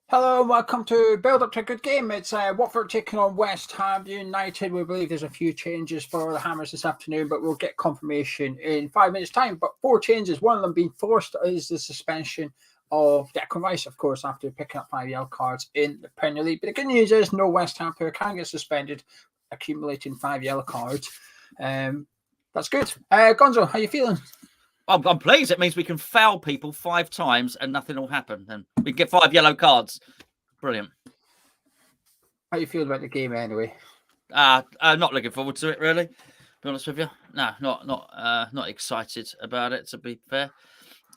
Hello and welcome to Build Up to a Good Game. It's Watford taking on West Ham United. We believe there's a few changes for the Hammers this afternoon, but we'll get confirmation in 5 minutes' time. But 4 changes, one of them being forced, is the suspension of Declan Rice, of course, after picking up 5 yellow cards in the Premier League. But the good news is no West Ham player can get suspended, accumulating 5 yellow cards. That's good. Gonzo, how you feeling? I'm pleased. It means we can foul people 5 times and nothing will happen. And we get 5 yellow cards. Brilliant. How you feel about the game anyway? Not looking forward to it, really. To be honest with you, no, not excited about it. To be fair,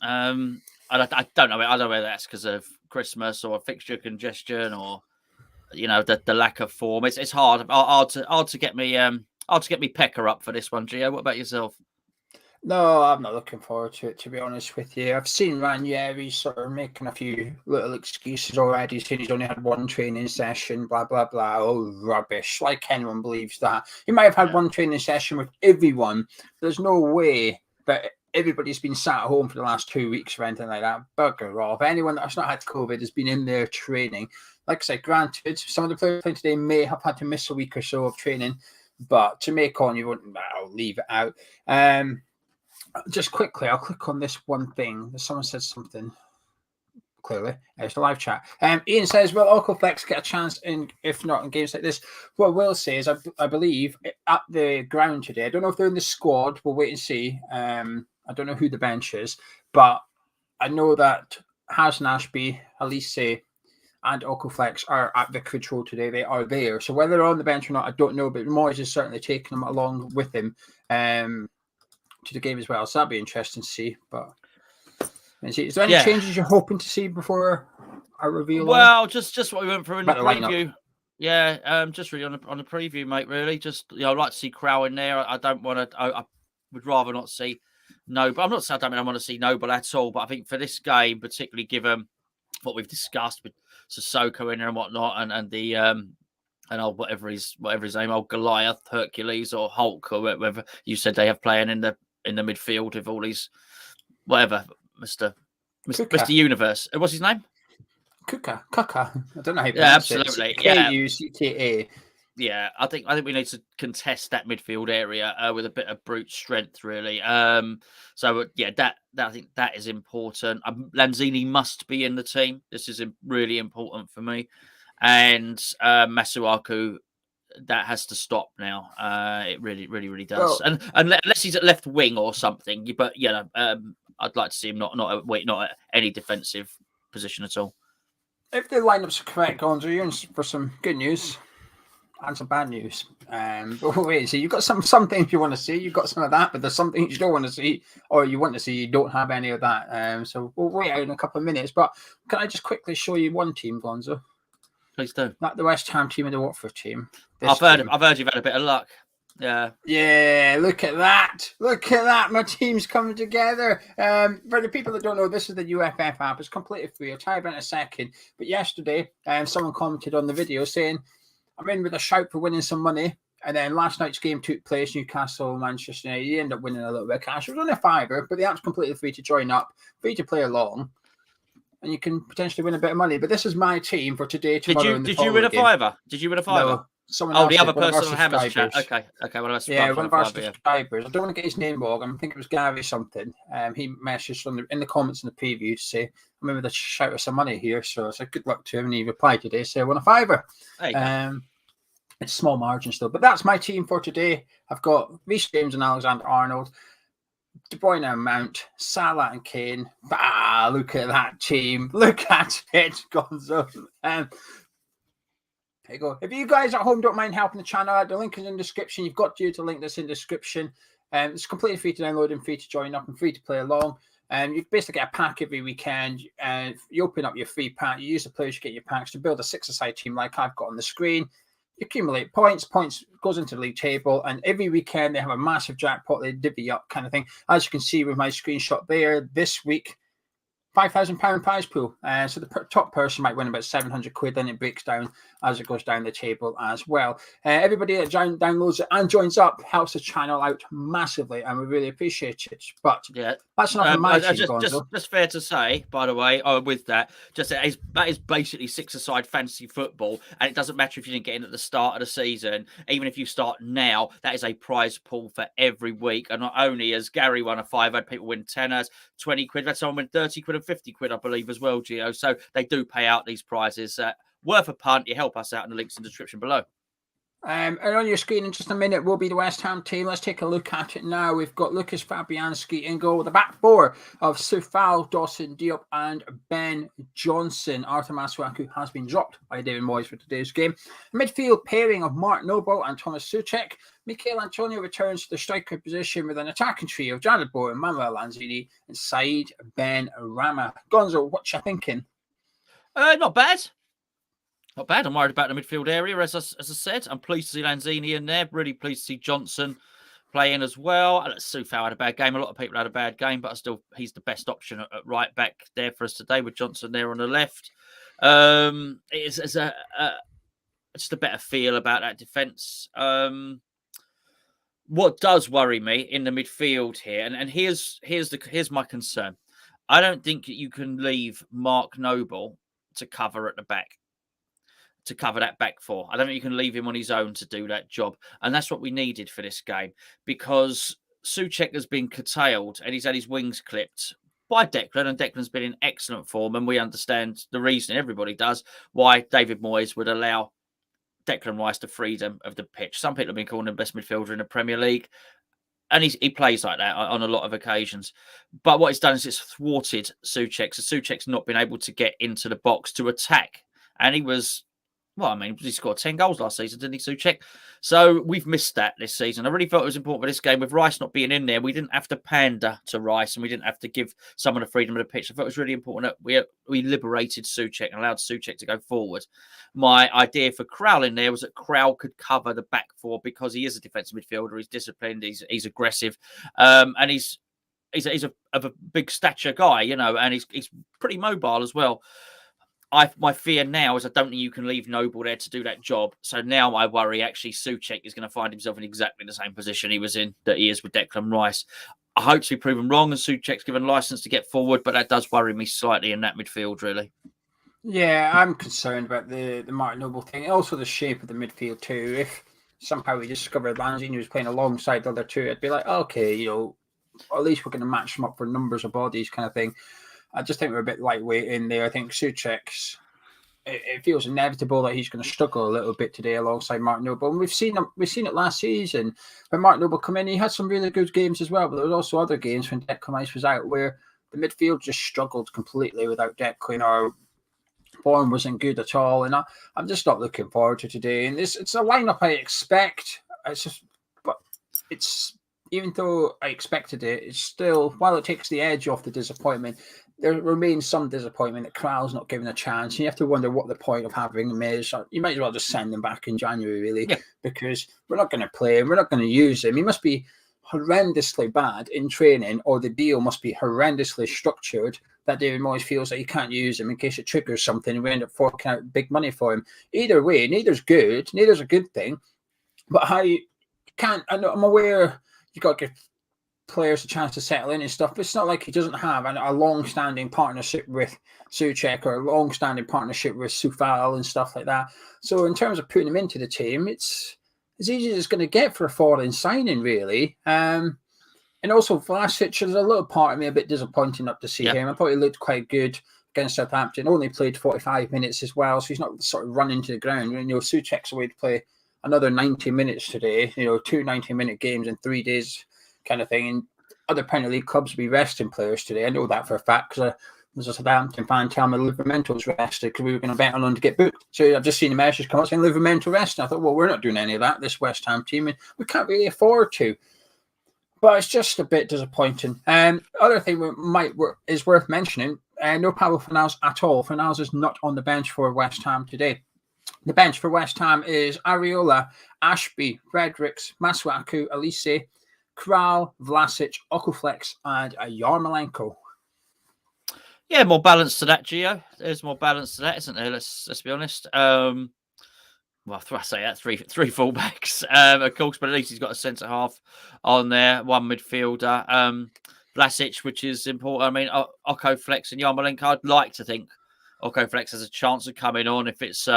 I don't know. I don't know whether that's because of Christmas or fixture congestion or the lack of form. It's hard to get me pecker up for this one. Gio, what about yourself? No, I'm not looking forward to it, to be honest with you. I've seen Ranieri sort of making a few little excuses already, saying he's only had 1 training session, blah, blah, blah. Oh, rubbish. Like anyone believes that. He might have had 1 training session with everyone. There's no way that everybody's been sat at home for the last 2 weeks or anything like that. Bugger off. Anyone that's not had COVID has been in there training. Like I said, granted, some of the players playing today may have had to miss a week or so of training, but to make on, you wouldn't, I'll leave it out. Just quickly, I'll click on this one thing. Someone said something. Clearly, it's a live chat. Ian says, "Will Flex get a chance if not in games like this?" What we'll say is, I believe at the ground today. I don't know if they're in the squad. We'll wait and see. I don't know who the bench is, but I know that Hasan Ashby, Elise, and Flex are at the control today. They are there. So whether they're on the bench or not, I don't know. But Moyes is certainly taking them along with him. To the game as well, so that'd be interesting to see. But is there any changes you're hoping to see before I reveal? Well, just what we went through in the preview. Lineup. Yeah, just really on the preview, mate. Really, just I'd like to see Crow in there. I don't want to. I would rather not see Noble. I'm not saying I don't mean I want to see Noble at all, but I think for this game, particularly given what we've discussed with Sissoko in there and whatnot, and the and old whatever his name, old Goliath, Hercules, or Hulk, or whatever you said they have playing in the midfield with all these whatever, Mr. Universe. What's his name? Kuka. I don't know how you pronounce absolutely. It. K-U-C-K-A. Yeah, I think we need to contest that midfield area with a bit of brute strength, really. So that I think that is important. Lanzini must be in the team. This is really important for me. And Masuaku, that has to stop now. It really does. Well, and unless he's at left wing or something, but I'd like to see him not at any defensive position at all. If the lineups are correct, Gonzo, you're in for some good news and some bad news. But wait, so you've got some things you want to see. You've got some of that, but there's some things you don't want to see, or you want to see. You don't have any of that. So we'll wait out in a couple of minutes. But can I just quickly show you one team, Gonzo? Please do. Not the West Ham team and the Watford team. I've heard you've had a bit of luck. Yeah, look at that. My team's coming together. For the people that don't know, this is the UFF app. It's completely free. I'll tell you about it in a second. But yesterday, someone commented on the video saying, I'm in with a shout for winning some money. And then last night's game took place, Newcastle, Manchester United. You end up winning a little bit of cash. It was only a £5, but the app's completely free to join up, free to play along. And you can potentially win a bit of money. But this is my team for today, tomorrow, and the Did you win a £5? Did you win a £5? No, someone else. The other person on Hammer's chat. Okay. One of our subscribers. I don't want to get his name wrong. I think it was Gary something. He messaged in the comments in the preview to say, I'm in with a shout of some money here. So I said, good luck to him. And he replied today, say, I won a £5. It's small margin still. But that's my team for today. I've got Reece James and Alexander-Arnold, De Bruyne and Mount, Salah and Kane. Look at that team. Look at it, Gonzo. There you go. If you guys at home don't mind helping the channel, the link is in the description. You've got to link that's in the description. It's completely free to download and free to join up and free to play along. You basically get a pack every weekend. You open up your free pack. You use the players, you get your packs to build a 6-a-side team like I've got on the screen. You accumulate points. Points goes into the league table, and every weekend they have a massive jackpot. They divvy up kind of thing. As you can see with my screenshot there, this week, £5,000 prize pool. So the top person might win about 700 quid. Then it breaks down as it goes down the table as well. Everybody that downloads it and joins up helps the channel out massively, and we really appreciate it. But That's not from my team, just, Gonzo. just fair to say, by the way, with that, just that is basically six-a-side fantasy football, and it doesn't matter if you didn't get in at the start of the season. Even if you start now, that is a prize pool for every week. And not only has Gary won a 5, had people win tenors, 20 quid, had someone win 30 quid and 50 quid, I believe, as well, Geo. So they do pay out these prizes. Worth a punt. You help us out in the links in the description below. And on your screen in just a minute will be the West Ham team. Let's take a look at it now. We've got Lucas Fabianski in goal. The back four of Soufal, Dawson Diop, and Ben Johnson. Arthur Masuaku has been dropped by David Moyes for today's game. Midfield pairing of Mark Noble and Thomas Souček. Michail Antonio returns to the striker position with an attacking trio of Jared Bowen, Manuel Lanzini, and Said Ben Rama. Gonzo, what you thinking? Not bad. Not bad. I'm worried about the midfield area, as I said. I'm pleased to see Lanzini in there. Really pleased to see Johnson playing as well. Soufal had a bad game. A lot of people had a bad game, but he's the best option at right back there for us today with Johnson there on the left. It's just a better feel about that defence. What does worry me in the midfield here, and here's my concern. I don't think you can leave Mark Noble to cover at the back. To cover that back four. I don't think you can leave him on his own to do that job. And that's what we needed for this game, because Souček has been curtailed and he's had his wings clipped by Declan, and Declan's been in excellent form, and we understand the reason, everybody does, why David Moyes would allow Declan Rice the freedom of the pitch. Some people have been calling him best midfielder in the Premier League, and he plays like that on a lot of occasions. But what it's done is it's thwarted Souček. So Souček's not been able to get into the box to attack. And he was... Well, I mean, he scored 10 goals last season, didn't he, Souček? So we've missed that this season. I really felt it was important for this game. With Rice not being in there, we didn't have to pander to Rice, and we didn't have to give someone the freedom of the pitch. I thought it was really important that we liberated Souček and allowed Souček to go forward. My idea for Crowell in there was that Crowell could cover the back four because he is a defensive midfielder. He's disciplined. He's aggressive, and he's of a big stature guy, you know, and he's pretty mobile as well. My fear now is I don't think you can leave Noble there to do that job. So now I worry actually Souček is going to find himself in exactly the same position he was in that he is with Declan Rice. I hope to be proven wrong and Souček's given license to get forward, but that does worry me slightly in that midfield, really. Yeah, I'm concerned about the Mark Noble thing. Also the shape of the midfield too. If somehow we discovered Lanzini was playing alongside the other two, I'd be like, okay, you know, at least we're going to match them up for numbers of bodies kind of thing. I just think we're a bit lightweight in there. I think Souček's, it feels inevitable that he's going to struggle a little bit today alongside Mark Noble. And we've seen it last season when Mark Noble come in. He had some really good games as well, but there was also other games when Declan Rice was out where the midfield just struggled completely without Declan, or form wasn't good at all. And I'm just not looking forward to today. And it's a lineup I expect. Even though I expected it, it's still, while it takes the edge off the disappointment, there remains some disappointment that Crowell's not given a chance. You have to wonder what the point of having him is. You might as well just send him back in January, really, because we're not going to play him. We're not going to use him. He must be horrendously bad in training, or the deal must be horrendously structured that David Moyes feels that he can't use him in case it triggers something and we end up forking out big money for him. Either way, neither's good. Neither's a good thing. But how you can't, I'm aware you've got to give players a chance to settle in and stuff, but it's not like he doesn't have a long-standing partnership with Souček or a long-standing partnership with Soufal and stuff like that. So in terms of putting him into the team, it's as easy as it's going to get for a foreign signing, really. And also Vlasic, there's a little part of me a bit disappointing not to see him. I thought he looked quite good against Southampton. Only played 45 minutes as well, so he's not sort of running to the ground. You know, Souček's away to play another 90 minutes today, you know, 2 90-minute games in 3 days kind of thing. And other Premier League clubs will be resting players today. I know that for a fact because there's a Southampton fan telling me Livermento's rested because we were going to bet on them to get booked. So I've just seen the message come out saying Livermento resting. I thought, well, we're not doing any of that, this West Ham team, and we can't really afford to. But it's just a bit disappointing. Other thing is worth mentioning, no Pablo Fornals at all. Fornals is not on the bench for West Ham today. The bench for West Ham is Areola, Ashby, Fredericks, Masuaku, Elise, Kral, Vlasic, Okuflex, and Yarmolenko. Yeah, more balance to that, Geo. There's more balance to that, isn't there? Let's be honest. Well, I say that three fullbacks, of course, but at least he's got a centre half on there, one midfielder. Vlasic, which is important. I mean, Oko Flex and Yarmolenko, I'd like to think Oko Flex has a chance of coming on if it's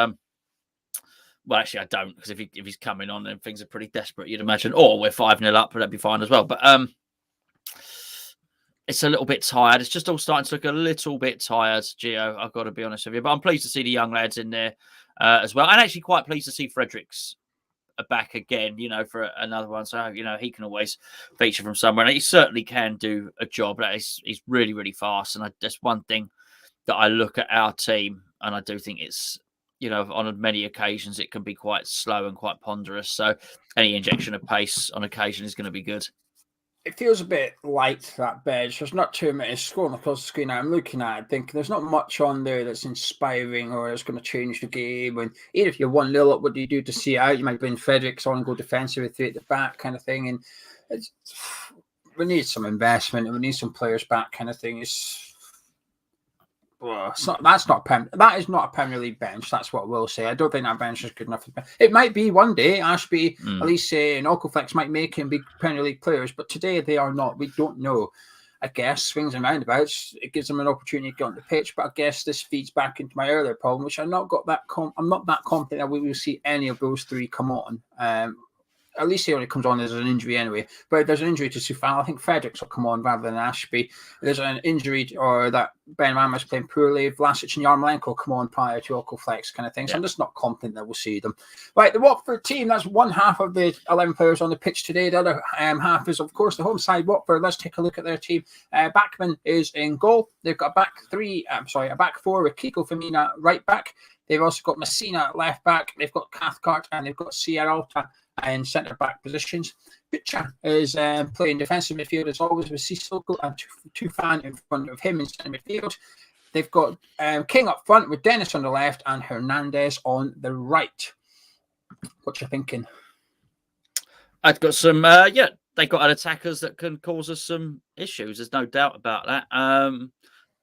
well, actually, I don't, because if he's coming on, then things are pretty desperate, you'd imagine. Or we're 5-0 up, but that'd be fine as well. But it's a little bit tired. It's just all starting to look a little bit tired, Geo. I've got to be honest with you. But I'm pleased to see the young lads in there as well, and actually quite pleased to see Fredericks back again. For another one. So he can always feature from somewhere, and he certainly can do a job. He's really, really fast, and that's one thing that I look at our team, and I do think it's. On many occasions, it can be quite slow and quite ponderous. So any injection of pace on occasion is going to be good. It feels a bit light, that bench. There's not too many scrolling across the screen. I'm looking at it, thinking there's not much on there that's inspiring or it's going to change the game. And even if you're 1-0 up, what do you do to see it out? You might bring Fredericks on and go defensive with 3 at the back kind of thing. And we need some investment and we need some players back kind of thing. That is not a Premier League bench. That's what we'll say. I don't think that bench is good enough. It might be one day. Ashby, Elise, and Okoflex might make him big Premier League players, but today they are not. We don't know. I guess swings and roundabouts. It gives them an opportunity to get on the pitch, but I guess this feeds back into my earlier problem, which I'm not that confident that we will see any of those 3 come on. At least he only comes on as an injury anyway. But if there's an injury to Sufal, I think Fredericks will come on rather than Ashby. If there's an injury or that Ben Rama's playing poorly, Vlasic and Yarmolenko will come on prior to Okoflex kind of thing. So I'm just not confident that we'll see them. Right, the Watford team, that's one half of the 11 players on the pitch today. The other half is, of course, the home side, Watford. Let's take a look at their team. Backman is in goal. They've got a back 4 with Kiko Femina right back. They've also got Messina left back. They've got Cathcart and they've got Sierralta in centre back positions. Butcher is playing defensive midfield as always with Sissoko and Tufan in front of him in centre midfield. They've got King up front with Dennis on the left and Hernandez on the right. What you thinking? I've got some, they've got attackers that can cause us some issues. There's no doubt about that.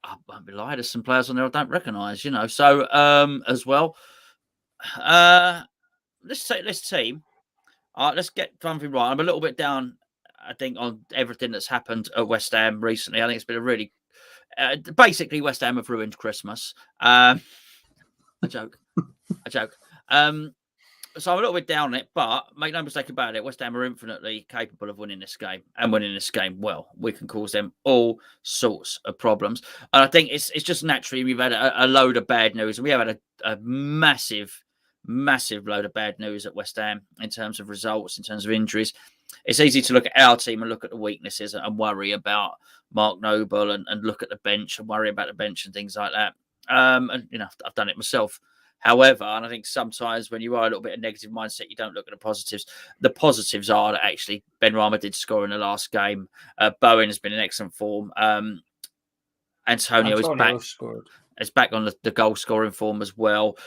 I won't be lying, there's some players on there I don't recognise, So as well, let's take this team. Let's get something right. I'm a little bit down, I think, on everything that's happened at West Ham recently. I think it's been a really... basically, West Ham have ruined Christmas. A joke. So I'm a little bit down on it, but make no mistake about it, West Ham are infinitely capable of winning this game, and winning this game well. We can cause them all sorts of problems. And I think it's just naturally we've had a load of bad news, and we have had a massive load of bad news at West Ham in terms of results, in terms of injuries. It's easy to look at our team and look at the weaknesses and worry about Mark Noble and look at the bench and worry about the bench and things like that. And I've done it myself. However, and I think sometimes when you are a little bit of negative mindset, you don't look at the positives. The positives are that actually Ben Rama did score in the last game. Bowen has been in excellent form. Antonio is back. It's back on the goal scoring form as well.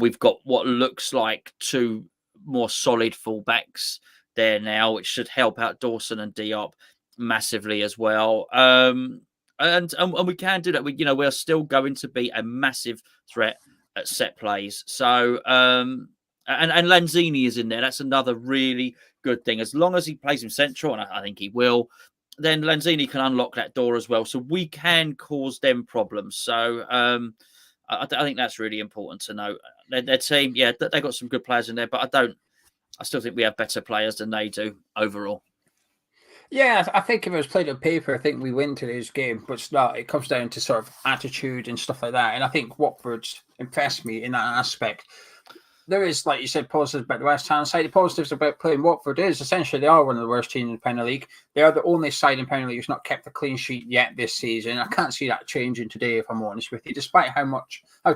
We've got what looks like 2 more solid fullbacks there now, which should help out Dawson and Diop massively as well. And we can do that. We are still going to be a massive threat at set plays. So and Lanzini is in there. That's another really good thing. As long as he plays him central, and I think he will, then Lanzini can unlock that door as well. So we can cause them problems. So I think that's really important to know. Their team, they got some good players in there, but I still think we have better players than they do overall. Yeah, I think if it was played on paper, I think we win today's game, but it's not. It comes down to sort of attitude and stuff like that. And I think Watford's impressed me in that aspect. There is, like you said, positives about the West Ham side. The positives about playing Watford is essentially they are one of the worst teams in the Premier League. They are the only side in Premier League who's not kept a clean sheet yet this season. I can't see that changing today, if I'm honest with you. Despite how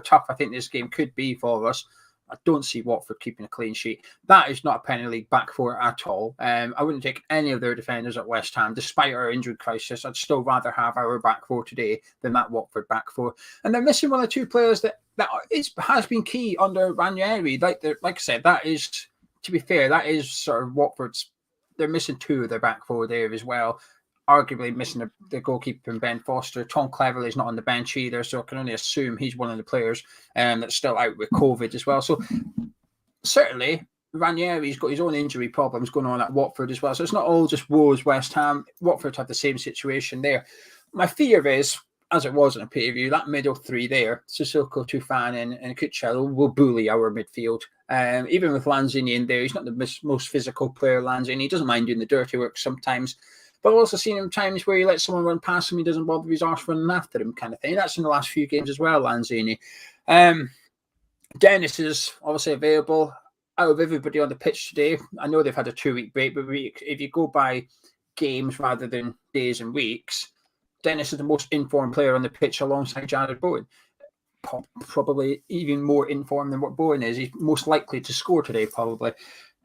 tough I think this game could be for us, I don't see Watford keeping a clean sheet. That is not a Premier League back four at all. I wouldn't take any of their defenders at West Ham, despite our injury crisis. I'd still rather have our back four today than that Watford back four. And they're missing one or two players that has been key under Ranieri. Like I said, that is, to be fair, that is sort of Watford's. They're missing 2 of their back four there as well. Arguably missing the goalkeeper and Ben Foster. Tom Cleverley's not on the bench either, so I can only assume he's one of the players that's still out with COVID as well. So certainly Ranieri's got his own injury problems going on at Watford as well. So it's not all just woes West Ham. Watford have the same situation there. My fear is, as it was in a preview, that middle three there, Sissoko, Tufan, and Cuccello will bully our midfield. Even with Lanzini in there, he's not the most physical player, Lanzini. He doesn't mind doing the dirty work sometimes. But I've also seen him times where he lets someone run past him, he doesn't bother his arse running after him kind of thing. That's in the last few games as well, Lanzini. Dennis is obviously available. Out of everybody on the pitch today, I know they've had a 2-week break, but if you go by games rather than days and weeks, Dennis is the most informed player on the pitch alongside Jared Bowen. Probably even more informed than what Bowen is. He's most likely to score today, probably.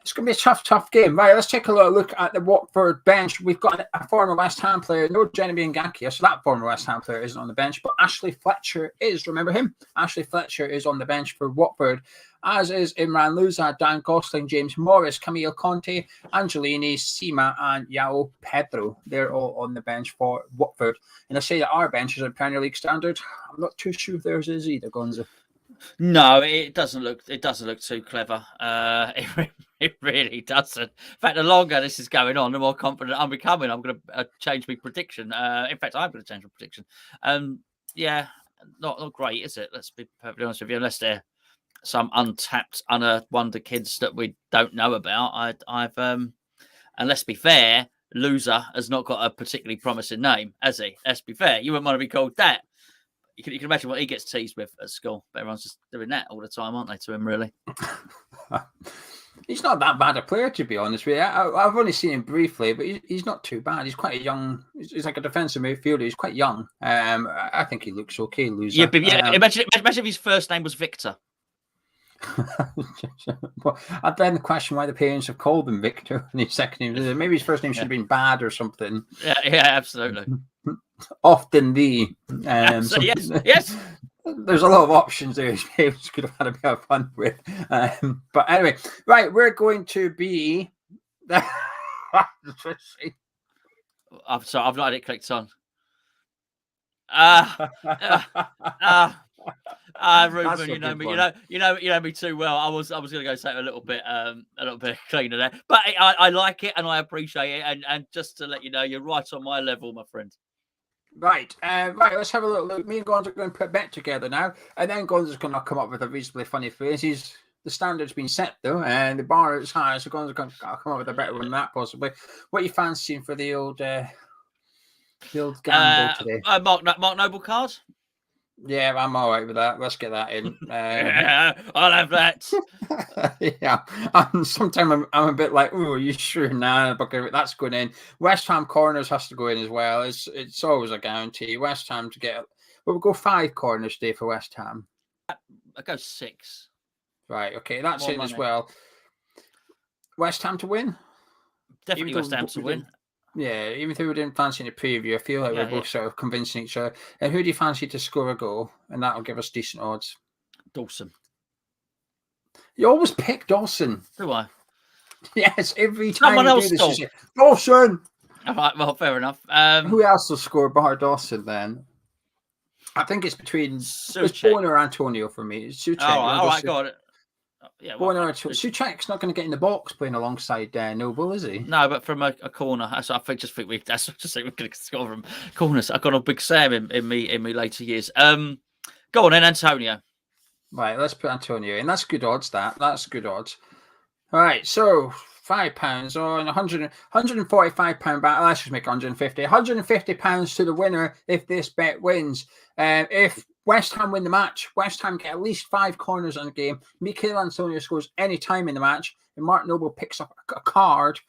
It's going to be a tough game. Right, let's take a look at the Watford bench. We've got a former West Ham player, no Jeremy Ngakia, so that former West Ham player isn't on the bench, but Ashley Fletcher is. Remember him? Ashley Fletcher is on the bench for Watford, as is Imran Louza, Dan Gosling, James Morris, Camille Conte, Angelini, Sima, and Yao Pedro. They're all on the bench for Watford. And I say that our bench is a Premier League standard. I'm not too sure if theirs is either, Gonzo. No, it doesn't look too clever. It really doesn't. In fact, the longer this is going on, the more confident I'm becoming. I'm going to change my prediction. In fact, I'm going to change my prediction. Yeah, not great, is it? Let's be perfectly honest with you. Unless they're some untapped, unearthed wonder kids that we don't know about. And let's be fair, Loser has not got a particularly promising name, has he? Let's be fair. You wouldn't want to be called that. You can imagine what he gets teased with at school. But everyone's just doing that all the time, aren't they, to him, really? He's not that bad a player, to be honest with you. I've only seen him briefly, but he's not too bad. He's quite a young... He's like a defensive midfielder. He's quite young. I think he looks okay, Loser. Yeah, but imagine if his first name was Victor. I'd then question why the parents have called him Victor and his second name. Maybe his first name should have been Bad or something. Yeah, absolutely. Often the yes. There's a lot of options there. James could have had a bit of fun with. But anyway, right, we're going to be. I'm sorry, I've not had it clicked on. Ruben, you know me. You know me too well. I was going to go say a little bit cleaner there, but I like it and I appreciate it. And just to let you know, you're right on my level, my friend. Right, let's have a little look. Me and Gonzo are going to put a bet together now, and then Gonzo's going to come up with a reasonably funny phrase. The standard's been set though, and the bar is high, so Gonzo's going to come up with a better one than that possibly. What are you fancying for the old gamble today? Mark Noble card. Yeah, I'm all right with that. Let's get that in. Yeah, I'll have that. Yeah. Sometimes I'm a bit like, oh, are you sure? Nah, but that's going in. West Ham corners has to go in as well. It's always a guarantee. West Ham to get... We'll go 5 corners today for West Ham. I go 6. Right, okay. That's More in money. as well. West Ham to win? Definitely West Ham to win. Yeah, even though we didn't fancy in the preview, I feel like we're both sort of convincing each other. And who do you fancy to score a goal? And that'll give us decent odds. Dawson. You always pick Dawson. Do I? Yes, every time Someone you else do this, stole. you say, Dawson! All right, well, fair enough. Who else will score bar Dawson then? I think it's between it's Bowen or Antonio for me. It's Suchek. All right, got it. Yeah, Bowen or Antonio. Suchek's not going to get in the box playing alongside Noble, is he? No, but from a corner. I think we're going to score from corners. I've got a big Sam in me later years. Go on then, Antonio. Right, let's put Antonio in. That's good odds. That's good odds. All right, so £5 on £145 back. Let's just make £150. £150 to the winner if this bet wins. If West Ham win the match, West Ham get at least 5 corners on the game. Mikel Antonio scores any time in the match, and Mark Noble picks up a card.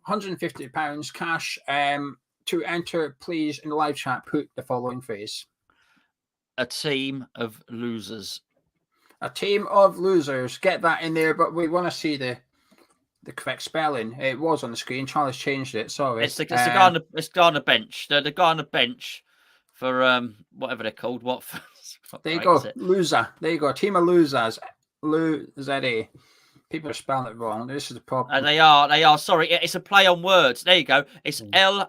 £150 cash. To enter, please, in the live chat, put the following phrase. A team of losers. A team of losers. Get that in there, but we want to see the correct spelling. It was on the screen. Charlie's changed it. Sorry. It's the guy on the bench. The guy on the bench for whatever they're called. Watford. There you go. Loser. There you go. A team of losers. L-Z-A. People are spelling it wrong. This is the problem. They are. Sorry, it's a play on words. There you go. It's Louza.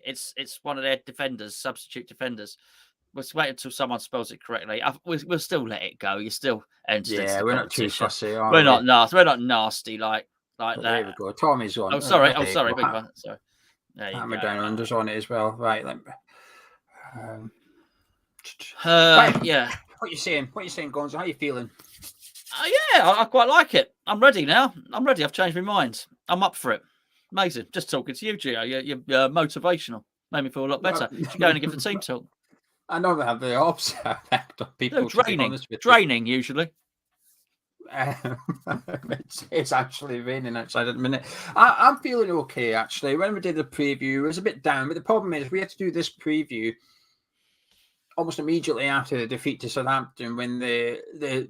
It's one of their defenders, substitute defenders. We'll wait until someone spells it correctly. We'll still let it go. You're still entered into the we're not too competition. fussy, are We're we? not nasty. We're not nasty like that. There we go. Tommy's on. Oh, sorry. Oh, sorry. Big one. Sorry. There you Hammer go. down unders on it as well. Right. Yeah. What you saying? What you saying, Gonzo? How you feeling? Yeah, I quite like it. I'm ready now. I'm ready. I've changed my mind. I'm up for it. Amazing. Just talking to you, Geo. You're motivational. Made me feel a lot better. You should go in and give the team talk. I know they have the opposite effect on people. No, draining usually. It's actually raining outside at the minute. I'm feeling okay, actually. When we did the preview, it was a bit down, but the problem is we had to do this preview almost immediately after the defeat to Southampton, when the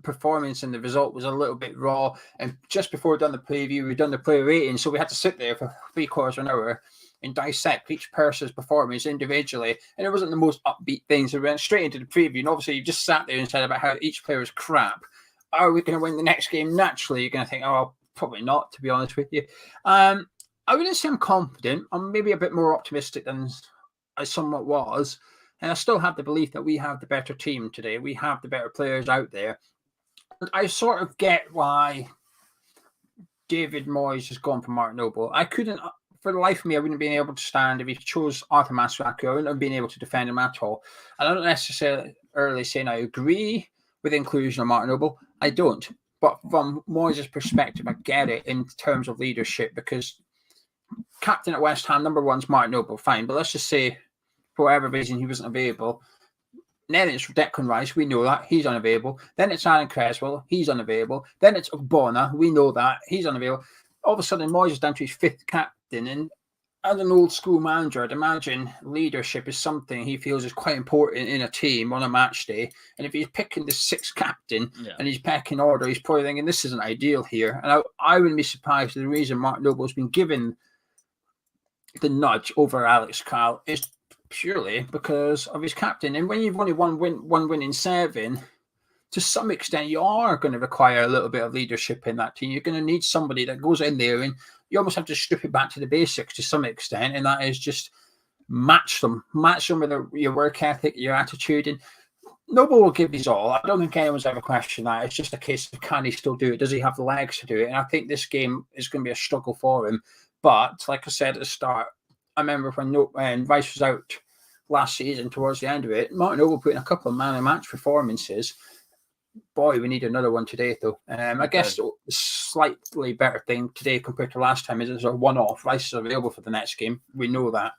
performance and the result was a little bit raw. And just before we'd done the preview, we'd done the player rating, so we had to sit there for 3/4 of an hour and dissect each person's performance individually. And it wasn't the most upbeat things. So we went straight into the preview, and obviously you just sat there and said about how each player was crap. Are we going to win the next game? Naturally, you're going to think, oh, probably not, to be honest with you. I wouldn't say I'm confident. I'm maybe a bit more optimistic than I somewhat was. And I still have the belief that we have the better team today. We have the better players out there. And I sort of get why David Moyes has gone for Mark Noble. I couldn't, for the life of me, I wouldn't have been able to stand if he chose Arthur Masuaku. I wouldn't have been able to defend him at all. And I don't necessarily saying I agree with the inclusion of Mark Noble. I don't. But from Moyes' perspective, I get it in terms of leadership, because captain at West Ham, number one's Mark Noble, fine. But let's just say, for whatever reason, he wasn't available. Then it's Declan Rice, we know that, he's unavailable. Then it's Aaron Creswell, he's unavailable. Then it's Ogbonna, we know that, he's unavailable. All of a sudden, Moyes is down to his 5th captain. And as an old school manager, I'd imagine leadership is something he feels is quite important in a team on a match day. And if he's picking the 6th captain and he's pecking order, he's probably thinking this isn't ideal here. And I wouldn't be surprised if the reason Mark Noble's been given the nudge over Alex Kyle is purely because of his captain. And when you've only one win in 7, to some extent, you are going to require a little bit of leadership in that team. You're going to need somebody that goes in there, and you almost have to strip it back to the basics to some extent, and that is just match them with your work ethic, your attitude. And Noble will give his all. I don't think anyone's ever questioned that. It's just a case of, can he still do it? Does he have the legs to do it? And I think this game is going to be a struggle for him. But like I said at the start, I remember when Rice was out last season, towards the end of it, Martin Noble put in a couple of man-of-match performances. Boy, we need another one today, though. I guess the slightly better thing today compared to last time is it's a one-off. Rice is available for the next game. We know that.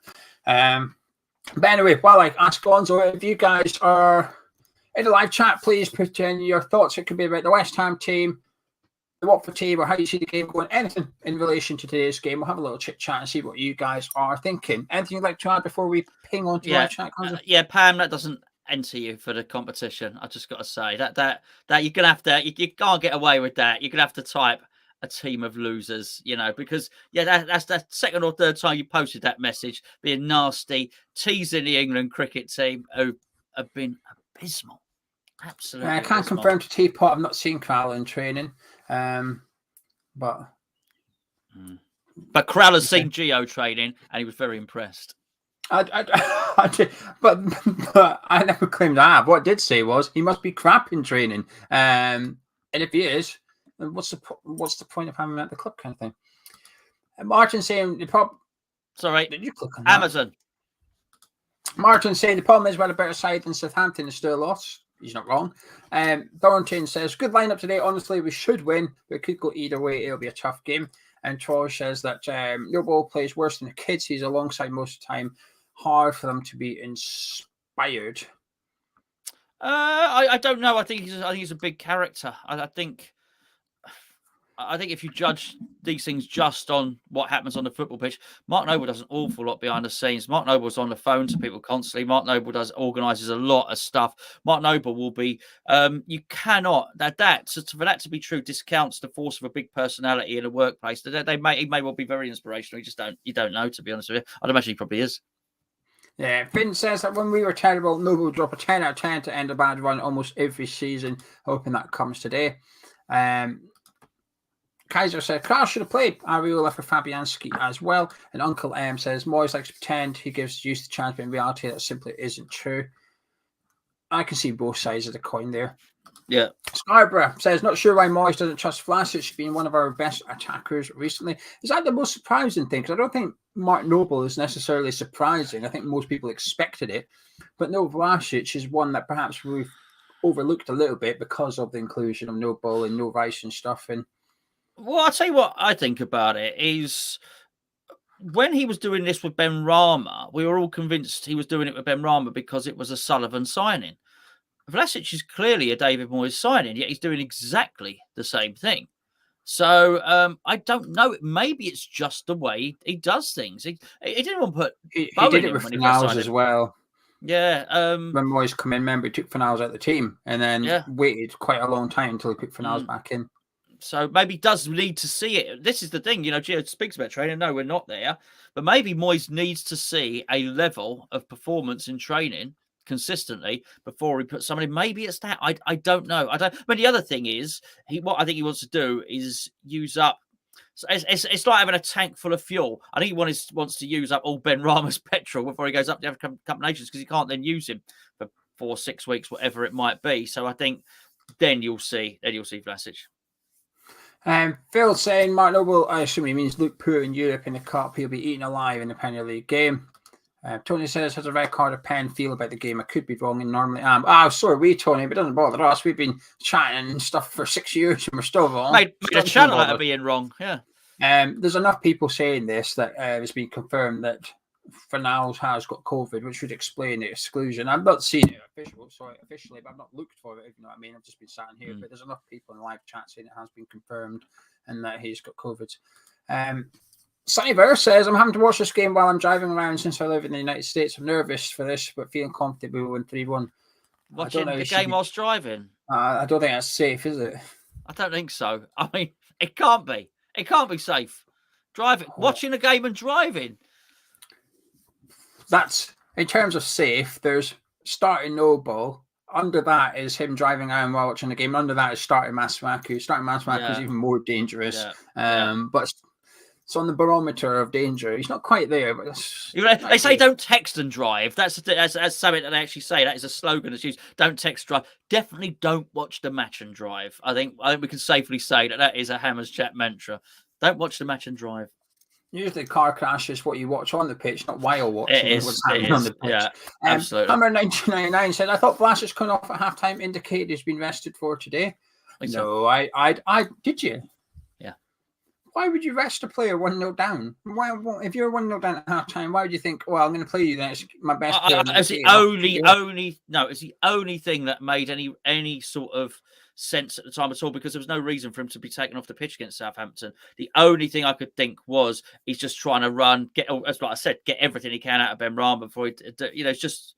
But anyway, while I ask Gonzo, if you guys are in the live chat, please put in your thoughts. It could be about the West Ham team, the Watford team, or how you see the game going. Anything in relation to today's game. We'll have a little chit-chat and see what you guys are thinking. Anything you'd like to add before we ping on to live chat, Gonzo? Pam, that doesn't enter you for the competition. I just got to say that you're gonna have to, you can't get away with that. You're gonna have to type a team of losers, because that's the second or third time you posted that message, being nasty, teasing the England cricket team, who have been abysmal. Absolutely. I can't confirm to Teapot. I've not seen Crowell in training, but Crowell has seen Geo training and he was very impressed. I did, but I never claimed I have. What I did say was he must be crap in training, and if he is, then what's the point of having him at the club, kind of thing? And Martin saying the problem. Sorry, did you click on Amazon? That? Martin saying the problem is we're a better side than Southampton is still lost. He's not wrong. Thornton says good lineup today. Honestly, we should win, but it could go either way. It'll be a tough game. And Troy says that Noble plays worse than the kids he's alongside most of the time. Hard for them to be inspired. I don't know. I think he's a big character. I think if you judge these things just on what happens on the football pitch, Mark Noble does an awful lot behind the scenes. Mark Noble's on the phone to people constantly. Mark Noble organises a lot of stuff. Mark Noble will be. You cannot for that to be true discounts the force of a big personality in a workplace. He may well be very inspirational. You don't know, to be honest with you. I'd imagine he probably is. Yeah, Finn says that when we were terrible, Noble would drop a 10 out of 10 to end a bad run almost every season. Hoping that comes today. Kaiser said, Kraus should have played Ariola for Fabianski as well. And Uncle M says, Moyes likes to pretend he gives youth the chance, but in reality, that simply isn't true. I can see both sides of the coin there. Yeah. Scarborough says, not sure why Moyes doesn't trust Vlasic being one of our best attackers recently. Is that the most surprising thing? Because I don't think Mark Noble is necessarily surprising. I think most people expected it. But no, Vlasic is one that perhaps we've overlooked a little bit because of the inclusion of Noble and No Rice and stuff. And well, I'll tell you what I think about it is when he was doing this with Ben Rama, we were all convinced he was doing it with Ben Rama because it was a Sullivan signing. Vlasic is clearly a David Moyes signing, yet he's doing exactly the same thing. So I don't know. Maybe it's just the way he does things. He didn't want to put he did it with Fanals as well. Yeah. When Moyes come in, remember, he took Fanals out of the team and then waited quite a long time until he put Fanals back in. So maybe does need to see it. This is the thing, Geo speaks about training. No, we're not there. But maybe Moyes needs to see a level of performance in training consistently before he puts someone in. Maybe it's that. I don't know. But the other thing is, what I think he wants to do is use up. It's like having a tank full of fuel. I think he wants to use up all Ben Rama's petrol before he goes up to the Cup of Nations because he can't then use him for 4 or 6 weeks, whatever it might be. So I think then you'll see Vlasic. Phil saying Mark Noble, I assume he means look poor in Europe in the Cup. He'll be eaten alive in the Premier League game. Tony says, has a red card of pen feel about the game? I could be wrong and normally am. So are we, Tony, but it doesn't bother us. We've been chatting and stuff for 6 years and we're still wrong. Made a channel out of being wrong, yeah. There's enough people saying this that it's been confirmed that Fanals has got COVID, which would explain the exclusion. I've not seen it officially, but I've not looked for it, if you know what I mean. I've just been sat in here, but there's enough people in the live chat saying it has been confirmed and that he's got COVID. Sonny Verse says, I'm having to watch this game while I'm driving around since I live in the United States. I'm nervous for this, but feeling confident we will win 3-1. Watching the game whilst driving? I don't think that's safe, is it? I don't think so. I mean, it can't be. It can't be safe. Watching a game and driving. That's, in terms of safe, there's starting Noble. Under that is him driving around while watching the game. Under that is starting Masuaku. Starting Masuaku is even more dangerous. But it's on the barometer of danger. He's not quite there, but they say don't text and drive. That's something that they actually say. That is a slogan that's used. Don't text, drive. Definitely don't watch the match and drive. I think we can safely say that is a Hammers Chat mantra. Don't watch the match and drive. Usually, car crash is what you watch on the pitch, not while watching what's happening on the pitch. Yeah, absolutely. Hammer 1999 said, "I thought Vlasic coming off at halftime indicated he's been rested for today." No, I did you? Yeah. Why would you rest a player 1-0 down? Why, if you're 1-0 down at halftime, why would you think, well, I'm going to play you then? It's my best player. It's the only thing that made any sort of sense at the time at all, because there was no reason for him to be taken off the pitch against Southampton. The only thing I could think was he's just trying to run, as like I said, get everything he can out of Ben Rama before it's just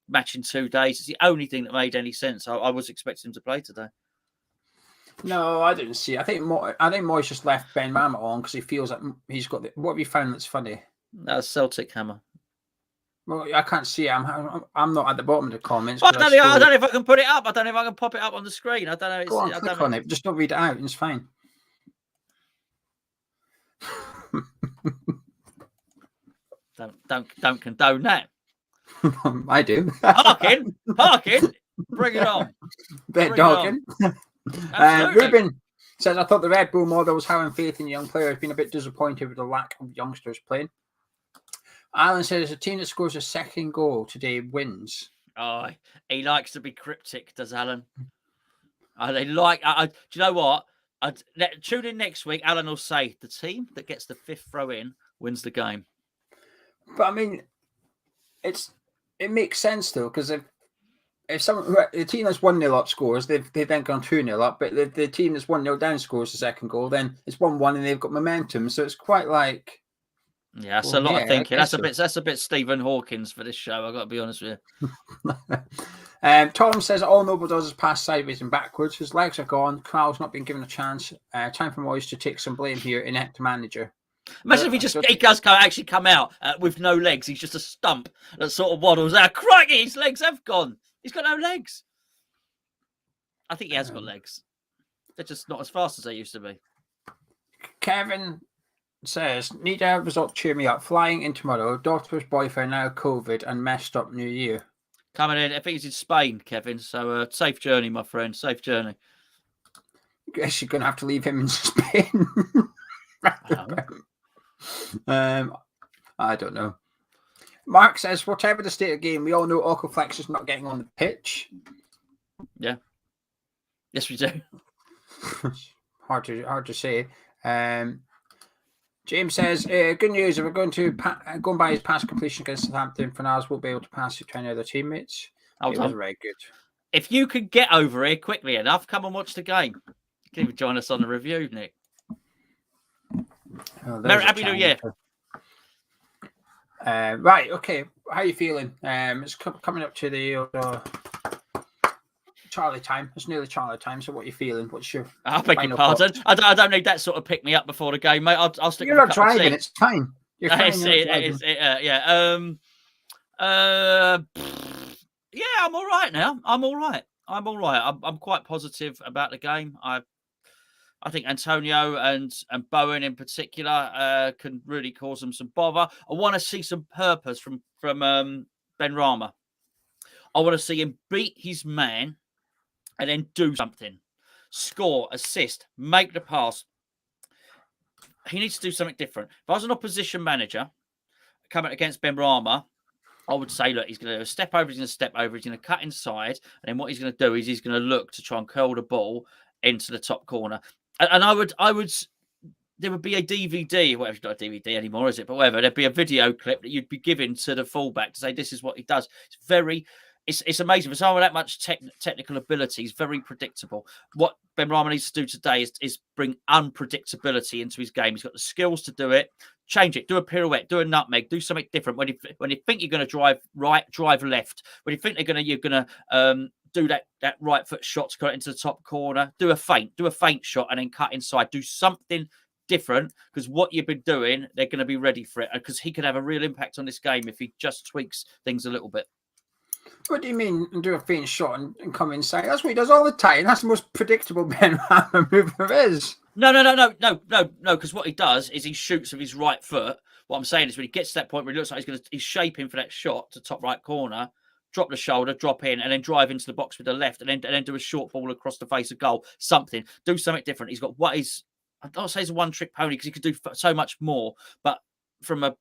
match in 2 days. It's the only thing that made any sense. I was expecting him to play today. No, I didn't see it. I think Moyes just left Ben Rama on because he feels like he's got what have you found that's funny? That's Celtic Hammer. Well, I can't see it. I'm not at the bottom of the comments. I don't know if I can put it up. I don't know if I can pop it up on the screen. I don't know. Go on, click on it. Just don't read it out. It's fine. Don't condone that. I do. Parking. Bring it on. Bit dogging. Ruben says, I thought the Red Bull model was having faith in young players. Been a bit disappointed with the lack of youngsters playing. Alan says, a team that scores a second goal today wins. Oh, he likes to be cryptic, does Alan? Do you know what? Tune in next week. Alan will say the team that gets the 5th throw in wins the game. But I mean, it makes sense though, because if the team that's 1-0 up scores, they've then gone 2-0 up, but the team that's 1-0 down scores the second goal, then it's 1-1 and they've got momentum. So it's quite like. Yeah, that's a lot of thinking. That's a bit Stephen Hawkins for this show. I've got to be honest with you. Tom says all Noble does is pass sideways and backwards. His legs are gone. Crowell's not been given a chance. Time for Moyes to take some blame here. Inept manager. Imagine if he does come out with no legs. He's just a stump that sort of waddles out. Crikey, his legs have gone. He's got no legs. I think he has got legs. They're just not as fast as they used to be. Kevin says, need a result, cheer me up. Flying in tomorrow. Daughter's boyfriend now COVID and messed up New Year. Coming in, I think he's in Spain, Kevin. So safe journey, my friend. Safe journey. I guess you're going to have to leave him in Spain. I don't know. Mark says, whatever the state of game, we all know Okaflex is not getting on the pitch. Yeah. Yes, we do. hard to say. James says, good news, if we're going by his pass completion against Southampton, Fornals won't be able to pass it to any other teammates. It was very good. If you could get over here quickly enough, come and watch the game. You can even join us on the review, Nick. Happy New Year. Right, okay. How are you feeling? It's coming up to the Charlie time. It's nearly Charlie time. So what are you feeling? What's your I beg your pardon. I don't need that sort of pick me up before the game, mate. I'll stick. You're not driving. It's fine. You're fine. Yeah. I'm all right now. I'm all right. I'm quite positive about the game. I think Antonio and Bowen in particular can really cause them some bother. I want to see some purpose from Benrahma. I want to see him beat his man and then do something. Score, assist, make the pass. He needs to do something different. If I was an opposition manager coming against Benrahma, I would say, look, he's going to do a step over, he's going to step over, he's going to cut inside, and then what he's going to do is he's going to look to try and curl the ball into the top corner. And I would, there would be a DVD, whatever, it's not a DVD anymore, is it? But whatever, there'd be a video clip that you'd be giving to the fullback to say, this is what he does. It's amazing. For someone with that much technical ability, he's very predictable. What Benrahma needs to do today is bring unpredictability into his game. He's got the skills to do it. Change it. Do a pirouette. Do a nutmeg. Do something different. When you think you're going to drive right, drive left. When you think you're going to do that right foot shot to cut into the top corner. Do a feint shot, and then cut inside. Do something different, because what you've been doing, they're going to be ready for it. Because he could have a real impact on this game if he just tweaks things a little bit. What do you mean, do a feint shot and come inside? That's what he does all the time. That's the most predictable Benrahma move there is. No. Because what he does is he shoots with his right foot. What I'm saying is, when he gets to that point where he looks like he's shaping for that shot to top right corner, drop the shoulder, drop in, and then drive into the box with the left, and then do a short ball across the face of goal. Something. Do something different. He's got I don't say he's a one-trick pony, because he could do so much more. But from a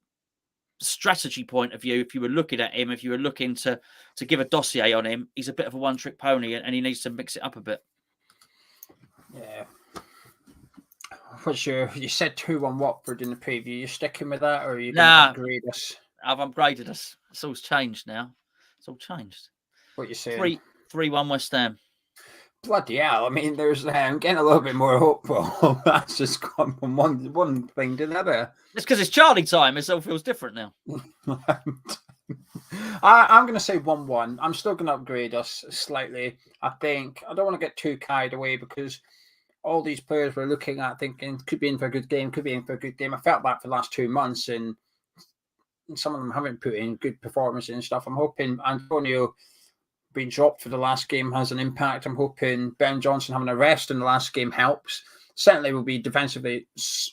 strategy point of view, if you were looking at him, if you were looking to give a dossier on him, he's a bit of a one-trick pony, and he needs to mix it up a bit. Yeah. You said 2-1 Watford in the preview. You sticking with that, or are you going to upgrade us? I've upgraded us. It's all changed now. It's all changed. What you saying? 3-1 West Ham. Bloody hell! I mean, there's getting a little bit more hopeful. That's just gone from one thing to another. It's because it's Charlie time. It all feels different now. I'm going to say 1-1. I'm still going to upgrade us slightly. I think I don't want to get too carried away, because all these players we're looking at thinking could be in for a good game, I felt that for the last 2 months, and some of them haven't put in good performances and stuff. I'm hoping Antonio being dropped for the last game has an impact. I'm hoping Ben Johnson having a rest in the last game helps. Certainly will be defensively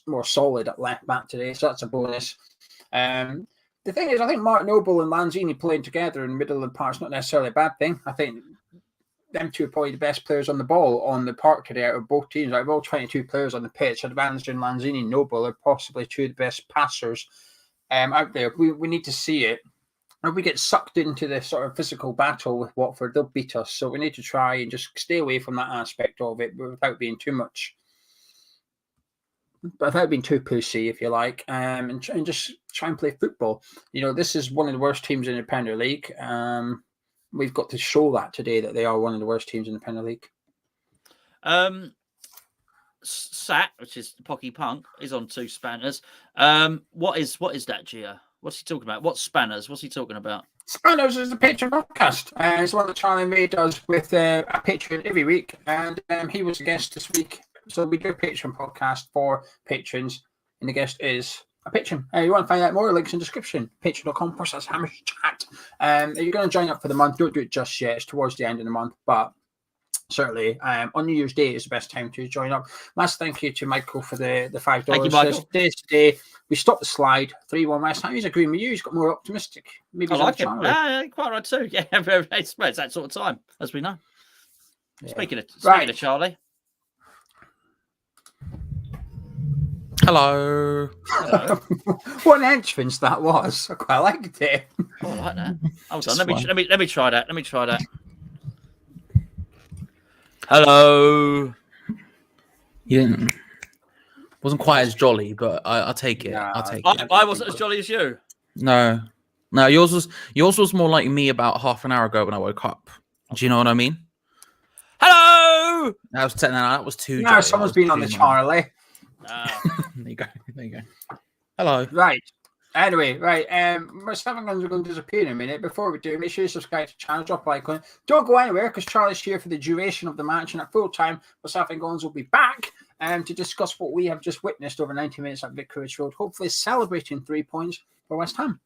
more solid at left back today, so that's a bonus. The thing is, I think Mark Noble and Lanzini playing together in the middle of the park is not necessarily a bad thing. I think them two are probably the best players on the ball on the park today out of both teams. Like, all 22 players on the pitch, Advanced and Lanzini and Noble are possibly two of the best passers out there. We need to see it. If we get sucked into this sort of physical battle with Watford, they'll beat us. So we need to try and just stay away from that aspect of it without being too pushy, if you like, and just try and play football. You know, this is one of the worst teams in the Premier League. We've got to show that today, that they are one of the worst teams in the Premier League. Sat, which is Pocky Punk, is on 2 spanners. What is that, Gio? What's he talking about? What spanners? What's he talking about? Spanners is the Patreon podcast. It's one that Charlie May does with a Patreon every week, and he was a guest this week. So we do a Patreon podcast for patrons, and the guest is a patron. You want to find out more? Links in the description. Patreon.com/HamishChat. You're going to join up for the month. Don't do it just yet. It's towards the end of the month, but certainly on New Year's Day is the best time to join up. Massive thank you to Michael for the $5. Thank you, Michael. Today we stopped the slide 3-1 West Ham. He's agreeing with you. He's got more optimistic. Maybe I he's on like it. Charlie. Yeah, quite right too. Yeah, it's that sort of time, as we know. Yeah. Speaking of Charlie. Hello. Hello. What an entrance that was. I quite liked it. Oh, I like that. Hold on. Let me try that. Let me try that. Hello. You didn't. Wasn't quite as jolly, but I'll take it. Nah, I'll take it. I wasn't as jolly as you. No, yours was more like me about half an hour ago when I woke up. Do you know what I mean? Hello. That was too. No, someone's been on the Charlie. There you go. Hello. Right. Anyway, right. My 7 guns are going to disappear in a minute. Before we do, make sure you subscribe to the channel, drop a like on it. Don't go anywhere because Charlie's here for the duration of the match, and at full time, myself and Gonzo will be back to discuss what we have just witnessed over 90 minutes at Vicarage Road. Hopefully, celebrating 3 points for West Ham.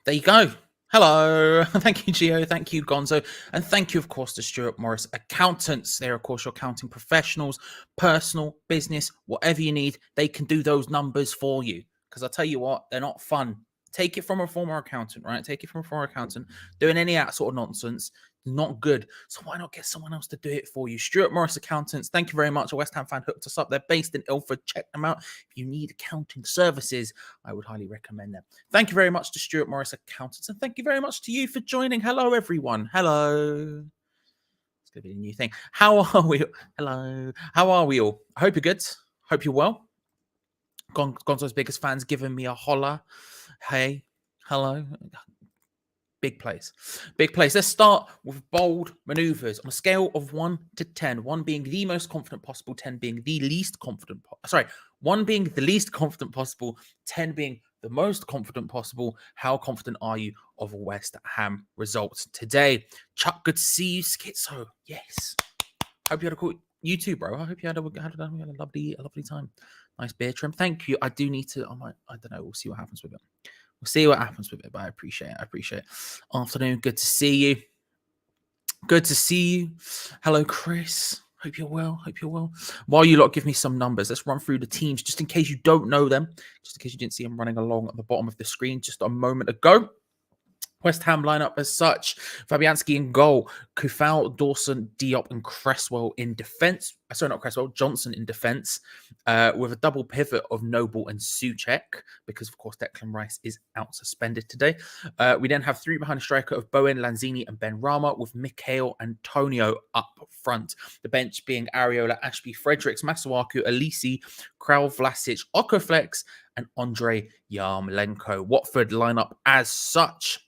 There you go. Hello. Thank you, Geo. Thank you, Gonzo. And thank you, of course, to Stuart Morris Accountants. They're, of course, your accounting professionals, personal, business, whatever you need. They can do those numbers for you. Because I'll tell you what, they're not fun. Take it from a former accountant, right? Take it from a former accountant. Doing any of that sort of nonsense, not good. So why not get someone else to do it for you? Stuart Morris Accountants, thank you very much. A West Ham fan hooked us up. They're based in Ilford. Check them out. If you need accounting services, I would highly recommend them. Thank you very much to Stuart Morris Accountants. And thank you very much to you for joining. Hello, everyone. Hello. It's going to be a new thing. How are we? Hello. How are we all? I hope you're good. Hope you're well. Gonzo's biggest fans giving me a holler. Hey, hello. Big place. Let's start with bold maneuvers on a scale of 1 to 10. 1 being the most confident possible, 10 being the least confident. 1 being the least confident possible, 10 being the most confident possible. How confident are you of a West Ham result today? Chuck, good to see you. Schizo, yes. Hope you had a cool. You too, bro. I hope you had a lovely time. Nice beer trim. Thank you. I do need to. I don't know. We'll see what happens with it. But I appreciate it. Afternoon. Good to see you. Hello, Chris. Hope you're well. While you lot give me some numbers, let's run through the teams just in case you don't know them. Just in case you didn't see them running along at the bottom of the screen just a moment ago. West Ham lineup as such: Fabianski in goal, Kufal, Dawson, Diop, and Cresswell in defence. Sorry, not Cresswell, Johnson in defence, with a double pivot of Noble and Souček, because of course Declan Rice is out suspended today. We then have 3 behind the striker of Bowen, Lanzini, and Ben Rama, with Mikhail Antonio up front. The bench being Areola, Ashby, Fredericks, Masuaku, Elise, Kral, Vlasic, Okoflex, and Andre Yarmolenko. Watford lineup as such.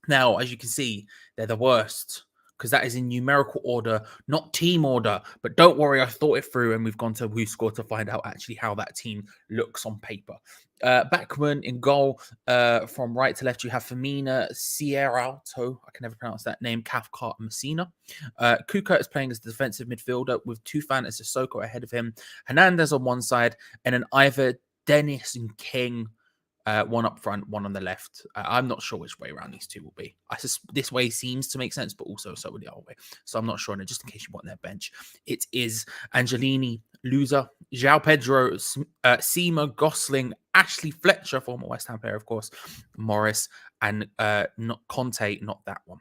Now, as you can see, they're the worst because that is in numerical order, not team order. But don't worry, I thought it through and we've gone to WhoScore to find out actually how that team looks on paper. Backman in goal. From right to left, you have Firmina, Sierralto, I can never pronounce that name, Cathcart, and Messina. Kuka is playing as the defensive midfielder with Tufan as Sissoko ahead of him. Hernandez on one side, and then either Dennis and King. 1 up front, 1 on the left. I'm not sure which way around these two will be. This way seems to make sense, but also so will the other way. So I'm not sure. And just in case you want their bench, it is Angelini, Luza, João Pedro, Seema, Gosling, Ashley Fletcher, former West Ham player, of course, Morris, and not Conte, not that one.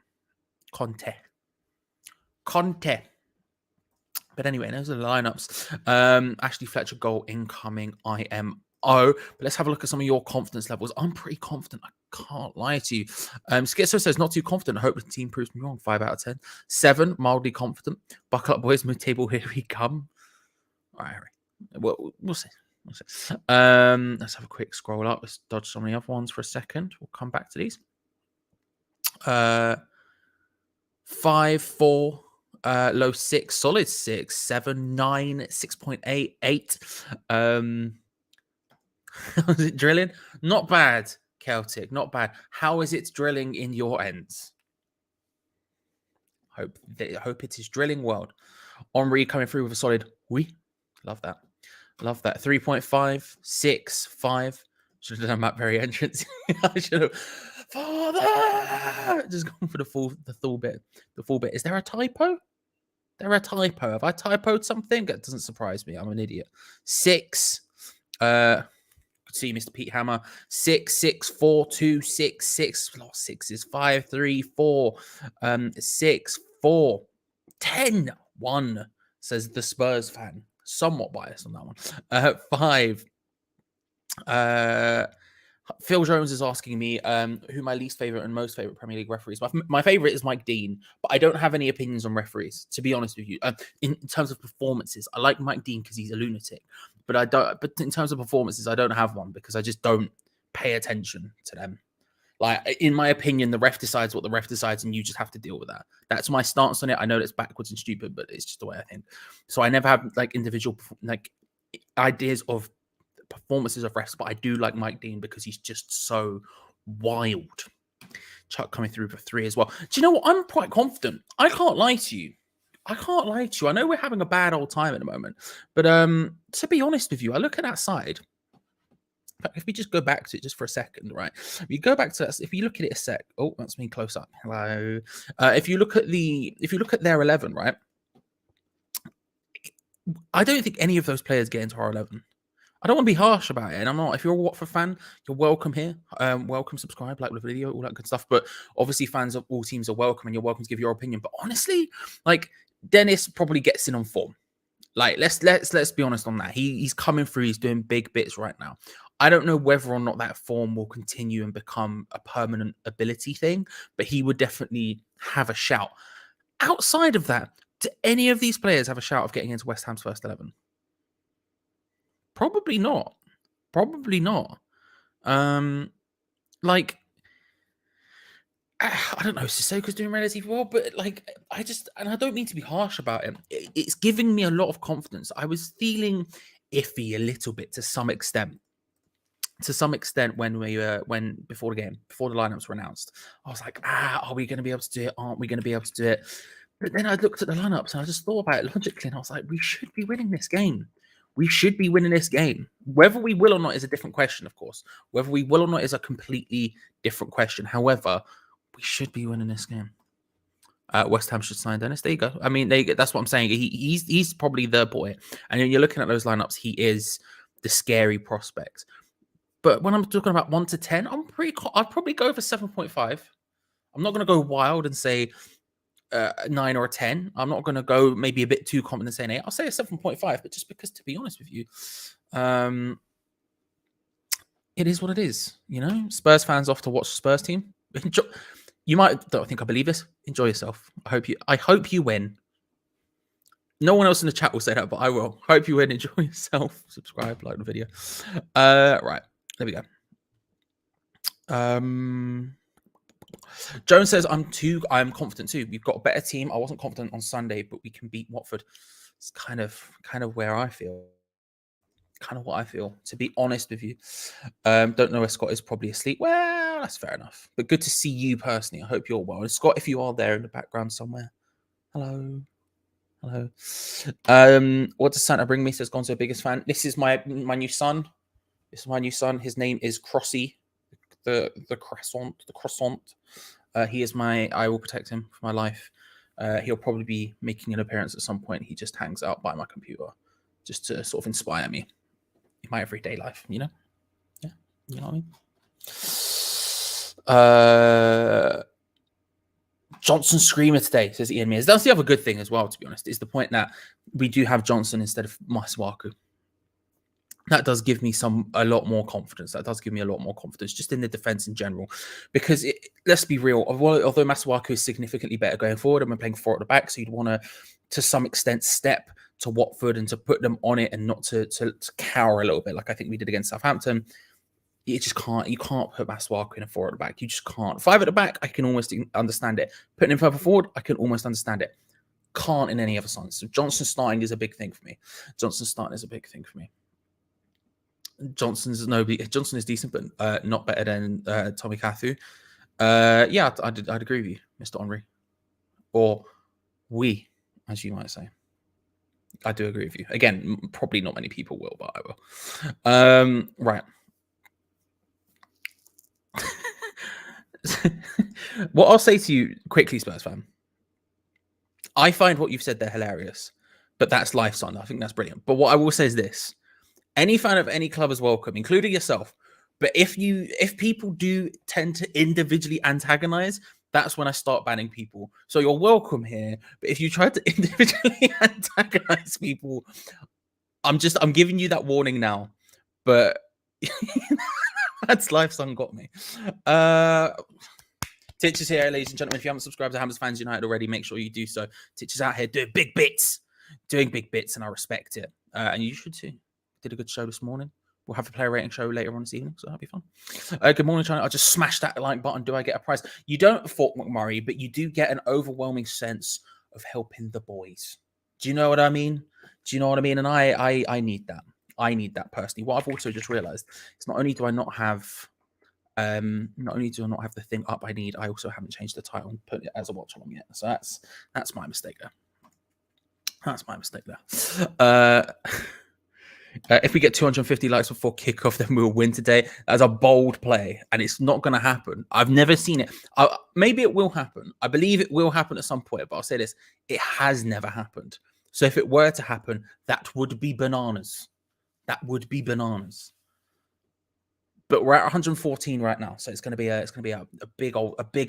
Conte. But anyway, those are the lineups. Ashley Fletcher goal incoming. But let's have a look at some of your confidence levels. I'm pretty confident. I can't lie to you. Schizo says not too confident. I hope the team proves me wrong. 5 out of 10. 7, mildly confident. Buckle up, boys. Mid-table, here we come. All right. We'll see. Let's have a quick scroll up. Let's dodge some of the other ones for a second. We'll come back to these. 5, 4. Low 6, solid 6, 7, 9, 6.8, 8. Was it drilling? Not bad, Celtic. Not bad. How is it drilling in your ends? Hope it is drilling world. Henri coming through with a solid oui. Love that. 3.5, 6, 5. Should have done that very entrance. I should have. Father, just going for the full bit. The full bit. Is there a typo? There a typo. Have I typoed something? That doesn't surprise me. I'm an idiot. 6. See Mr. Pete Hammer. 6 6 4 2 6 6. Lost 6 is 5 3 4. 6 4 10 1. Says the Spurs fan. Somewhat biased on that one. 5. Phil Jones is asking me who my least favorite and most favorite Premier League referees. My favorite is Mike Dean, but I don't have any opinions on referees, to be honest with you. In terms of performances, I like Mike Dean because he's a lunatic, but I don't. But in terms of performances, I don't have one because I just don't pay attention to them. Like, in my opinion, the ref decides what the ref decides, and you just have to deal with that. That's my stance on it. I know that's backwards and stupid, but it's just the way I think. So I never have like individual like ideas of performances of refs, but I do like Mike Dean because he's just so wild. Chuck coming through for 3 as well. Do you know what? I'm quite confident. I can't lie to you. I know we're having a bad old time at the moment, but to be honest with you, I look at that side. If we just go back to it just for a second, right? If you go back to that, if you look at it a sec. Oh, that's me close up. Hello. If you look at their 11, right? I don't think any of those players get into our 11. I don't want to be harsh about it, and I'm not. If you're a Watford fan, you're welcome here. Welcome, subscribe, like the video, all that good stuff. But obviously, fans of all teams are welcome, and you're welcome to give your opinion. But honestly, like, Dennis probably gets in on form. Like, let's be honest on that. He's coming through. He's doing big bits right now. I don't know whether or not that form will continue and become a permanent ability thing, but he would definitely have a shout. Outside of that, do any of these players have a shout of getting into West Ham's first 11? Probably not. Probably not. Like, I don't know. Sissoko's doing relatively well, but like, I don't mean to be harsh about him. It's giving me a lot of confidence. I was feeling iffy a little bit to some extent. When before the game, before the lineups were announced, I was like, are we going to be able to do it? Aren't we going to be able to do it? But then I looked at the lineups and I just thought about it logically, and I was like, we should be winning this game. We should be winning this game. Whether we will or not is a different question, of course. Whether we will or not is a completely different question. However, we should be winning this game. West Ham should sign Dennis. There you go. I mean, that's what I'm saying. He's probably the boy. And when you're looking at those lineups, he is the scary prospect. But when I'm talking about 1 to 10, I'd probably go for 7.5. I'm not going to go wild and say 9 or a 10. I'm not going to go maybe a bit too confident saying 8. I'll say a 7.5, but just because, to be honest with you, it is what it is. You know, Spurs fans off to watch the Spurs team. You don't think I believe this. Enjoy yourself. I hope you win. No one else in the chat will say that, but I will. Hope you win. Enjoy yourself. Subscribe, like the video. Right. There we go. Jones says, I'm confident too. We've got a better team. I wasn't confident on Sunday, but we can beat Watford. It's kind of where I feel. Kind of what I feel, to be honest with you. Don't know where Scott is, probably asleep. Well, that's fair enough. But good to see you personally. I hope you're well. And Scott, if you are there in the background somewhere, hello. What does Santa bring me? Says Gonzo, biggest fan. This is my new son. This is my new son. His name is Crossy, the croissant. He is I will protect him for my life. He'll probably be making an appearance at some point. He just hangs out by my computer just to sort of inspire me in my everyday life, you know? Yeah, you know what I mean? Johnson screamer today, says Ian Mears. That's the other good thing as well, to be honest, is the point that we do have Johnson instead of Masuaku. That does give me a lot more confidence. That does give me a lot more confidence just in the defense in general. Because let's be real, although Masuaku is significantly better going forward and we're playing 4 at the back, so you'd want to some extent, step to Watford and to put them on it and not to cower a little bit, like I think we did against Southampton. You can't put Masuaku in a 4 at the back. You just can't. 5 at the back, I can almost understand it. Putting him further forward, I can almost understand it. Can't in any other sense. So Johnson starting is a big thing for me. Johnson is decent, but not better than Tommy Kathu. Yeah, I'd agree with you, Mr. Henry. Or we, as you might say. I do agree with you. Again, probably not many people will, but I will. Right. what I'll say to you quickly, Spurs fan, I find what you've said there hilarious, but that's life, son. I think that's brilliant. But what I will say is this: any fan of any club is welcome, including yourself. But if people do tend to individually antagonize, that's when I start banning people. So you're welcome here, but if you try to individually antagonize people, I'm giving you that warning now. But that's life, son. Got me. Titch is here, ladies and gentlemen. If you haven't subscribed to Hammers Fans United already, make sure you do so. Titch is out here doing big bits, and I respect it. And you should too. Did a good show this morning. We'll have a player rating show later on this evening, so that'll be fun. Good morning, China. I just smashed that like button. Do I get a prize? You don't, Fort McMurray, but you do get an overwhelming sense of helping the boys. Do you know what I mean? And I need that. I need that personally. What I've also just realized is not only do I not have the thing up I need, I also haven't changed the title and put it as a watch along yet. So that's my mistake there. If we get 250 likes before kickoff, then we'll win today. That's a bold play, and it's not going to happen. I've never seen it. Maybe it will happen. I believe it will happen at some point, but I'll say this: it has never happened. So if it were to happen, that would be bananas. But we're at 114 right now, so it's going to be a big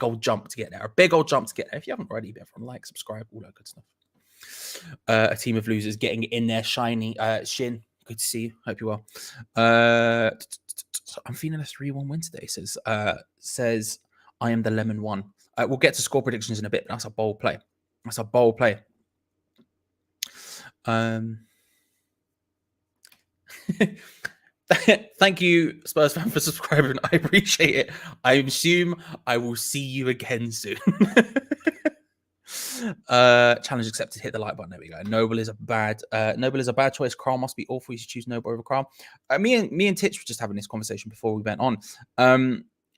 old jump to get there. If you haven't already, be everyone like, subscribe, all that good stuff. A team of losers getting in there, shiny Shin. Good to see you. Hope you're well. I'm feeling a 3-1 win today. Says I am the lemon one. We'll get to score predictions in a bit, but that's a bold play. Thank you, Spurs fan, for subscribing. I appreciate it. I assume I will see you again soon. Challenge accepted. Hit the like button. There we go. Noble is a bad choice. Kral must be awful. You should choose Noble over Kral. Me and Titch were just having this conversation before we went on.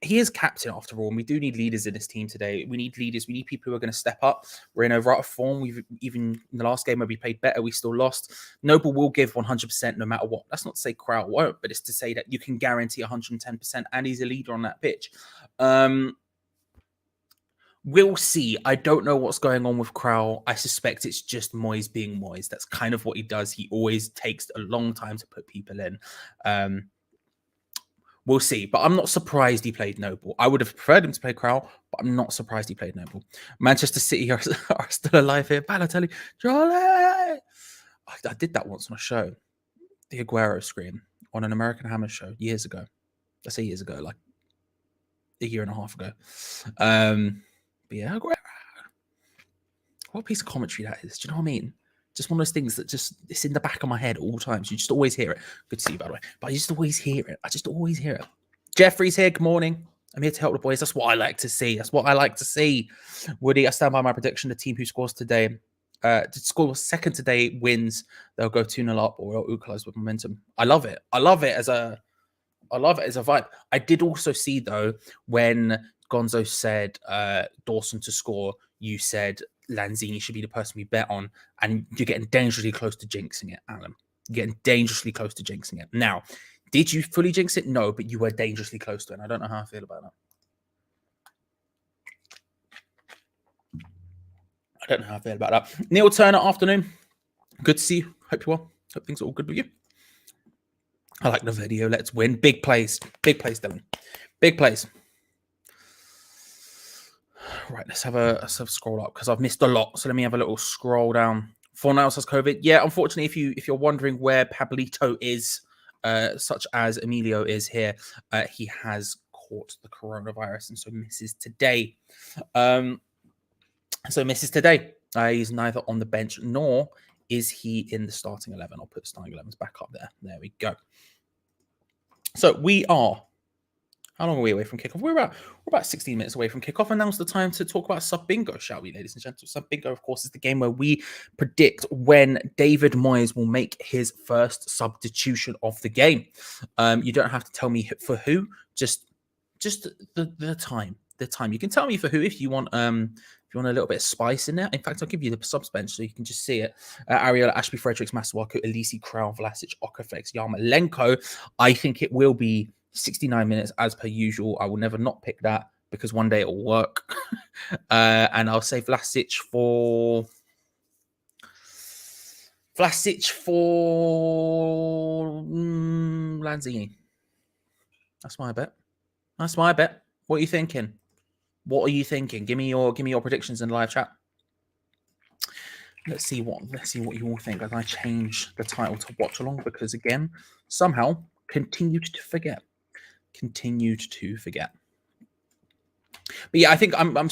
He is captain after all, and we do need leaders in this team today. We need leaders. We need people who are going to step up. We're in a right form. We've even in the last game where we played better, we still lost. Noble will give 100% no matter what. That's not to say Kral won't, but it's to say that you can guarantee 110%, and he's a leader on that pitch. We'll see. I don't know what's going on with Kral. I suspect it's just Moyes being Moyes. That's kind of what he does. He always takes a long time to put people in. We'll see. But I'm not surprised he played Noble. I would have preferred him to play Kral, but I'm not surprised he played Noble. Manchester City are still alive here. Balotelli, Charlie! I did that once on a show. The Aguero scream on an American Hammer show years ago. I say years ago, like a year and a half ago. But yeah, what a piece of commentary that is. Do you know what I mean? Just one of those things that it's in the back of my head all times. You just always hear it. Good to see you, by the way. But I just always hear it. Jeffrey's here. Good morning. I'm here to help the boys. That's what I like to see. Woody, I stand by my prediction. The team who scores today, to score second today wins. They'll go 2-0 up or they'll equalize with momentum. I love it. I love it as a vibe. I did also see, though, when Gonzo said Dawson to score, you said Lanzini should be the person we bet on, and you're getting dangerously close to jinxing it, Alan. You're getting dangerously close to jinxing it. Now, did you fully jinx it? No, but you were dangerously close to it, and I don't know how I feel about that. Neil Turner, afternoon. Good to see you. Hope you're well. Hope things are all good with you. I like the video. Let's win. Big plays, Dylan. Big plays. Right, let's have a scroll up because I've missed a lot. So let me have a little scroll down. Fornals has COVID. Yeah, unfortunately, if you're wondering where Pablito is, such as Emilio is here, he has caught the coronavirus and so misses today. He's neither on the bench nor is he in the starting 11. I'll put the starting 11s back up there. There we go. So we are. How long are we away from kickoff? We're about 16 minutes away from kickoff, and now's the time to talk about Sub Bingo, shall we, ladies and gentlemen? Sub Bingo, of course, is the game where we predict when David Moyes will make his first substitution of the game. You don't have to tell me for who, just the time. The time. You can tell me for who if you want. If you want a little bit of spice in there. In fact, I'll give you the subs bench so you can just see it. Ariel, Ashby, Fredericks, Masuaku, Elisi, Kral, Vlasic, Okaflex, Yarmolenko. I think it will be 69 minutes as per usual. I will never not pick that. because one day it will work. And I'll say Vlasic for Lanzini. That's my bet. What are you thinking? Give me your predictions in the live chat. Let's see what you all think as I change the title to watch along, because again, somehow continued to forget. But yeah, I think I'm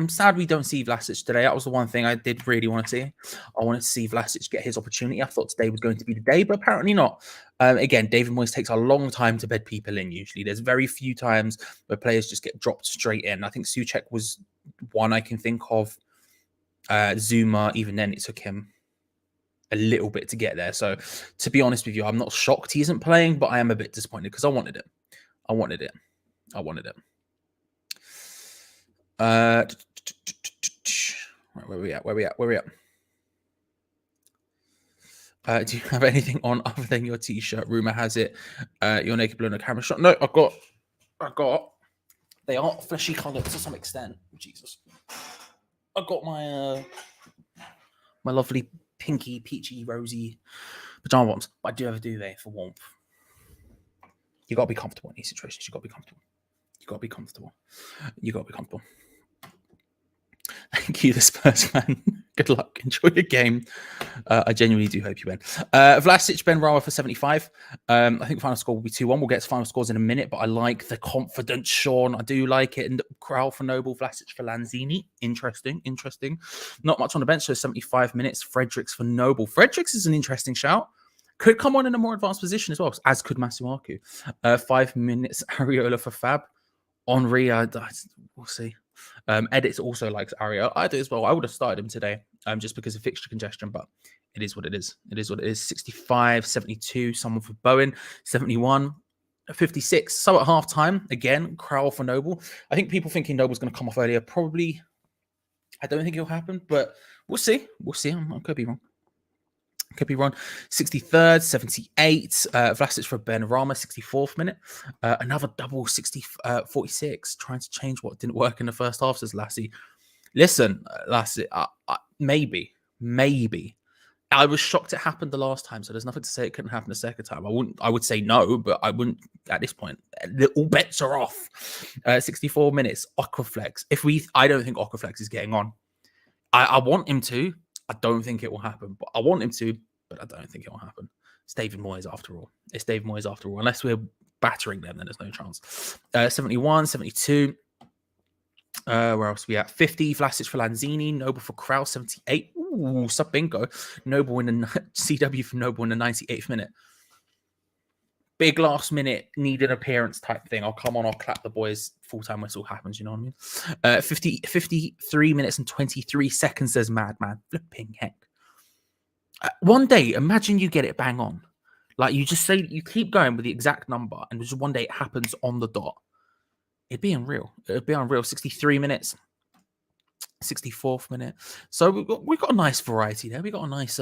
sad we don't see Vlasic today. That was the one thing I did really want to see. I wanted to see Vlasic get his opportunity. I thought today was going to be the day, but apparently not. Again, David Moyes takes a long time to bed people in. Usually, there's very few times where players just get dropped straight in. I think Souček was one I can think of. Zuma, even then, it took him a little bit to get there. So, to be honest with you, I'm not shocked he isn't playing, but I am a bit disappointed because I wanted it. Right, where we at? Do you have anything on other than your t-shirt? Rumor has it you're naked blowing a camera shot. No, I got. They are fleshy coloured to some extent. Jesus, I got my my lovely pinky, peachy, rosy pajama bottoms. But I do have a duvet for warmth. You gotta be comfortable in these situations. You gotta be comfortable. Thank you, the Spurs fan. Good luck. Enjoy your game. I genuinely do hope you win. Vlasic, Ben Rama for 75. I think final score will be 2-1. We'll get to final scores in a minute, but I like the confidence, Sean. I do like it. And Crowell for Noble, Vlasic for Lanzini. Interesting. Not much on the bench, so 75 minutes. Fredericks for Noble. Fredericks is an interesting shout. Could come on in a more advanced position as well, as could Masuaku. 5 minutes, Areola for Fab. Henri, we'll see. Edits also likes Areola. I do as well. I would have started him today just because of fixture congestion, but it is what it is. 65, 72, someone for Bowen. 71, 56. So at half time, again, Crowell for Noble. I think people thinking Noble's going to come off earlier. Probably, I don't think it'll happen, but we'll see. I could be wrong. 63rd, 78. Vlasic for Ben Rama, 64th minute. Another double 46. Trying to change what didn't work in the first half, says Lassie. Listen, Lassie, maybe. I was shocked it happened the last time, so there's nothing to say it couldn't happen the second time. I would say no, but I wouldn't at this point. All bets are off. 64 minutes, Aquaflex. I don't think Aquaflex is getting on. I want him to. I don't think it will happen, but I want him to, but I don't think it will happen. It's David Moyes after all. Unless we're battering them, then there's no chance. 71, 72. Where else are we at? 50, Vlasic for Lanzini, Noble for Kraus, 78. Ooh, sub bingo. Noble in the CW for Noble in the 98th minute. Big last minute, need an appearance type thing. I'll come on, I'll clap the boys. Full-time whistle happens, you know what I mean? 53 minutes and 23 seconds, says Madman. Flipping heck. One day, imagine you get it bang on. Like you just say, you keep going with the exact number, and just one day it happens on the dot. It'd be unreal. 63 minutes. 64th minute. So we've got a nice variety there. We got a nice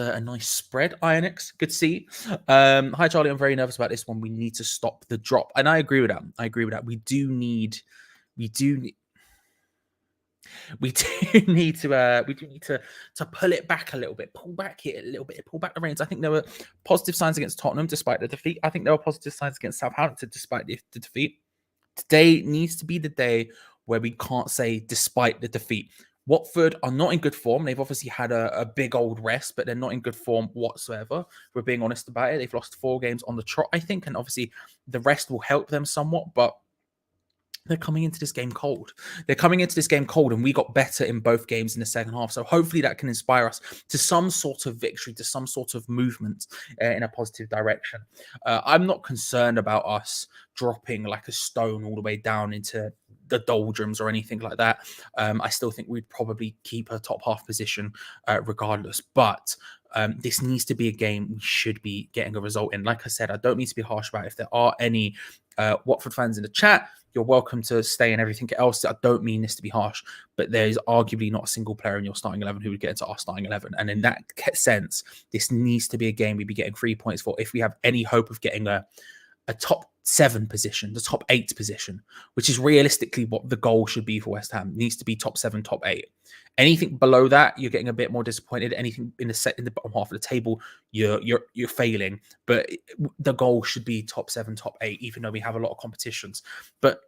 spread. Ionix, good to see. Hi Charlie, I'm very nervous about this one. We need to stop the drop, and I agree with that. We do need to pull it back a little bit, pull back the reins. I think there were positive signs against Tottenham despite the defeat. I think there were positive signs against Southampton despite the defeat. Today needs to be the day where we can't say despite the defeat. Watford are not in good form. They've obviously had a big old rest, but they're not in good form whatsoever. We're being honest about it. They've lost 4 games on the trot, I think, and obviously the rest will help them somewhat, but they're coming into this game cold. And we got better in both games in the second half. So hopefully that can inspire us to some sort of victory, to some sort of movement in a positive direction. I'm not concerned about us dropping like a stone all the way down into the doldrums or anything like that. I still think we'd probably keep a top half position regardless. But this needs to be a game we should be getting a result in. Like I said, I don't need to be harsh about it. If there are any Watford fans in the chat, you're welcome to stay and everything else. I don't mean this to be harsh, but there is arguably not a single player in your starting 11 who would get into our starting 11. And in that sense, this needs to be a game we'd be getting 3 points for if we have any hope of getting a top 7 position, the top 8 position, which is realistically what the goal should be for West Ham. It needs to be top 7, top 8. Anything below that, you're getting a bit more disappointed. Anything in the bottom half of the table, you're failing. But the goal should be top 7, top 8, even though we have a lot of competitions. But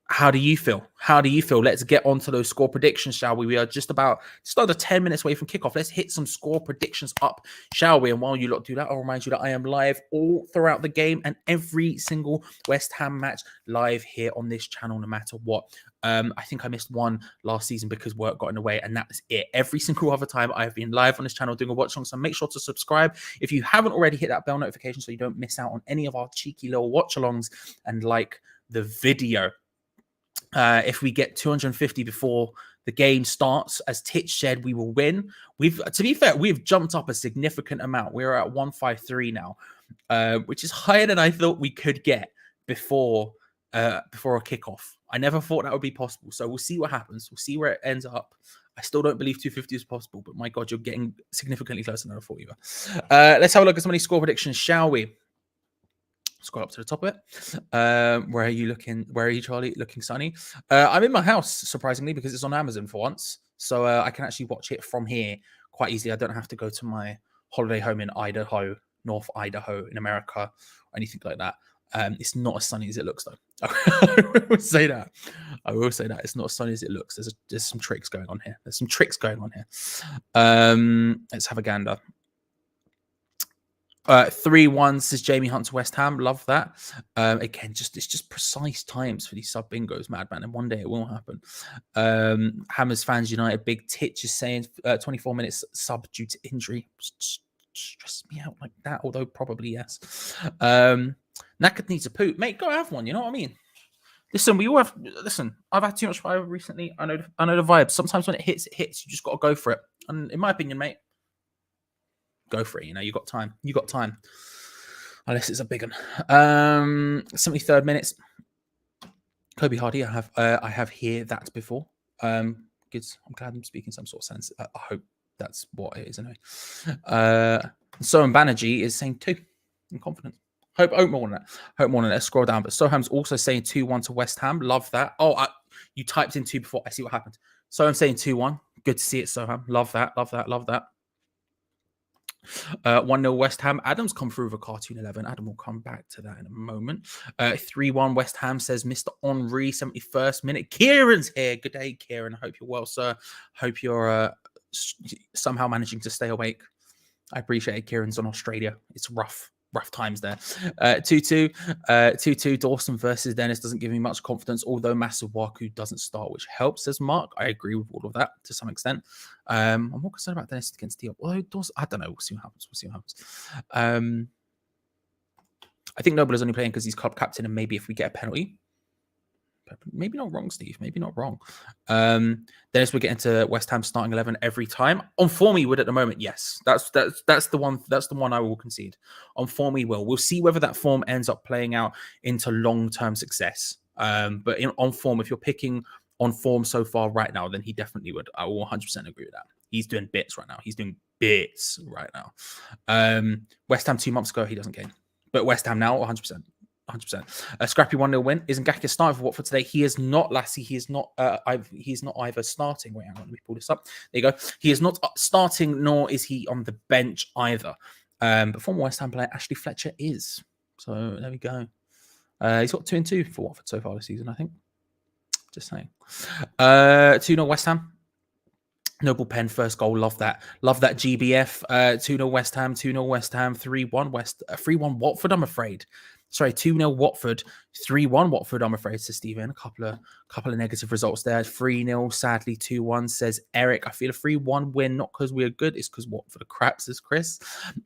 how do you feel? How do you feel? Let's get on to those score predictions, shall we? We are just under 10 minutes away from kickoff. Let's hit some score predictions up, shall we? And while you lot do that, I'll remind you that I am live all throughout the game and every single West Ham match live here on this channel, no matter what. I think I missed one last season because work got in the way, and that's it. Every single other time I've been live on this channel doing a watch along, so make sure to subscribe. If you haven't already, hit that bell notification so you don't miss out on any of our cheeky little watch alongs, and like the video. If we get 250 before the game starts, as Titch said, we will win. To be fair, we've jumped up a significant amount. We're at 153 now, which is higher than I thought we could get before a kickoff. I never thought that would be possible. So we'll see what happens. We'll see where it ends up. I still don't believe 250 is possible, but my God, you're getting significantly closer than I thought you were. Let's have a look at some of these score predictions, shall we? Scroll up to the top of it. Where are you looking? Where are you, Charlie? Looking sunny. I'm in my house, surprisingly, because it's on Amazon for once. So I can actually watch it from here quite easily. I don't have to go to my holiday home in Idaho, North Idaho in America, or anything like that. It's not as sunny as it looks, though. I will say that. I will say that. It's not as sunny as it looks. There's some tricks going on here. There's some tricks going on here. Let's have a gander. 3-1 says Jamie Hunt to West Ham. Love that. Again, it's just precise times for these sub bingos, madman. And one day it will happen. Hammers Fans United. Big Titch is saying 24 minutes sub due to injury. Stress me out like that. Although probably yes. Knackered needs a poop, mate. Go have one. You know what I mean? Listen, we all have. Listen, I've had too much fire recently. I know the vibe. Sometimes when it hits, it hits. You just got to go for it. And in my opinion, mate, go for it. You know, you got time. You got time. Unless it's a big one. 73rd minutes. Kobe Hardy. I have heard that before. Good. I'm glad I'm speaking some sort of sense. I hope that's what it is anyway. Sohan Banerjee is saying 2. I'm confident. Hope more than that. Hope more than that. Scroll down. But Soham's also saying 2-1 to West Ham. Love that. Oh, you typed in 2 before. I see what happened. So I'm saying 2-1. Good to see it, Soham. Love that. Love that. Love that. 1-0 West Ham. Adam's come through with a cartoon 11. Adam will come back to that in a moment. 3-1 West Ham says Mr. Henri, 71st minute. Kieran's here. Good day, Kieran. Hope you're well, sir. Hope you're somehow managing to stay awake. I appreciate it. Kieran's on Australia. It's rough times there. 2-2 Dawson versus Dennis doesn't give me much confidence, although Massive WATWHU doesn't start, which helps, says Mark. I agree with all of that to some extent. I'm more concerned about Dennis against Diop. Although Dawson, I don't know. We'll see what happens. I think Noble is only playing because he's club captain, and maybe if we get a penalty. Maybe not wrong, Steve. Maybe not wrong. Dennis would get into West Ham starting 11 every time. On form, he would at the moment. Yes, that's the one. That's the one I will concede. On form, he will. We'll see whether that form ends up playing out into long-term success. But on form, if you're picking on form so far right now, then he definitely would. I will 100% agree with that. He's doing bits right now. West Ham 2 months ago, he doesn't game. But West Ham now, 100%. 100%. A scrappy 1-0 win. Isn't Ngaki starting for Watford today? He is not, Lassie. He is not. He's not either starting. Wait, hang on. Let me pull this up. There you go. He is not starting, nor is he on the bench either. But former West Ham player Ashley Fletcher is. So there we go. He's got 2-2 for Watford so far this season, I think. Just saying. 2-0 West Ham. Noble Pen, first goal. Love that. Love that GBF. 2-0 West Ham. 2-0 West Ham. 3-1 3-1 Watford, I'm afraid. Sorry, 2-0 Watford, 3-1 Watford, I'm afraid, says Stephen. A couple of negative results there. 3-0, sadly, 2-1, says Eric. I feel a 3-1 win, not because we're good, it's because Watford are crap, says Chris.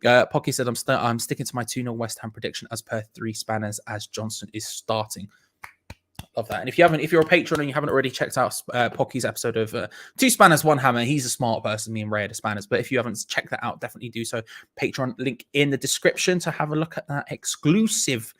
Pocky said, I'm sticking to my 2-0 West Ham prediction as per 3 spanners as Johnson is starting. Love that. And if you're a patron and you haven't already checked out Pocky's episode of 2 Spanners, 1 Hammer, he's a smart person, me and Ray are the Spanners. But if you haven't checked that out, definitely do so. Patreon link in the description to have a look at that exclusive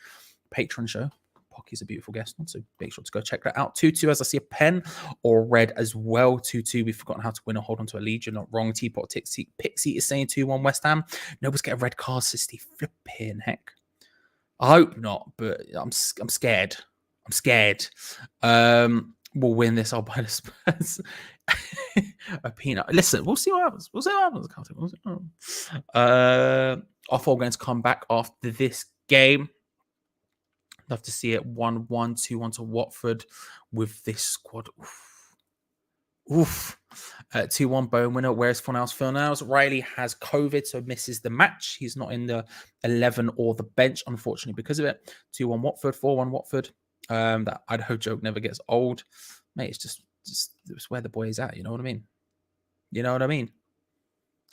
Patreon show. Pocky's a beautiful guest, so make sure to go check that out. 2-2, as I see a pen or red as well. 2-2, we've forgotten how to win or hold on to a lead. You're not wrong. Teapot Pixie is saying 2-1 West Ham. Nobody's get a red card, says Steve. Flipping heck. I hope not, but I'm scared. I'm scared. We'll win this. I'll buy the Spurs a peanut. Listen, we'll see what happens. We'll see what happens. We'll see what happens. Off, going to come back after this game. Love to see it 1-1, 2-1 to Watford with this squad. Oof. 2-1 Bowen winner. Where's Fornals? Riley has COVID, so misses the match. He's not in the 11 or the bench, unfortunately, because of it. 2-1 Watford, 4-1 Watford. That Idaho joke never gets old. Mate, it's just where the boy is at. You know what I mean? You know what I mean?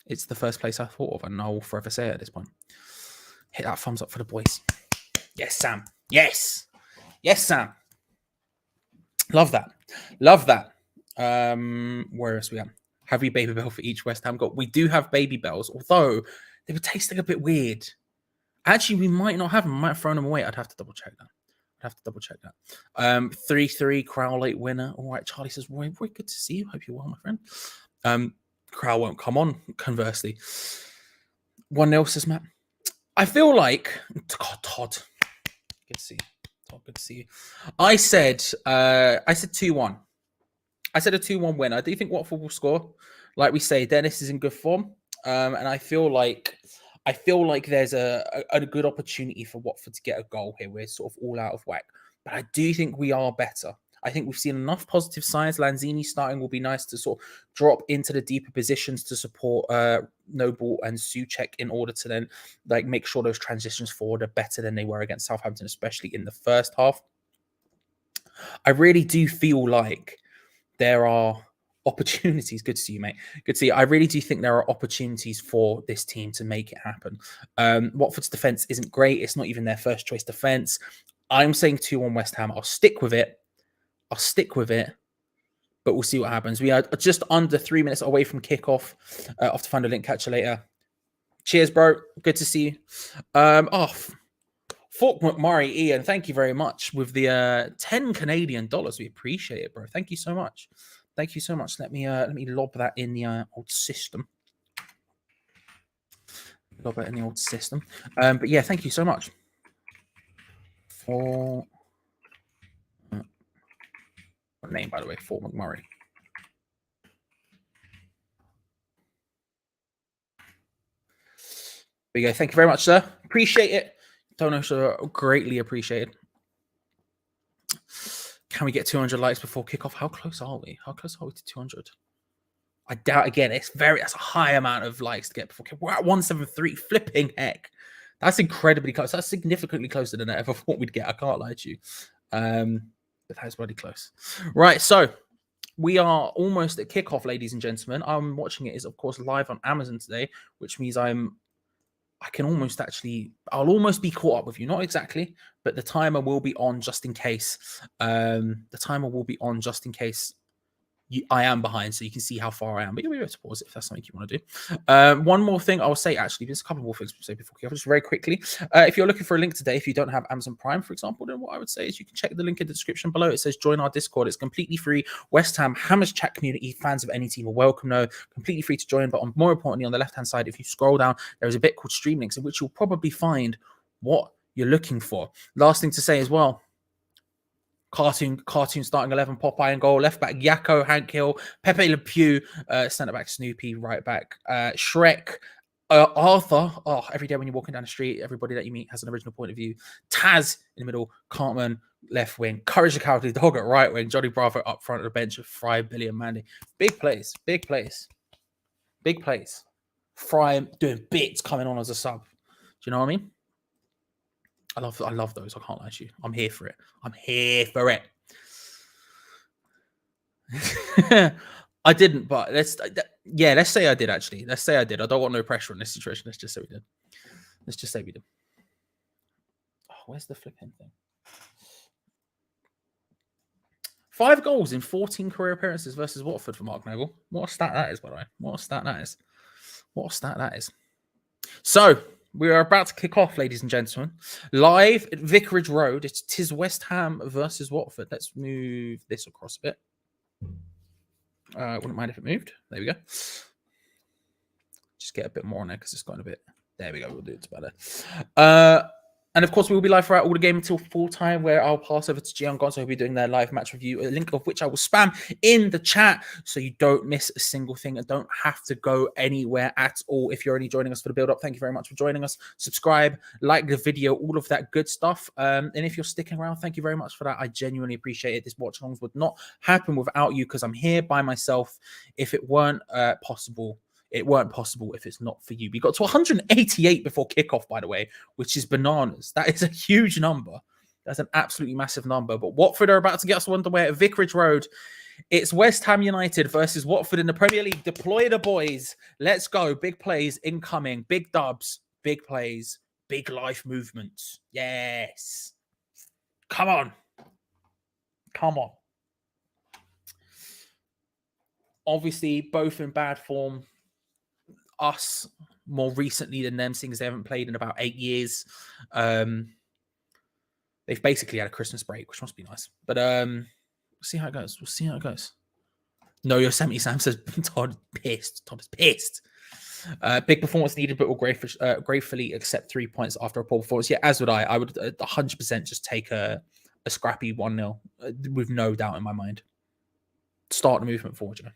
It's the first place I thought of, and I will forever say it at this point. Hit that thumbs up for the boys. Yes, Sam. Yes. Yes, Sam. Love that. Love that. Where else we at? Have we Baby Bell for each West Ham goal? We do have Baby Bells, although they were tasting a bit weird. Actually, we might not have them. We might have thrown them away. I'd have to double check that. 3-3 Crowley winner. All right, Charlie says, Roy, good to see you. Hope you're well, my friend. Crow won't come on, conversely. 1-0 says Matt. I feel like Todd. Good to see you. Todd, good to see you. I said 2-1. I said a 2-1 win. I do think Watford will score. Like we say, Dennis is in good form. And I feel like there's a good opportunity for Watford to get a goal here. We're sort of all out of whack. But I do think we are better. I think we've seen enough positive signs. Lanzini starting will be nice to sort of drop into the deeper positions to support Noble and Souček in order to then make sure those transitions forward are better than they were against Southampton, especially in the first half. I really do feel like there are opportunities. Good to see you, mate. Good to see you. I really do think there are opportunities for this team to make it happen. Watford's defense isn't great. It's not even their first choice defense. I'm saying 2-1 West Ham. I'll stick with it. But we'll see what happens. We are just under 3 minutes away from kickoff. Off to find a link. Catch you later. Cheers, bro. Good to see you. Fork McMurray, Ian, thank you very much with the 10 Canadian dollars. We appreciate it, bro. Thank you so much. Thank you so much. Let me lob that in the old system. Lob it in the old system. But yeah, thank you so much for name, by the way, Fork McMurray. There you go. Thank you very much, sir. Appreciate it. Don't know, sir. Greatly appreciated. Can we get 200 likes before kickoff? How close are we? How close are we to 200? I doubt again. That's a high amount of likes to get before kickoff. We're at 173. Flipping heck. That's incredibly close. That's significantly closer than I ever thought we'd get. I can't lie to you. But that's bloody close. Right, so we are almost at kickoff, ladies and gentlemen. I'm watching it is, of course, live on Amazon today, which means I'll almost be caught up with you. Not exactly, but the timer will be on just in case. I am behind, so you can see how far I am. But you'll be able to pause it if that's something you want to do. One more thing I will say, actually, there's a couple more things to say before kickoff, just very quickly. If you're looking for a link today, if you don't have Amazon Prime, for example, then what I would say is you can check the link in the description below. It says join our Discord. It's completely free. West Ham Hammers chat community. Fans of any team are welcome. No, completely free to join. But more importantly, on the left-hand side, if you scroll down, there is a bit called Stream Links, in which you'll probably find what you're looking for. Last thing to say as well. Cartoon starting 11, Popeye in goal, left back Yakko, Hank Hill, Pepe Le Pew, centre back Snoopy, right back Shrek, Arthur. Oh, every day when you're walking down the street, everybody that you meet has an original point of view. Taz in the middle, Cartman left wing, Courage the Cowardly Dog at right wing, Johnny Bravo up front of the bench with Fry, Billy and Mandy. Big place. Fry doing bits coming on as a sub. Do you know what I mean? I love those. I can't lie to you. I'm here for it. I didn't, but let's say I did actually. Let's say I did. I don't want no pressure on this situation. Let's just say we did. Oh, where's the flipping thing? 5 goals in 14 career appearances versus Watford for Mark Noble. What a stat that is, by the way. What a stat that is. So we are about to kick off, ladies and gentlemen. Live at Vicarage Road. It's West Ham versus Watford. Let's move this across a bit. Wouldn't mind if it moved. There we go. Just get a bit more on there because it's gone a bit. There we go. We'll do it better. And of course, we will be live throughout all the game until full time, where I'll pass over to Geo Gonzo, who'll be doing their live match review, a link of which I will spam in the chat so you don't miss a single thing and don't have to go anywhere at all. If you're only joining us for the build up, thank you very much for joining us. Subscribe, like the video, all of that good stuff. And if you're sticking around, thank you very much for that. I genuinely appreciate it. This watch alongs would not happen without you because I'm here by myself. If it weren't possible, it weren't possible if it's not for you. We got to 188 before kickoff, by the way, which is bananas. That is a huge number. That's an absolutely massive number. But Watford are about to get us underway at Vicarage Road. It's West Ham United versus Watford in the Premier League. Deploy the boys. Let's go. Big plays incoming. Big dubs. Big plays. Big life movements. Yes. Come on. Come on. Obviously, both in bad form. Us more recently than them, seeing as they haven't played in about 8 years. They've basically had a Christmas break, which must be nice. But we'll see how it goes. We'll see how it goes. No, Yosemite Sam says Todd pissed. Todd is pissed. Big performance needed, but will gratefully accept 3 points after a poor performance. Yeah, as would I. I would 100% just take a scrappy 1-0 with no doubt in my mind. Start the movement forward, you know.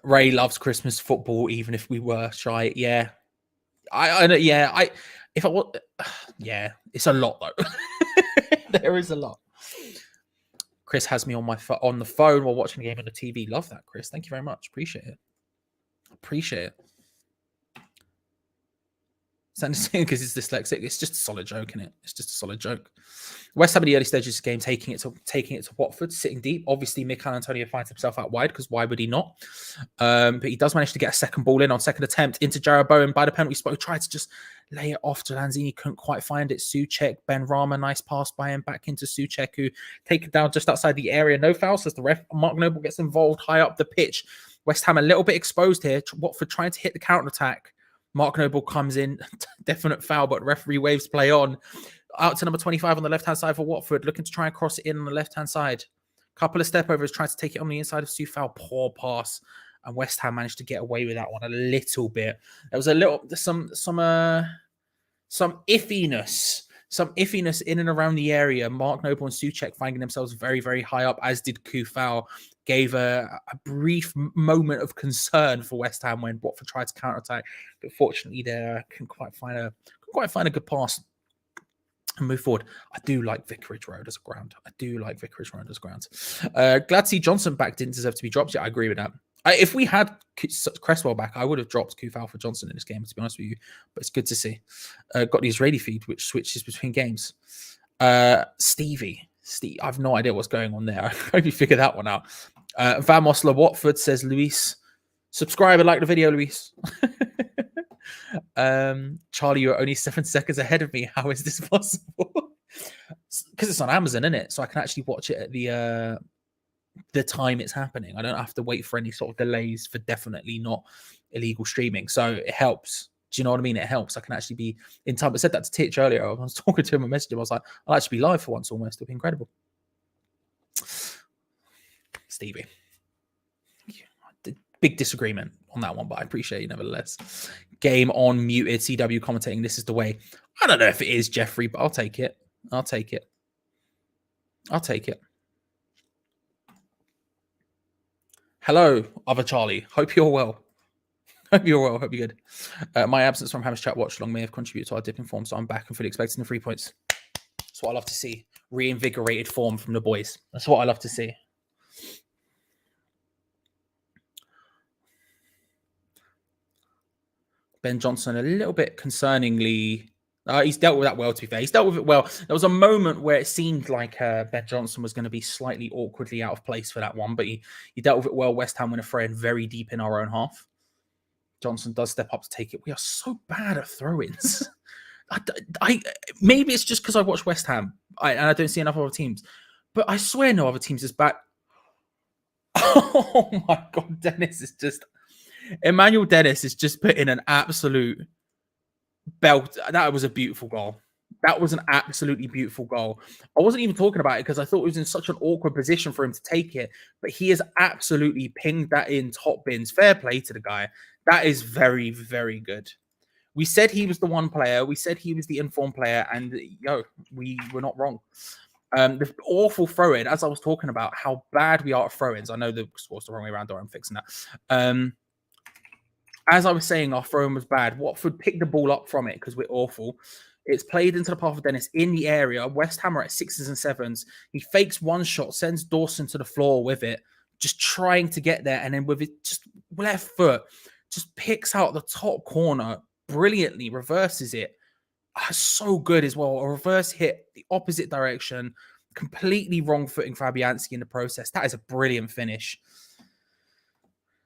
Ray loves Christmas football, even if we were shy. Yeah, if I was, yeah, it's a lot though. There is a lot. Chris has me on the phone while watching the game on the TV. Love that, Chris. Thank you very much. Appreciate it. Appreciate it. Because it's dyslexic. It's just a solid joke, isn't it? It's just a solid joke. West Ham in the early stages of the game, taking it to Watford, sitting deep. Obviously, Mikel Antonio finds himself out wide because why would he not? But he does manage to get a second ball in on second attempt into Jarrod Bowen by the penalty spot. He tried to just lay it off to Lanzini, couldn't quite find it. Souček, Ben Rama, nice pass by him back into Souček, who take it down just outside the area. No foul, says the ref. Mark Noble gets involved high up the pitch. West Ham a little bit exposed here. Watford trying to hit the counter attack. Mark Noble comes in, definite foul, but referee waves play on. Out to number 25 on the left-hand side for Watford, looking to try and cross it in on the left-hand side. Couple of step-overs, trying to take it on the inside of Soufal. Poor pass. And West Ham managed to get away with that one a little bit. There was a little, some iffiness. Some iffiness in and around the area. Mark Noble and Souček finding themselves very, very high up, as did Soufal. Gave a brief moment of concern for West Ham when Watford tried to counter-attack. But fortunately, they couldn't quite find a good pass and move forward. I do like Vicarage Road as a ground. Glad to see Johnson back. Didn't deserve to be dropped. Yeah, I agree with that. If we had Cresswell back, I would have dropped Soufal for Johnson in this game, to be honest with you. But it's good to see. Got the Israeli feed, which switches between games. Steve, I have no idea what's going on there. I hope you figure that one out. Van Mosler Watford says, Luis, subscribe and like the video, Luis. Charlie, you're only 7 seconds ahead of me. How is this possible? Because it's on Amazon, isn't it? So I can actually watch it at the time it's happening. I don't have to wait for any sort of delays for definitely not illegal streaming. So it helps. Do you know what I mean? It helps. I can actually be in time. I said that to Titch earlier. I was talking to him and messaging him. I was like, I'll actually be live for once almost. It'll be incredible. Stevie. Big disagreement on that one, but I appreciate you nevertheless. Game on muted. CW commentating. This is the way. I don't know if it is, Jeffrey, but I'll take it. Hello, other Charlie. Hope you're well. Hope you're good. My absence from Hammer's Chat Watch Long may have contributed to our dip in form, so I'm back and fully expecting the 3 points. That's what I love to see. Reinvigorated form from the boys. That's what I love to see. Ben Johnson, a little bit concerningly. He's dealt with that well, to be fair. He's dealt with it well. There was a moment where it seemed like Ben Johnson was going to be slightly awkwardly out of place for that one, but he dealt with it well. West Ham win a throw in very deep in our own half. Johnson does step up to take it. We are so bad at throw-ins. Maybe it's just because I watch West Ham and I don't see enough other teams, but I swear no other teams is back. Oh my God, Emmanuel Dennis is just put in an absolute belt. That was a beautiful goal. That was an absolutely beautiful goal. I wasn't even talking about it because I thought it was in such an awkward position for him to take it, but he has absolutely pinged that in top bins. Fair play to the guy. That is very, very good. We said he was the one player. We said he was the informed player, and we were not wrong. The awful throw-in, as I was talking about how bad we are at throw-ins. I know the score's the wrong way around, or I'm fixing that. As I was saying, our throw-in was bad. Watford picked the ball up from it because we're awful. It's played into the path of Dennis in the area. West Ham are at 6s and 7s. He fakes one shot, sends Dawson to the floor with it, just trying to get there. And then with it, just left foot, just picks out the top corner brilliantly, reverses it. So good as well. A reverse hit the opposite direction, completely wrong footing Fabianski in the process. That is a brilliant finish.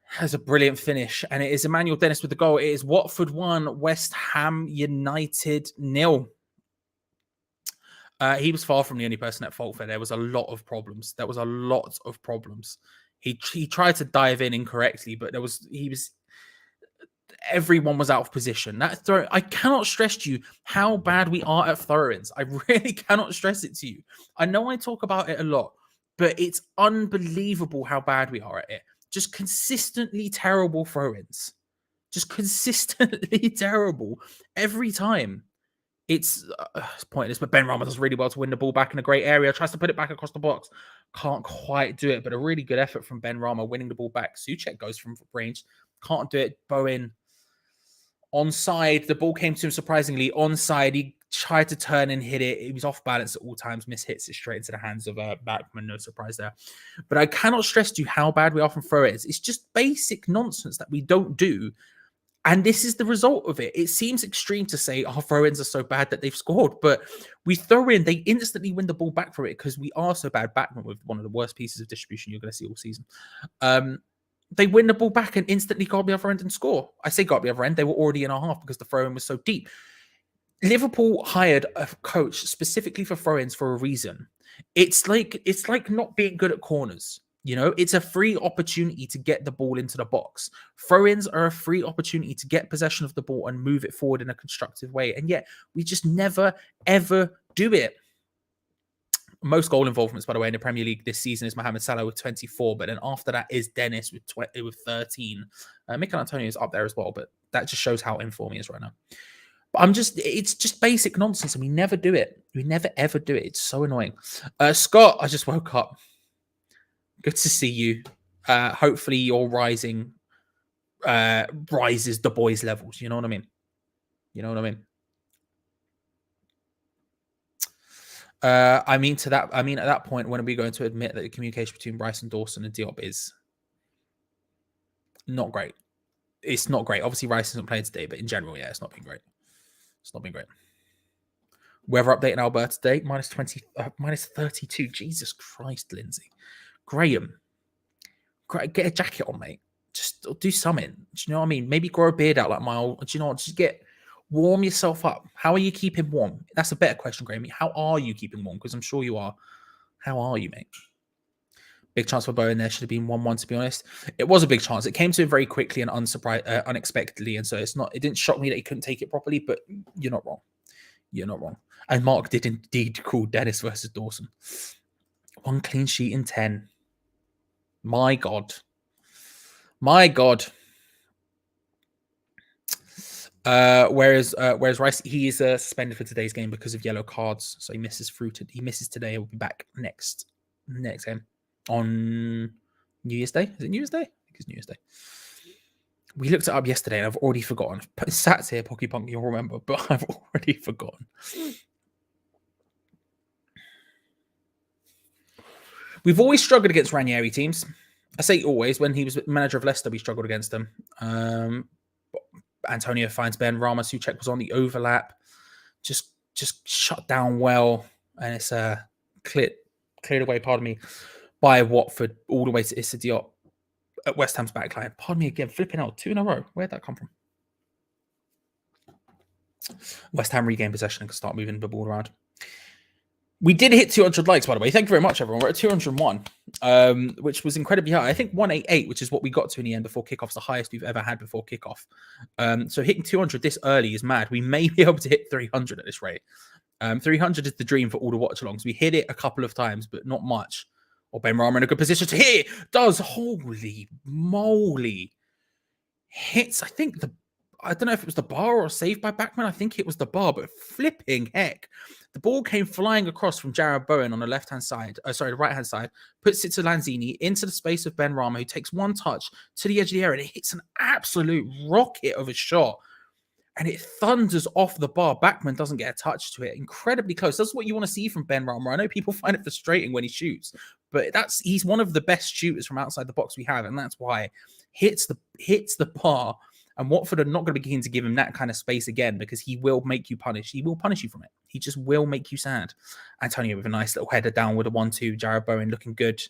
Has a brilliant finish, and it is Emmanuel Dennis with the goal. It is Watford 1, West Ham United 0. He was far from the only person at fault there. There was a lot of problems. He tried to dive in incorrectly, but everyone was out of position. That throw, I cannot stress to you how bad we are at throw-ins. I really cannot stress it to you. I know I talk about it a lot, but it's unbelievable how bad we are at it. Just consistently terrible throw-ins. Just consistently terrible. Every time. It's pointless, but Ben Rama does really well to win the ball back in a great area. Tries to put it back across the box. Can't quite do it, but a really good effort from Ben Rama winning the ball back. Souček goes from range. Can't do it. Bowen onside. The ball came to him surprisingly. Onside. He tried to turn and hit it. He was off balance at all times. Hits it straight into the hands of Backman. No surprise there. But I cannot stress to you how bad we are from throw-ins. It's just basic nonsense that we don't do. And this is the result of it. It seems extreme to say our throw-ins are so bad that they've scored, but we throw in, they instantly win the ball back for it because we are so bad. Backman with one of the worst pieces of distribution you're going to see all season. They win the ball back and instantly go up the other end and score. I say go up the other end. They were already in our half because the throw-in was so deep. Liverpool hired a coach specifically for throw-ins for a reason. It's like not being good at corners. You know, it's a free opportunity to get the ball into the box. Throw-ins are a free opportunity to get possession of the ball and move it forward in a constructive way. And yet, we just never, ever do it. Most goal involvements, by the way, in the Premier League this season is Mohamed Salah with 24. But then after that is Dennis with 13. Mikel Antonio is up there as well. But that just shows how informed he is right now. But it's just basic nonsense. And we never do it. We never, ever do it. It's so annoying. Scott, I just woke up. Good to see you. Hopefully your rising rises the boys' levels. You know what I mean? At that point, when are we going to admit that the communication between Bryson Dawson and Diop is not great? It's not great. Obviously, Rice hasn't played today, but in general, yeah, it's not been great. Weather update in Alberta today, minus 32. Jesus Christ, Lindsay. Graham, get a jacket on, mate. Just do something. Do you know what I mean? Maybe grow a beard out like Mile. Do you know what? Just warm yourself up. How are you keeping warm? That's a better question, Graham. How are you keeping warm? Because I'm sure you are. How are you, mate? Big chance for Bowen there. Should have been 1-1, to be honest. It was a big chance. It came to him very quickly and unexpectedly. And so it didn't shock me that he couldn't take it properly, but you're not wrong. And Mark did indeed call Dennis versus Dawson. 1 clean sheet in 10. My God. Whereas Rice, he is suspended for today's game because of yellow cards, so he misses today. He'll be back next game on New Year's Day. Is it New Year's Day? I think it's New Year's Day. We looked it up yesterday, and I've already forgotten. Sats here, Pocky Punk, you'll remember, but I've already forgotten. We've always struggled against Ranieri teams. I say always. When he was manager of Leicester, we struggled against them. Antonio finds Ben. Rama Souček was on the overlap. Just shut down well. And it's cleared away, by Watford all the way to Issa Diop at West Ham's backline. Pardon me again. Flipping out 2 in a row. Where'd that come from? West Ham regained possession and can start moving the ball around. We did hit 200 likes, by the way. Thank you very much, everyone. We're at 201, which was incredibly high. I think 188, which is what we got to in the end before kickoff, is the highest we've ever had before kickoff. So hitting 200 this early is mad. We may be able to hit 300 at this rate. 300 is the dream for all the watch-alongs. We hit it a couple of times, but not much. Or Ben Rama in a good position to hit. Does. Holy moly. Hits, I think I don't know if it was the bar or saved by Backman. I think it was the bar, but flipping heck. The ball came flying across from Jared Bowen on the left-hand side. The right-hand side. Puts it to Lanzini into the space of Ben Rama, who takes one touch to the edge of the area. And it hits an absolute rocket of a shot. And it thunders off the bar. Backman doesn't get a touch to it. Incredibly close. That's what you want to see from Ben Rama. I know people find it frustrating when he shoots, but he's one of the best shooters from outside the box we have. And that's why hits the bar. And Watford are not going to begin to give him that kind of space again, because he will make you punish. He will punish you from it. He just will make you sad. Antonio with a nice little header down with a 1-2. Jared Bowen looking good.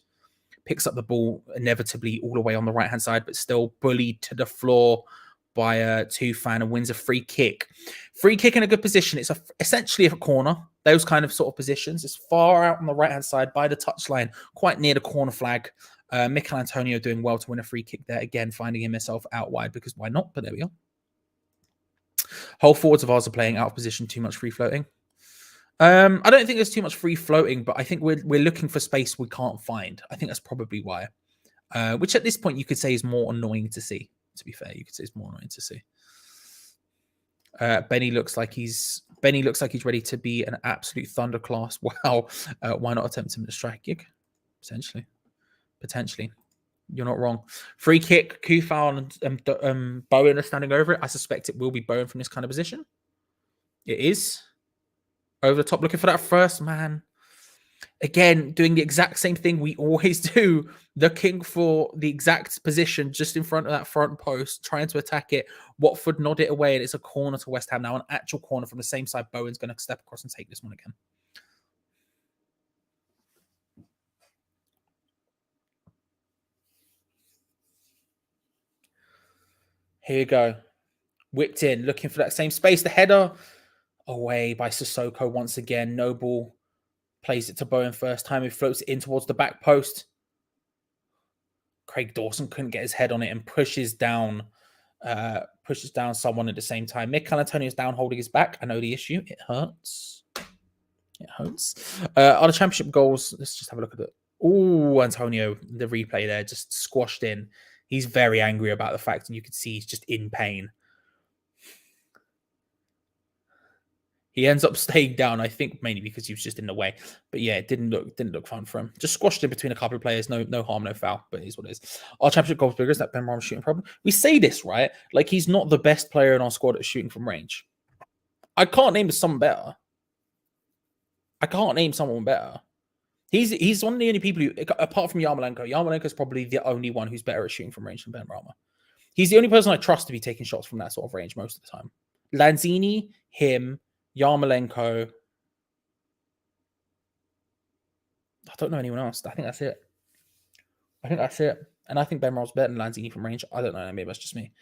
Picks up the ball inevitably all the way on the right-hand side, but still bullied to the floor by Tufan and wins a free kick. Free kick in a good position. It's essentially a corner. Those kind of sort of positions. It's far out on the right-hand side by the touchline, quite near the corner flag. Mikel Antonio doing well to win a free kick there. Again, finding himself out wide, because why not? But there we are. Whole forwards of ours are playing out of position, too much free floating. I don't think there's too much free floating, but I think we're looking for space we can't find. I think that's probably why. Which at this point you could say is more annoying to see. To be fair, you could say it's more annoying to see. Benny looks like he's ready to be an absolute thunderclass. Wow. Why not attempt him at a strike gig? Potentially. You're not wrong. Free kick, Kufal and Bowen are standing over it. I suspect it will be Bowen from this kind of position. It is. Over the top, looking for that first man. Again, doing the exact same thing we always do. Looking for the exact position just in front of that front post, trying to attack it. Watford nod it away, and it's a corner to West Ham now. An actual corner from the same side. Bowen's going to step across and take this one again. Here you go. Whipped in, looking for that same space. The header away by Sissoko once again. Noble plays it to Bowen first time. He floats it in towards the back post. Craig Dawson couldn't get his head on it and pushes down someone at the same time. Mikel Antonio's down holding his back. I know the issue. It hurts. It hurts. On the championship goals, let's just have a look at it. Oh, Antonio, the replay there, just squashed in. He's very angry about the fact, and you can see he's just in pain. He ends up staying down, I think, mainly because he was just in the way. But yeah, it didn't look fun for him. Just squashed in between a couple of players. No harm, no foul. But it is what it is. Our championship goals bigger. Is that Ben Rama's shooting problem? We say this, right? Like he's not the best player in our squad at shooting from range. I can't name someone better. He's one of the only people who, apart from Yarmolenko is probably the only one who's better at shooting from range than Ben Rama. He's the only person I trust to be taking shots from that sort of range most of the time. Lanzini, him, Yarmolenko. I don't know anyone else. I think that's it. And I think Ben Rama's better than Lanzini from range. I don't know. Maybe that's just me.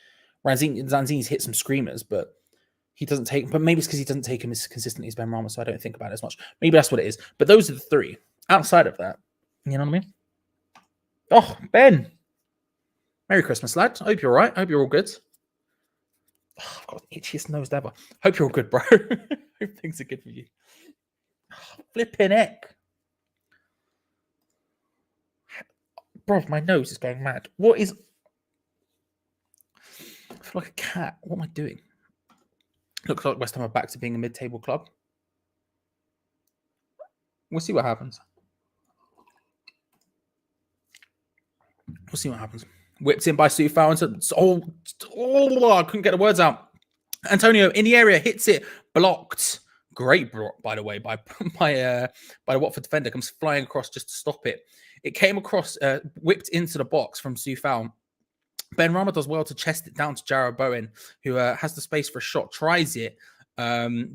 Lanzini's hit some screamers, but he doesn't take. But maybe it's because he doesn't take him as consistently as Ben Rama, so I don't think about it as much. Maybe that's what it is. But those are the three. Outside of that, you know what I mean? Oh, Ben. Merry Christmas, lad. I hope you're all right. I hope you're all good. Oh, I've got the itchiest nose ever. Hope you're all good, bro. Hope things are good for you. Oh, flipping heck. Bro, my nose is going mad. What is... I feel like a cat. What am I doing? Looks like West Ham are back to being a mid-table club. We'll see what happens. Whipped in by Soufal. I couldn't get the words out. Antonio in the area, hits it, blocked. Great block, by the way, by the Watford defender. Comes flying across just to stop it. It came across, whipped into the box from Soufal. Ben Rama does well to chest it down to Jared Bowen, who has the space for a shot, tries it,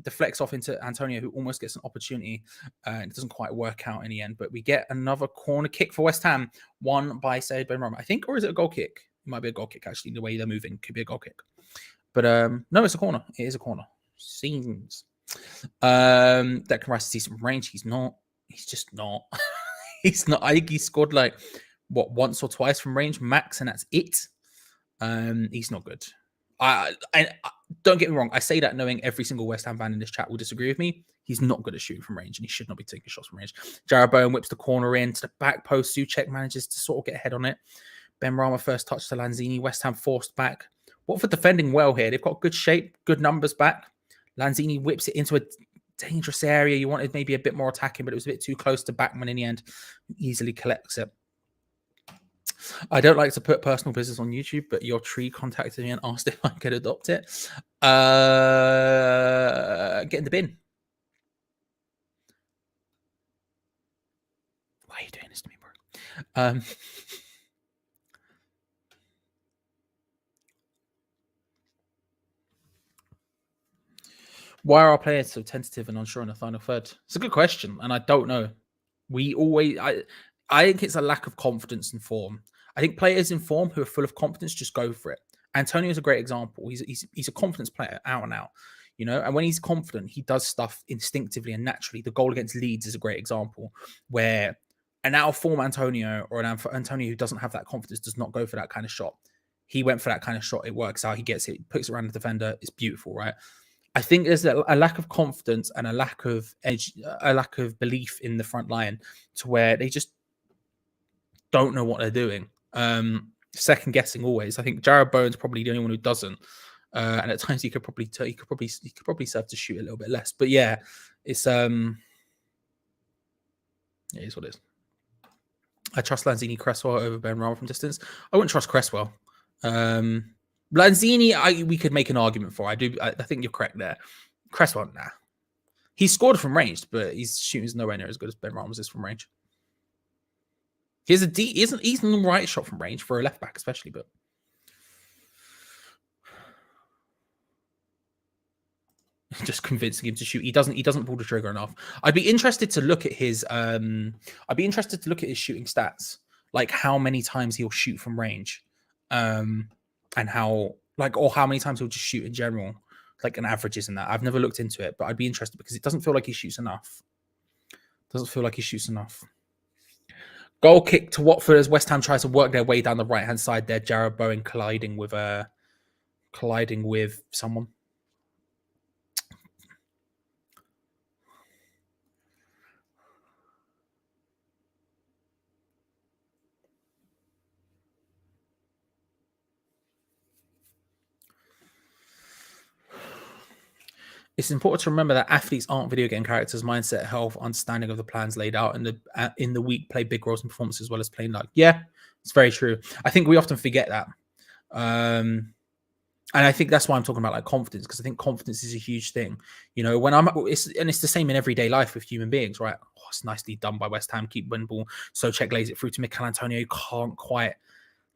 deflects off into Antonio, who almost gets an opportunity. It doesn't quite work out in the end, but we get another corner kick for West Ham, won by Said Ben Rama, I think, or is it a goal kick? It might be a goal kick, actually, the way they're moving. Could be a goal kick. But no, it's a corner. It is a corner. Seems. Declan Rice sees some range. He's not. He's just not. He's not. I think he scored like, once or twice from range, max, and that's it. He's not good. I don't get me wrong. I say that knowing every single West Ham fan in this chat will disagree with me. He's not good at shooting from range, and he should not be taking shots from range. Jared Bowen whips the corner in to the back post. Souček manages to sort of get ahead on it. Ben Rama first touch to Lanzini. West Ham forced back. Watford defending well here. They've got good shape, good numbers back. Lanzini whips it into a dangerous area. You wanted maybe a bit more attacking, but it was a bit too close to Backman in the end. Easily collects it. I don't like to put personal business on YouTube, but your tree contacted me and asked if I could adopt it. Get in the bin. Why are you doing this to me, bro? Why are our players so tentative and unsure in the final third? It's a good question, and I don't know. I think it's a lack of confidence and form. I think players in form who are full of confidence just go for it. Antonio is a great example. He's a confidence player, out and out, you know. And when he's confident, he does stuff instinctively and naturally. The goal against Leeds is a great example where an out of form Antonio or an Antonio who doesn't have that confidence does not go for that kind of shot. He went for that kind of shot. It works out. He gets it. He puts it around the defender. It's beautiful, right? I think there's a lack of confidence and a lack of edge, a lack of belief in the front line to where they just don't know what they're doing. Second guessing always. I think Jared Bowen's probably the only one who doesn't. And at times he could probably serve to shoot a little bit less. But yeah, it is what it is. I trust Lanzini Cresswell over Ben Rama from distance. I wouldn't trust Cresswell. Lanzini, we could make an argument for. I think you're correct there. Cresswell, nah. He scored from range, but his shooting is nowhere near as good as Ben Rama's is from range. He's an all right shot from range for a left back, especially, but just convincing him to shoot. He doesn't pull the trigger enough. I'd be interested to look at his shooting stats, like how many times he'll shoot from range. And how many times he'll just shoot in general, like an averages in that. I've never looked into it, but I'd be interested because it doesn't feel like he shoots enough. Goal kick to Watford as West Ham tries to work their way down the right-hand side there. Jared Bowen colliding with someone. It's important to remember that athletes aren't video game characters. Mindset, health, understanding of the plans laid out in the week play big roles in performance as well as playing luck. Yeah, it's very true. I think we often forget that. And I think that's why I'm talking about like confidence, because I think confidence is a huge thing. You know, it's the same in everyday life with human beings, right? Oh, it's nicely done by West Ham. Keep win ball. So check lays it through to Mikel Antonio. Can't quite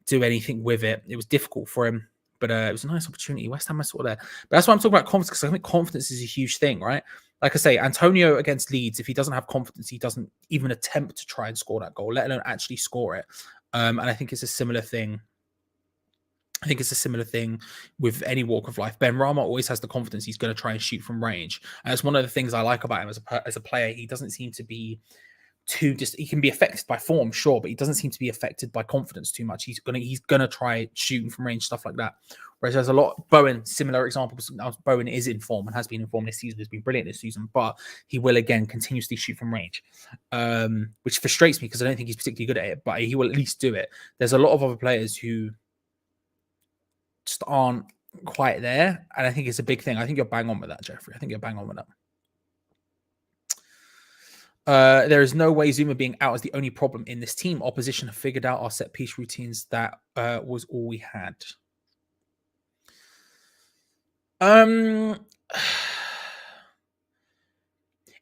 do anything with it. It was difficult for him. But it was a nice opportunity. West Ham are sort of there. But that's why I'm talking about confidence, because I think confidence is a huge thing, right? Like I say, Antonio against Leeds, if he doesn't have confidence, he doesn't even attempt to try and score that goal, let alone actually score it. And I think it's a similar thing. I think it's a similar thing with any walk of life. Ben Rama always has the confidence he's going to try and shoot from range. And it's one of the things I like about him as a player. He doesn't seem to be he can be affected by form, sure, but he doesn't seem to be affected by confidence too much. He's gonna try shooting from range, stuff like that. Whereas there's a lot Bowen, similar examples. Bowen is in form and has been in form this season, has been brilliant this season, but he will again continuously shoot from range. Which frustrates me because I don't think he's particularly good at it, but he will at least do it. There's a lot of other players who just aren't quite there, and I think it's a big thing. I think you're bang on with that, Jeffrey. I think you're bang on with that. There is no way Zuma being out is the only problem in this team. Opposition have figured out our set piece routines. That was all we had.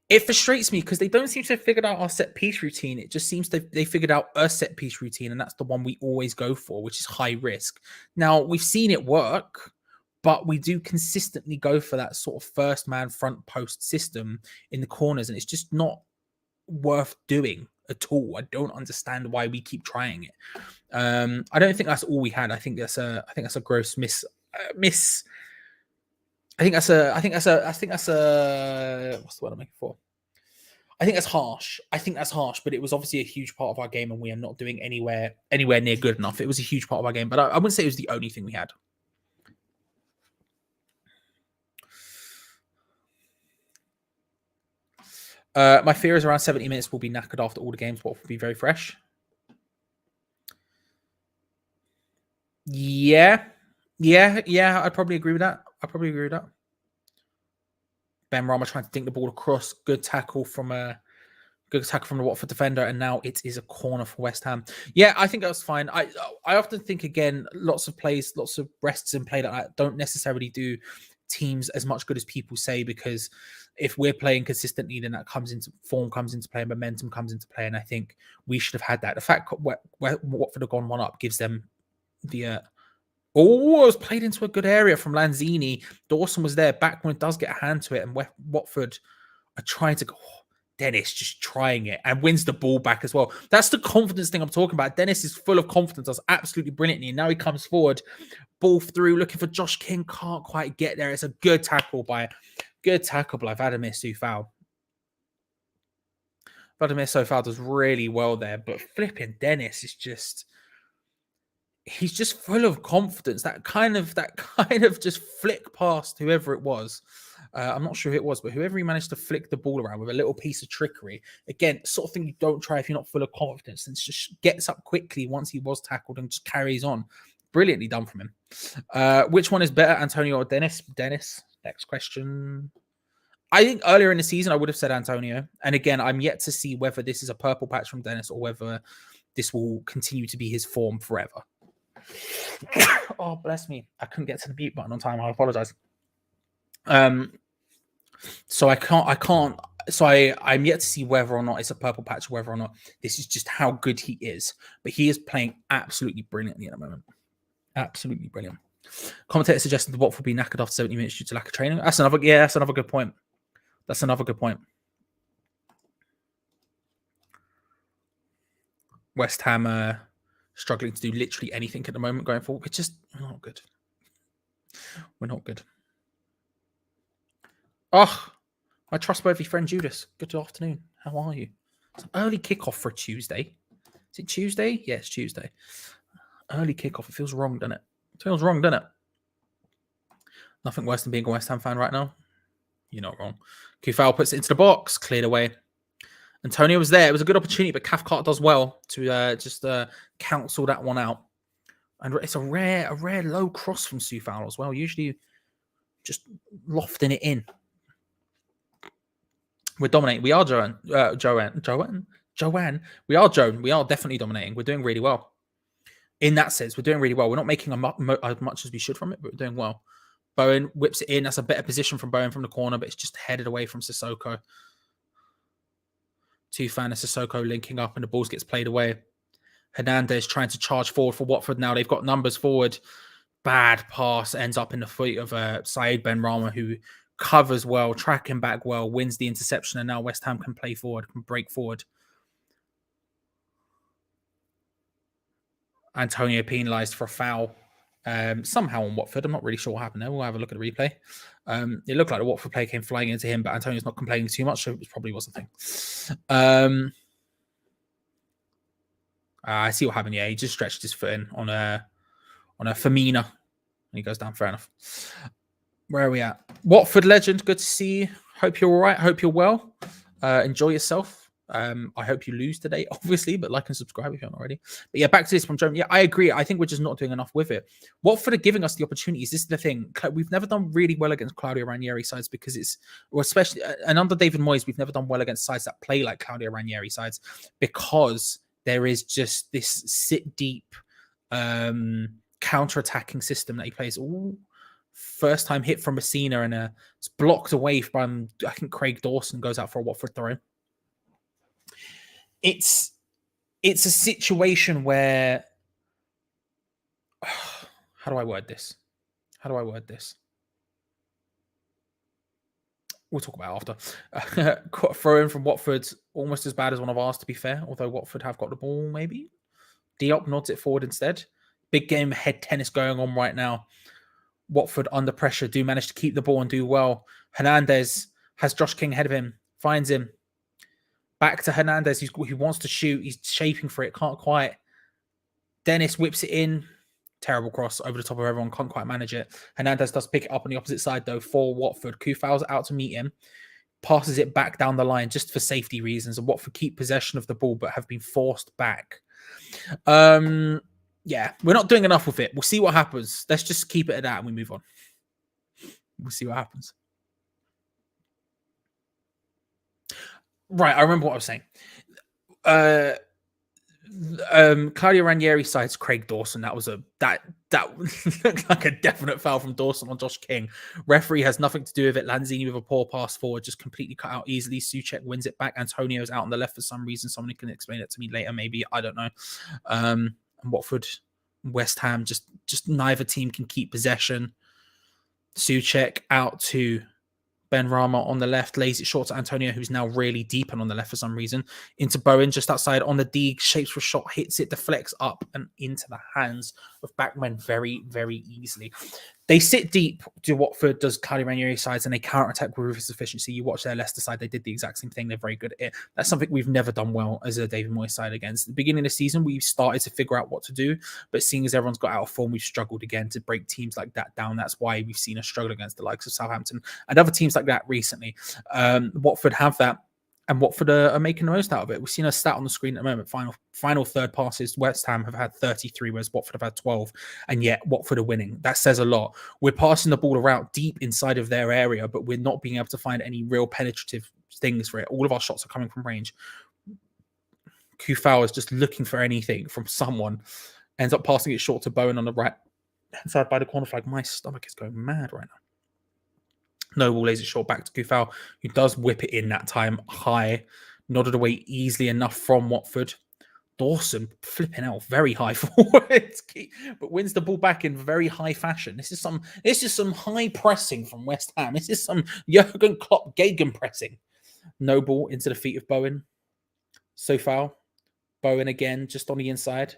It frustrates me because they don't seem to have figured out our set piece routine. It just seems they figured out a set piece routine, and that's the one we always go for, which is high risk. Now, we've seen it work, but we do consistently go for that sort of first man front post system in the corners, and it's just not worth doing at all. I don't understand why we keep trying it. I don't think that's all we had. I think that's a gross miss. I think that's a what's the word I'm looking for? I think that's harsh. But it was obviously a huge part of our game, and we are not doing anywhere near good enough. It was a huge part of our game, but I wouldn't say it was the only thing we had. My fear is around 70 minutes will be knackered after all the games. What will be very fresh? Yeah. Yeah, I'd probably agree with that. Benrahma trying to dink the ball across. Good tackle from the Watford defender, and now it is a corner for West Ham. Yeah, I think that's fine. I often think, again, lots of rests in play like that don't necessarily do teams as much good as people say, because if we're playing consistently, then that form comes into play, and momentum comes into play, and I think we should have had that. The fact where Watford have gone one up gives them the it was played into a good area from Lanzini. Dawson was there back when it does get a hand to it, and Watford are trying to go. Dennis just trying it and wins the ball back as well. That's the confidence thing I'm talking about. Dennis is full of confidence, does absolutely brilliantly. And now he comes forward, ball through, looking for Josh King, can't quite get there. It's a good tackle by Vladimir Soufal. Vladimir Soufal does really well there, but flipping Dennis is just... he's just full of confidence. That kind of just flick past whoever it was. I'm not sure who it was, but whoever he managed to flick the ball around with a little piece of trickery. Again, sort of thing you don't try if you're not full of confidence, and just gets up quickly once he was tackled and just carries on. Brilliantly done from him. Which one is better, Antonio or Dennis? Dennis. Next question. I think earlier in the season I would have said Antonio. And again, I'm yet to see whether this is a purple patch from Dennis or whether this will continue to be his form forever. Oh, bless me. I couldn't get to the mute button on time. I apologize. So I'm yet to see whether or not it's a purple patch, or whether or not this is just how good he is. But he is playing absolutely brilliantly at the moment. Absolutely brilliant. Commentator suggested the Watford will be knackered after 70 minutes due to lack of training. That's another good point. West Ham struggling to do literally anything at the moment going forward. We're not good. We're not good. Oh, my trustworthy friend Judas. Good afternoon. How are you? It's an early kickoff for a Tuesday. Is it Tuesday? Yes, Tuesday. Early kickoff. It feels wrong, doesn't it? Nothing worse than being a West Ham fan right now. You're not wrong. Kufal puts it into the box, cleared away. Antonio was there. It was a good opportunity, but Cathcart does well to just counsel that one out. And it's a rare low cross from Soufal as well. Usually just lofting it in. We're dominating. We are Joanne. We are Joan. We are definitely dominating. We're doing really well. In that sense, we're doing really well. We're not making as much as we should from it, but we're doing well. Bowen whips it in. That's a better position from Bowen from the corner, but it's just headed away from Sissoko. Tufan and Sissoko linking up, and the ball gets played away. Hernandez trying to charge forward for Watford now. They've got numbers forward. Bad pass ends up in the feet of Saeed Benrahma, who covers well, tracking back well, wins the interception, and now West Ham can play forward, can break forward. Antonio penalised for a foul somehow on Watford. I'm not really sure what happened there. We'll have a look at the replay. It looked like the Watford player came flying into him, but Antonio's not complaining too much, so it probably wasn't a thing. I see what happened. Yeah, he just stretched his foot in on a Firmino, and he goes down. Fair enough. Where are we at? Watford legend, good to see you. Hope you're all right. Hope you're well. Enjoy yourself. I hope you lose today, obviously, but like and subscribe if you haven't already. But yeah, back to this from Joan. Yeah, I agree. I think we're just not doing enough with it. Watford are giving us the opportunities. This is the thing. We've never done really well against Claudio Ranieri sides because especially, and under David Moyes, we've never done well against sides that play like Claudio Ranieri sides because there is just this sit deep counter-attacking system that he plays. Ooh, first time hit from Messina, and it's blocked away from, I think Craig Dawson goes out for a Watford throw. It's a situation where how do I word this? We'll talk about it after. Throw in from Watford, almost as bad as one of ours, to be fair, although Watford have got the ball, maybe. Diop nods it forward instead. Big game head tennis going on right now. Watford under pressure, do manage to keep the ball and do well. Hernandez has Josh King ahead of him, finds him. Back to Hernandez, he wants to shoot. He's shaping for it, can't quite. Dennis whips it in. Terrible cross over the top of everyone, can't quite manage it. Hernandez does pick it up on the opposite side, though, for Watford. Kufal's out to meet him. Passes it back down the line just for safety reasons. And Watford keep possession of the ball, but have been forced back. Yeah, we're not doing enough with it. We'll see what happens. Let's just keep it at that and we move on. We'll see what happens. Right, I remember what I was saying. Claudio Ranieri sides Craig Dawson. That looked like a definite foul from Dawson on Josh King. Referee has nothing to do with it. Lanzini with a poor pass forward, just completely cut out easily. Souček wins it back. Antonio's out on the left for some reason. Somebody can explain it to me later, maybe. I don't know. And Watford, West Ham, just neither team can keep possession. Souček out to Ben Rama on the left, lays it short to Antonio, who's now really deep and on the left for some reason. Into Bowen, just outside on the D, shapes for a shot, hits it, deflects up and into the hands of backmen very, very easily. They sit deep to Watford, does Claudio Ranieri sides, and they counter-attack with ruthless efficiency. You watch their Leicester side, they did the exact same thing. They're very good at it. That's something we've never done well as a David Moyes side against. At the beginning of the season, we started to figure out what to do, but seeing as everyone's got out of form, we've struggled again to break teams like that down. That's why we've seen us struggle against the likes of Southampton and other teams like that recently. Watford have that, and Watford are making the most out of it. We've seen a stat on the screen at the moment. Final third passes, West Ham have had 33, whereas Watford have had 12, and yet Watford are winning. That says a lot. We're passing the ball around deep inside of their area, but we're not being able to find any real penetrative things for it. All of our shots are coming from range. Kufau is just looking for anything from someone, ends up passing it short to Bowen on the right side by the corner flag. My stomach is going mad right now. Noble lays it short back to Kufau, who does whip it in that time high, nodded away easily enough from Watford. Dawson flipping out very high forward, but wins the ball back in very high fashion. This is some high pressing from West Ham. This is some Jurgen Klopp Gegen pressing. Noble into the feet of Bowen. So foul. Bowen again, just on the inside.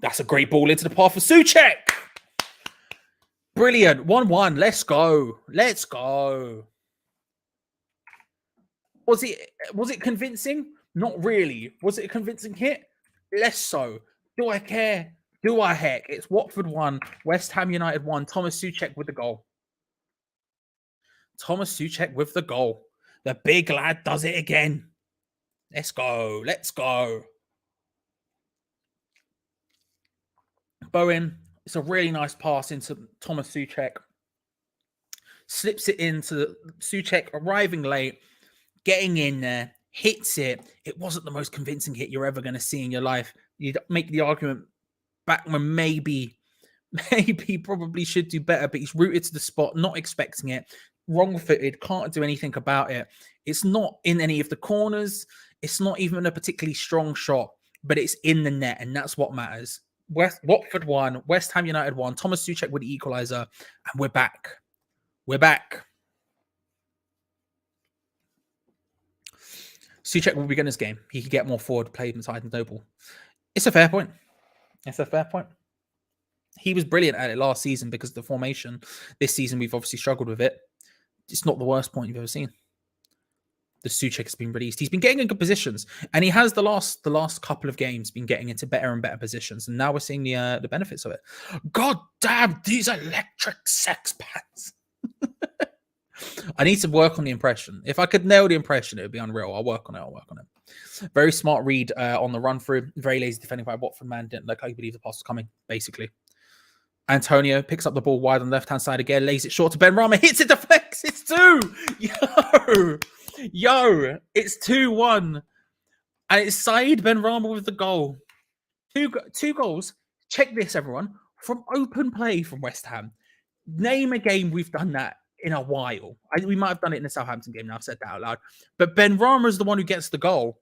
That's a great ball into the path for Souček. Brilliant. 1-1. Let's go. Let's go. Was it convincing? Not really. Was it a convincing hit? Less so. Do I care? Do I heck? It's Watford 1, West Ham United 1. Thomas Souček with the goal. Thomas Souček with the goal. The big lad does it again. Let's go. Let's go. Bowen. It's a really nice pass into Thomas Souček. Slips it into Souček, arriving late, getting in there, hits it. It wasn't the most convincing hit you're ever going to see in your life. You'd make the argument Backman maybe probably should do better, but he's rooted to the spot, not expecting it. Wrong-footed, can't do anything about it. It's not in any of the corners. It's not even a particularly strong shot, but it's in the net, and that's what matters. Watford 1, West Ham United 1, Thomas Souček with the equalizer, and we're back. We're back. Souček will begin his game. He can get more forward play inside than Noble. It's a fair point. It's a fair point. He was brilliant at it last season because of the formation. This season, we've obviously struggled with it. It's not the worst point you've ever seen. The Souček has been released. He's been getting in good positions, and he has the last couple of games been getting into better and better positions, and now we're seeing the benefits of it. God damn, these electric sex pants. I need to work on the impression. If I could nail the impression, it would be unreal. I'll work on it. Very smart read on the run through. Very lazy defending by Watford man. Didn't look like he believed the pass was coming, basically. Antonio picks up the ball wide on the left-hand side again, lays it short to Ben Rama, hits it, deflects. It's 2. Yo, it's 2-1. And it's Saeed Ben Rama with the goal. Two goals. Check this, everyone. From open play from West Ham. Name a game we've done that in a while. We might have done it in the Southampton game. Now I've said that out loud. But Ben Rama is the one who gets the goal.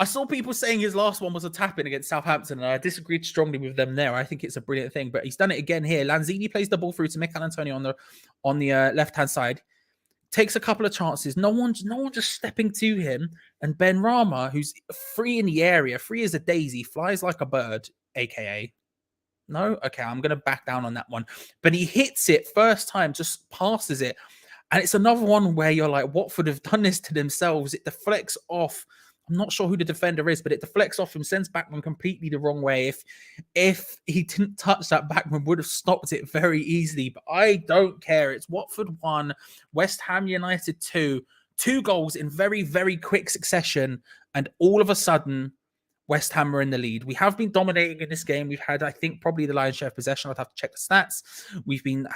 I saw people saying his last one was a tap-in against Southampton, and I disagreed strongly with them there. I think it's a brilliant thing, but he's done it again here. Lanzini plays the ball through to Mikel Antonio on the left-hand side. Takes a couple of chances. No one just stepping to him. And Ben Rama, who's free in the area, free as a daisy, flies like a bird, a.k.a. No? Okay, I'm going to back down on that one. But he hits it first time, just passes it. And it's another one where you're like, Watford have done this to themselves. It deflects off. I'm not sure who the defender is, but it deflects off him, sends Backman completely the wrong way. If he didn't touch that, Backman would have stopped it very easily. But I don't care. It's Watford 1, West Ham United 2. 2 goals in very, very quick succession. And all of a sudden, West Ham are in the lead. We have been dominating in this game. We've had, I think, probably the lion's share of possession. I'd have to check the stats. We've been,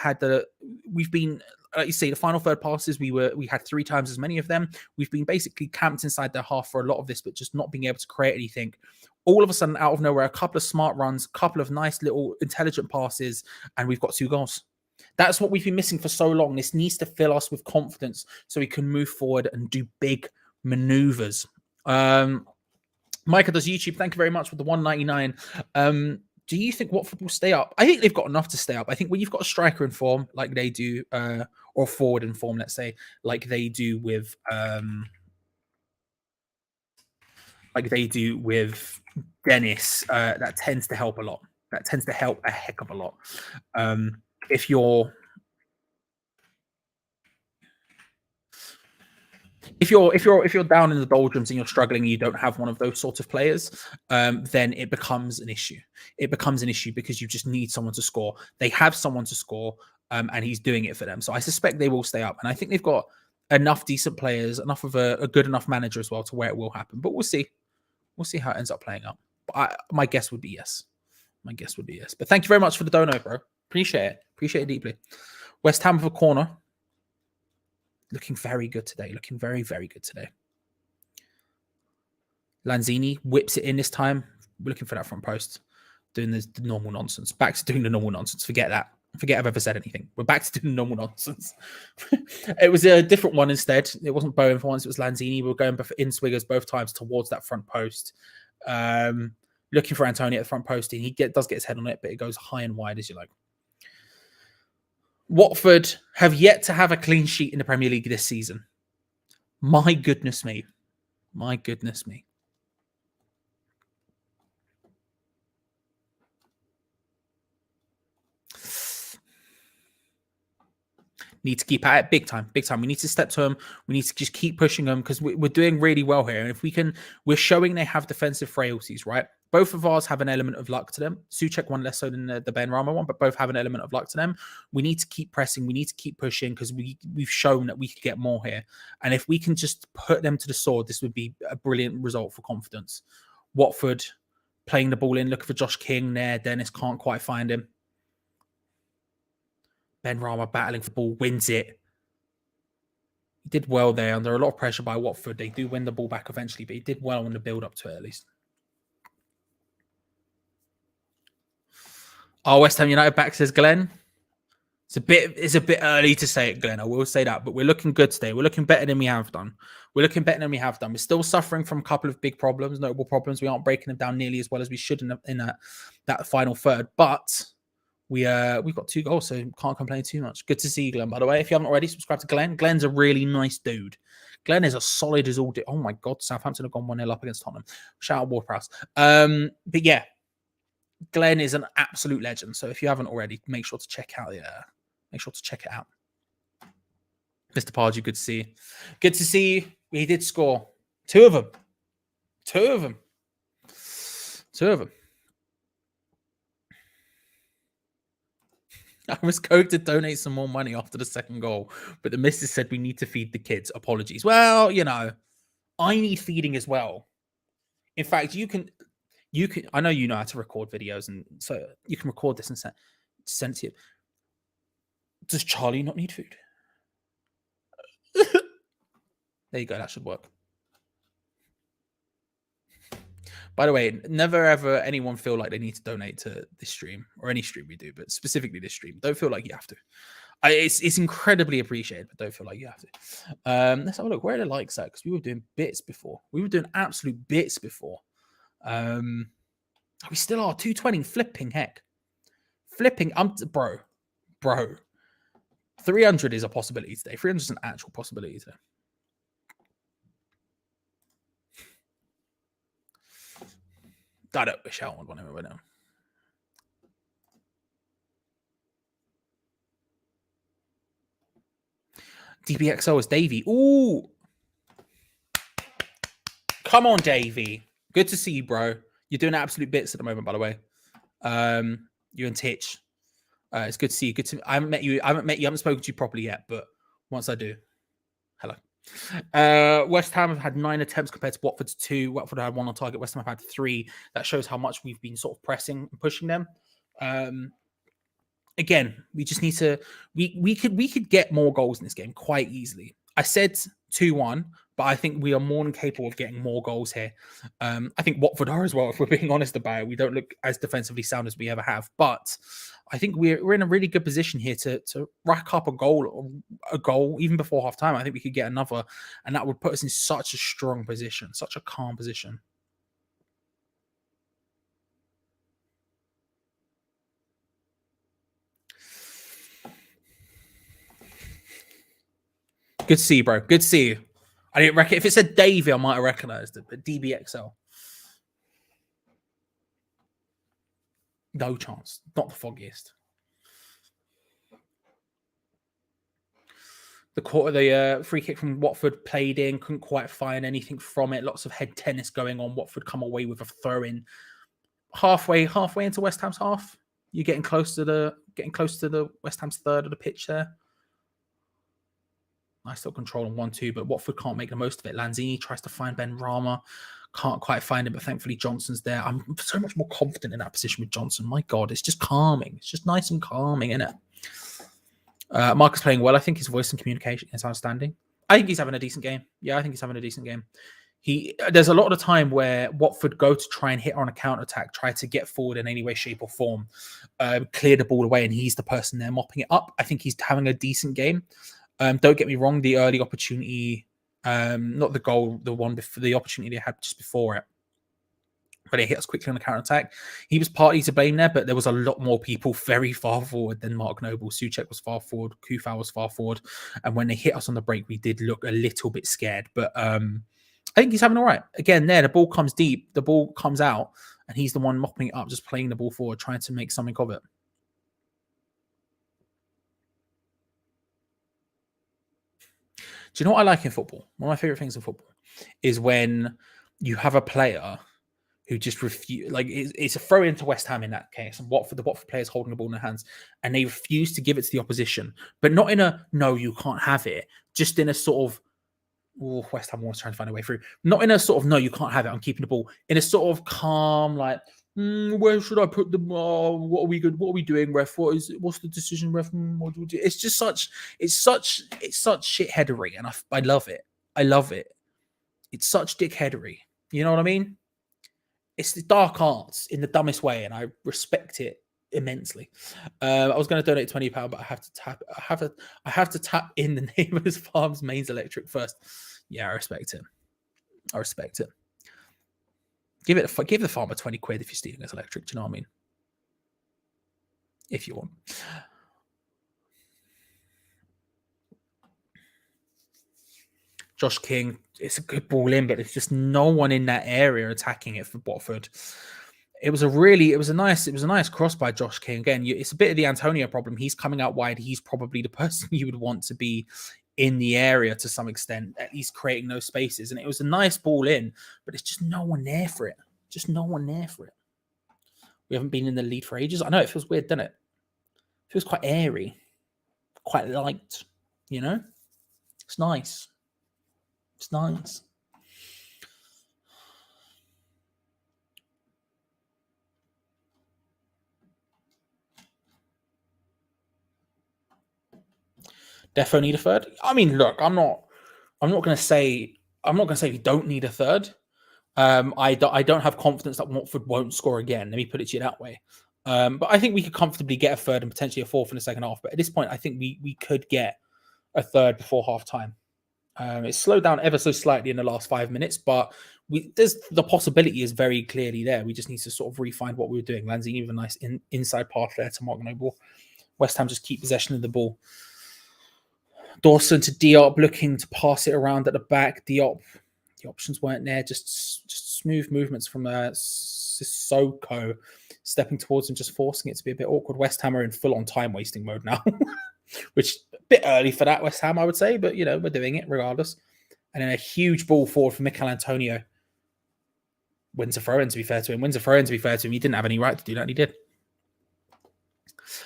like you say, the final third passes. We had 3 times as many of them. We've been basically camped inside their half for a lot of this, but just not being able to create anything. All of a sudden, out of nowhere, a couple of smart runs, a couple of nice little intelligent passes, and we've got 2 goals. That's what we've been missing for so long. This needs to fill us with confidence so we can move forward and do big maneuvers. Micah does YouTube. Thank you very much for the 199. Do you think Watford will stay up? I think they've got enough to stay up. I think when you've got a striker in form like they do, or forward in form, let's say, like they do with Dennis, that tends to help a lot. That tends to help a heck of a lot. If you're down in the doldrums and you're struggling and you don't have one of those sorts of players, then it becomes an issue. It becomes an issue because you just need someone to score. They have someone to score, and he's doing it for them. So I suspect they will stay up. And I think they've got enough decent players, enough of a good enough manager as well to where it will happen. But we'll see. We'll see how it ends up playing out. But my guess would be yes. My guess would be yes. But thank you very much for the dono, bro. Appreciate it. Appreciate it deeply. West Ham with a corner. Looking very good today. Looking very, very good today. Lanzini whips it in this time. We're looking for that front post. Doing the normal nonsense. Back to doing the normal nonsense. Forget that. Forget I've ever said anything. We're back to doing normal nonsense. It was a different one instead. It wasn't Bowen for once. It was Lanzini. We were going in swiggers both times towards that front post. Looking for Antonio at the front post. And he does get his head on it, but it goes high and wide as you like. Watford have yet to have a clean sheet in the Premier League this season. My goodness me. My goodness me. Need to keep at it big time, big time. We need to step to them. We need to just keep pushing them because we're doing really well here. And if we can, we're showing they have defensive frailties, right? Both of ours have an element of luck to them. Souček one less so than the Ben Rama one, but both have an element of luck to them. We need to keep pressing. We need to keep pushing because we've shown that we could get more here. And if we can just put them to the sword, this would be a brilliant result for confidence. Watford playing the ball in, looking for Josh King there. Dennis can't quite find him. Ben Rama battling for the ball, wins it. He did well there under a lot of pressure by Watford. They do win the ball back eventually, but he did well in the build-up to it at least. Oh, West Ham United back, says Glenn. It's a bit early to say it, Glenn. I will say that, but we're looking good today. We're looking better than we have done. We're still suffering from a couple of big problems, notable problems. We aren't breaking them down nearly as well as we should in that final third, but we've got 2 goals, so can't complain too much. Good to see you, Glenn, by the way. If you haven't already, subscribe to Glenn. Glenn's a really nice dude. Glenn is as solid as all. Oh my God, Southampton have gone 1-0 up against Tottenham. Shout out Ward-Prowse. But yeah, Glenn is an absolute legend. So if you haven't already, make sure to check out it out. Mr. Pardew, good to see you. Good to see you. He did score 2 of them. 2 of them. 2 of them. I was going to donate some more money after the second goal, but the missus said we need to feed the kids. Apologies. Well, you know, I need feeding as well. In fact, you can. I know you know how to record videos, and so you can record this and send it to you. Does Charlie not need food? There you go. That should work. By the way, never ever anyone feel like they need to donate to this stream or any stream we do, but specifically this stream. Don't feel like you have to. It's incredibly appreciated, but don't feel like you have to. Let's have a look. Where are the likes at? Because we were doing bits before. We were doing absolute bits before. We still are. 220. Flipping heck. Flipping. Bro. 300 is a possibility today. 300 is an actual possibility today. I don't wish I would want him right now. DBXO is Davey. Ooh. Come on, Davey. Good to see you, bro. You're doing absolute bits at the moment, by the way. You and Titch. It's good to see you. I haven't met you. I haven't spoken to you properly yet, but once I do, hello. West Ham have had 9 attempts compared to Watford's 2. Watford had 1 on target. West Ham have had 3. That shows how much we've been sort of pressing and pushing them. Again, we just need to. We could get more goals in this game quite easily. I said 2-1, but I think we are more than capable of getting more goals here. I think Watford are as well. If we're being honest about it, we don't look as defensively sound as we ever have, but I think we're in a really good position here to rack up a goal even before half time. I think we could get another, and that would put us in such a strong position, such a calm position. Good to see you, bro. Good to see you. I didn't reckon if it said Davey, I might have recognized it, but DBXL. No chance. Not the foggiest. The free kick from Watford played in, couldn't quite find anything from it. Lots of head tennis going on. Watford come away with a throw in halfway into West Ham's half. You're getting close to the West Ham's third of the pitch there. Nice still control on 1-2, but Watford can't make the most of it. Lanzini tries to find Ben Rama. Can't quite find him, but thankfully Johnson's there. I'm so much more confident in that position with Johnson. My God, it's just calming. It's just nice and calming, isn't it? Marcus playing well. I think his voice and communication is outstanding. I think he's having a decent game. Yeah, I think he's having a decent game. There's a lot of the time where Watford go to try and hit on a counter-attack, try to get forward in any way, shape or form, clear the ball away, and he's the person there mopping it up. I think he's having a decent game. Don't get me wrong, the early opportunity, not the goal, the opportunity they had just before it, but it hit us quickly on the counter-attack. He was partly to blame there, but there was a lot more people very far forward than Mark Noble. Souček was far forward, Kufal was far forward, and when they hit us on the break, we did look a little bit scared, but I think he's having all right. Again, the ball comes deep, the ball comes out, and he's the one mopping it up, just playing the ball forward, trying to make something of it. Do you know what I like in football? One of my favorite things in football is when you have a player who just refuse. Like it's a throw into West Ham in that case, and the Watford players holding the ball in their hands, and they refuse to give it to the opposition, but not in a no, you can't have it. Just in a sort of West Ham was trying to find a way through. Not in a sort of no, you can't have it. I'm keeping the ball. In a sort of calm, like where should I put the ball? What are we good? What are we doing, ref? What's the decision, ref? What do we do? It's just such shitheadery, and I love it. I love it. It's such dickheadery. You know what I mean? It's the dark arts in the dumbest way, and I respect it immensely. I was going to donate £20, but I have to tap in the neighbour's farm's mains electric first. Yeah, I respect it. I respect it. Give the farmer 20 quid if you're stealing his electric. Do you know what I mean? If you want. Josh King, it's a good ball in, but there's just no one in that area attacking it for Watford. It was a nice cross by Josh King. Again, it's a bit of the Antonio problem. He's coming out wide. He's probably the person you would want to be in the area to some extent, at least creating those spaces. And it was a nice ball in, but it's just no one there for it. Just no one there for it. We haven't been in the lead for ages. I know it feels weird, doesn't it? It feels quite airy, quite light, you know? It's nice. It's nice. Defo need a third. I mean, look, I'm not going to say we don't need a third. I don't have confidence that Watford won't score again. Let me put it to you that way. But I think we could comfortably get a third and potentially a fourth in the second half. But at this point, I think we could get a third before half time. It's slowed down ever so slightly in the last 5 minutes, but there's the possibility is very clearly there. We just need to sort of refine what we were doing. Lanzini with a nice inside pass there to Mark Noble. West Ham just keep possession of the ball. Dawson to Diop, looking to pass it around at the back. Diop, the options weren't there. Just smooth movements from Sissoko, stepping towards him, just forcing it to be a bit awkward. West Ham are in full-on time-wasting mode now, which a bit early for that, West Ham, I would say. But, you know, we're doing it regardless. And then a huge ball forward for Mikel Antonio. Wins a throw-in, to be fair to him. He didn't have any right to do that, and he did.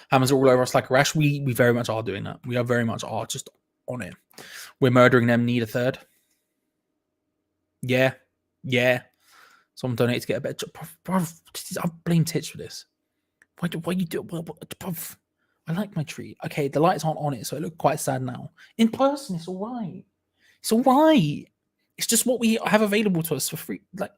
Hammers all over us like a rash. We very much are doing that. We are very much are just on it. We're murdering them, need a third. Yeah. Someone donate to get a better job. Bruv, I blame Titch for this. Why you do it? Well, bruv, I like my tree. Okay, the lights aren't on it, so it looks quite sad now. In person, it's all right. It's all right. It's just what we have available to us for free. Like,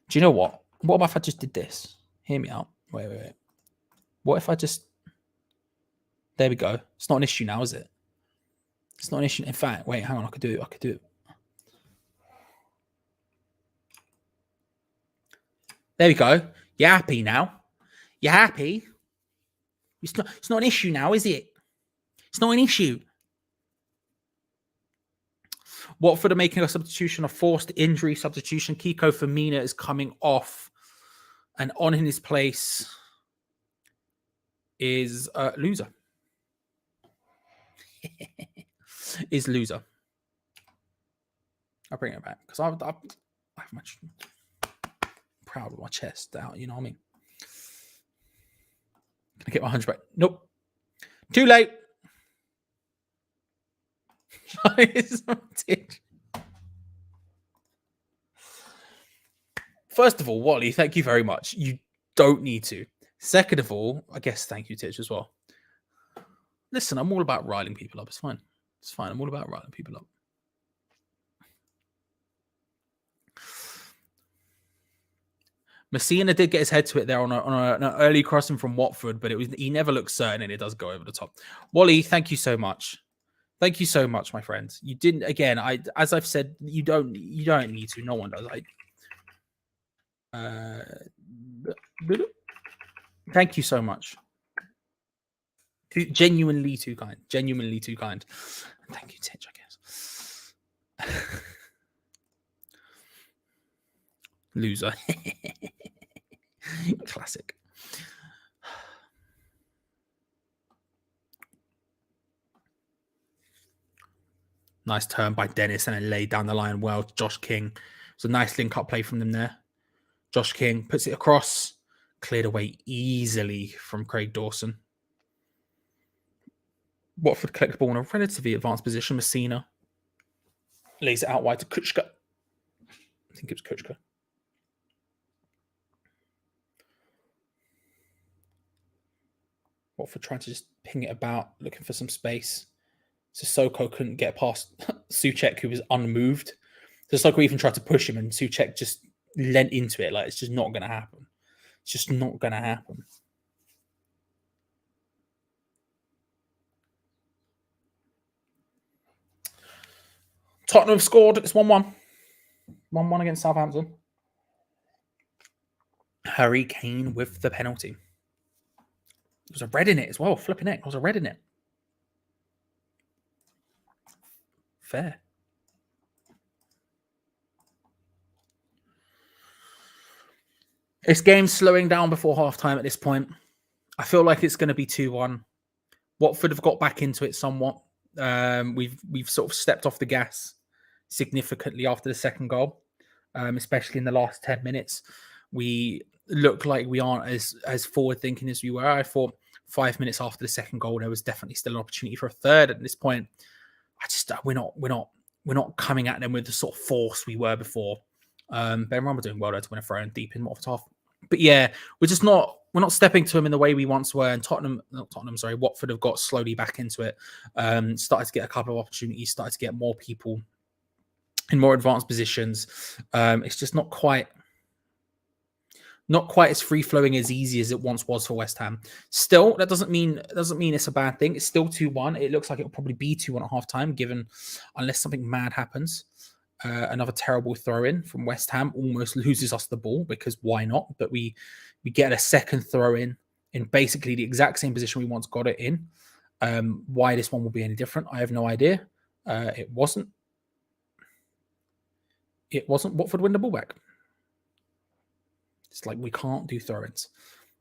do you know what? What if I just did this? Hear me out. Wait. What if I just... There we go. It's not an issue now, is it? It's not an issue. In fact, wait, hang on. I could do it. There we go. You're happy now? You're happy? It's not an issue now, is it? It's not an issue. Watford are making a substitution, a forced injury substitution. Kiko Firmino is coming off. And on in his place is Loser. Is Loser. I'll bring it back because I'm much proud of my chest out. You know what I mean? Can I get my 100 back? Nope. Too late. First of all, Wally, thank you very much. You don't need to. Second of all, I guess thank you, Titch, as well. Listen, I'm all about riling people up. It's fine. It's fine. I'm all about riling people up. Messina did get his head to it there on an early crossing from Watford, but he never looked certain, and it does go over the top. Wally, thank you so much. Thank you so much, my friend. You didn't, again, as I've said, you don't need to. No one does. Thank you so much. Genuinely too kind. Genuinely too kind. Thank you, Titch, I guess. Loser. Classic. Nice turn by Dennis and then laid down the line well. Josh King. It's a nice link-up play from them there. Josh King puts it across. Cleared away easily from Craig Dawson. Watford collect the ball in a relatively advanced position. Messina lays it out wide to Kuchka. I think it was Kuchka. Watford trying to just ping it about, looking for some space. Sissoko couldn't get past Souček, who was unmoved. Sissoko even tried to push him, and Souček just leant into it. Like, it's just not going to happen. It's just not going to happen. Tottenham have scored. It's 1-1. 1-1 against Southampton. Harry Kane with the penalty. There was a red in it as well. Flipping heck. There was a red in it. Fair. This game's slowing down before half-time at this point. I feel like it's going to be 2-1. Watford have got back into it somewhat. We've sort of stepped off the gas significantly after the second goal, especially in the last 10 minutes. We look like we aren't as forward-thinking as we were. I thought 5 minutes after the second goal, there was definitely still an opportunity for a third. At this point, we're not coming at them with the sort of force we were before. Ben Rama doing well there to win a throw in deep in Watford's half. But yeah, we're not stepping to them in the way we once were. And Watford have got slowly back into it. Started to get a couple of opportunities, started to get more people in more advanced positions. It's just not quite as free-flowing, as easy as it once was for West Ham. Still, that doesn't mean it's a bad thing. It's still 2-1. It looks like it'll probably be 2-1 at half-time, unless something mad happens. Another terrible throw-in from West Ham almost loses us the ball, because why not? But we get a second throw-in in basically the exact same position we once got it in. Why this one will be any different, I have no idea. It wasn't. Watford win the ball back. It's like we can't do throw-ins.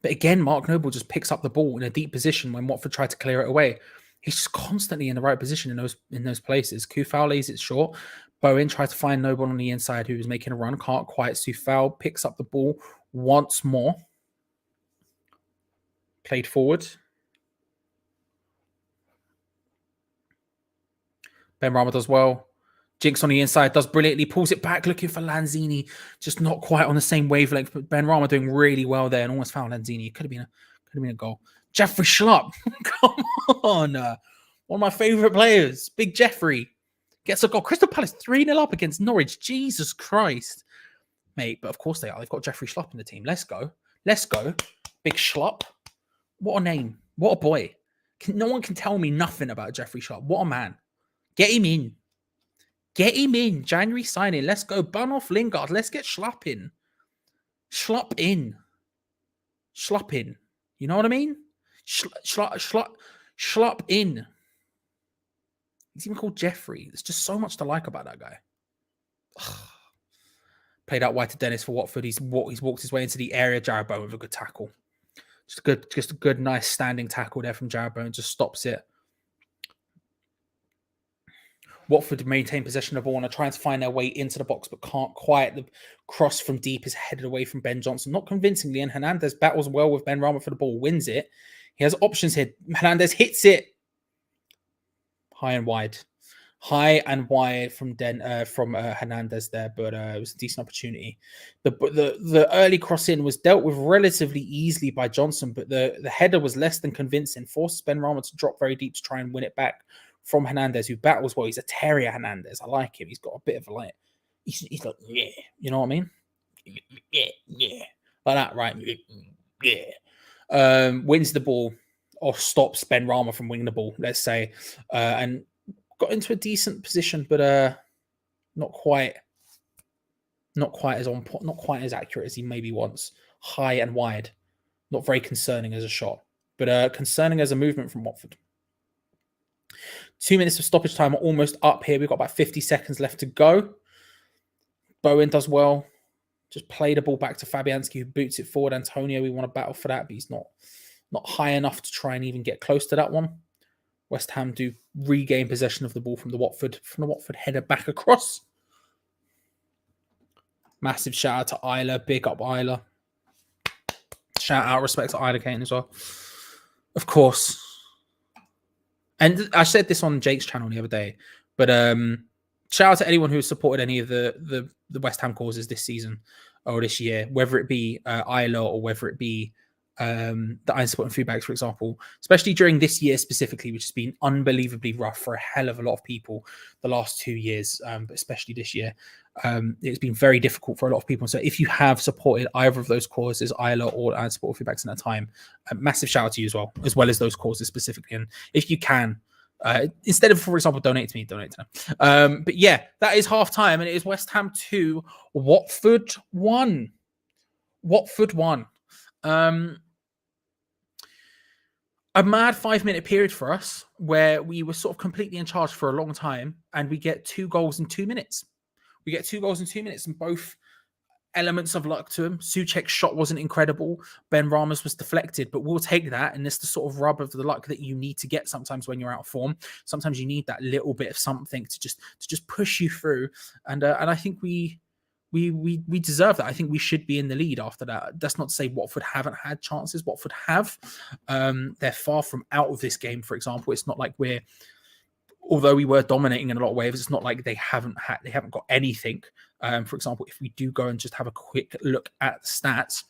But again, Mark Noble just picks up the ball in a deep position when Watford tried to clear it away. He's just constantly in the right position in those places. Kufau lays it short. Bowen tries to find Noble on the inside, who was making a run. Can't quite. Kufau picks up the ball once more. Played forward. Benrahma does well. Jinx on the inside does brilliantly, pulls it back, looking for Lanzini, just not quite on the same wavelength. But Benrahma doing really well there and almost found Lanzini. It could have been a goal. Jeffrey Schlupp, come on, one of my favorite players, Big Jeffrey, gets a goal. Crystal Palace 3-0 up against Norwich. Jesus Christ, mate! But of course they are. They've got Jeffrey Schlupp in the team. Let's go, Big Schlupp. What a name! What a boy! No one can tell me nothing about Jeffrey Schlupp. What a man! Get him in. Get him in. January signing. Let's go. Bun off Lingard. Let's get Schlupp in. Schlupp in. Schlupp in. You know what I mean? Schlupp in. He's even called Jeffrey. There's just so much to like about that guy. Played out wide to Dennis for Watford. He's walked his way into the area. Jarrod Bowen with a good tackle. Just a good, nice standing tackle there from Jarrod Bowen. Just stops it. Watford maintain possession of the ball and are trying to find their way into the box, but can't quite. The cross from deep is headed away from Ben Johnson, not convincingly, and Hernandez battles well with Benrahma for the ball, wins it. He has options here. Hernandez hits it. High and wide from Hernandez there, but it was a decent opportunity. The early cross in was dealt with relatively easily by Johnson, but the header was less than convincing, forces Benrahma to drop very deep to try and win it back from Hernandez, who battles well. He's a terrier, Hernandez. I like him. He's got a bit of a like, he's like, yeah, you know what I mean? Yeah. Like that, right? Yeah. Wins the ball or stops Benrahma from winning the ball, let's say, and got into a decent position, but not quite as on, not quite as accurate as he maybe wants. High and wide, not very concerning as a shot, but concerning as a movement from Watford. 2 minutes of stoppage time are almost up here. We've got about 50 seconds left to go. Bowen does well. Just play the ball back to Fabianski, who boots it forward. Antonio, we want to battle for that, but he's not high enough to try and even get close to that one. West Ham do regain possession of the ball from the Watford header back across. Massive shout out to Isla. Big up Isla. Shout out, respect to Isla Kane as well. Of course. And I said this on Jake's channel the other day, but shout out to anyone who has supported any of the West Ham causes this season or this year, whether it be Isla or whether it be the Iron Support and Food Bags, for example, especially during this year specifically, which has been unbelievably rough for a hell of a lot of people the last 2 years, but especially this year. It's been very difficult for a lot of people. So if you have supported either of those causes, Isla or Iron Support and Food Bags in that time, massive shout out to you as well as those causes specifically. And if you can, instead of, for example, donate to me, donate to them. But yeah, that is half time, and it is West Ham 2, Watford 1. Watford 1. A mad 5-minute period for us where we were sort of completely in charge for a long time, and we get 2 goals in 2 minutes. We get 2 goals in 2 minutes, and both elements of luck to him. Souček's shot wasn't incredible. Benrahma's was deflected, but we'll take that. And it's the sort of rub of the luck that you need to get sometimes when you're out of form. Sometimes you need that little bit of something to just push you through. And I think we deserve that. I think we should be in the lead after that. That's not to say Watford haven't had chances. Watford have. They're far from out of this game, for example. It's not like although we were dominating in a lot of ways, it's not like they haven't got anything. For example, if we do go and just have a quick look at the stats,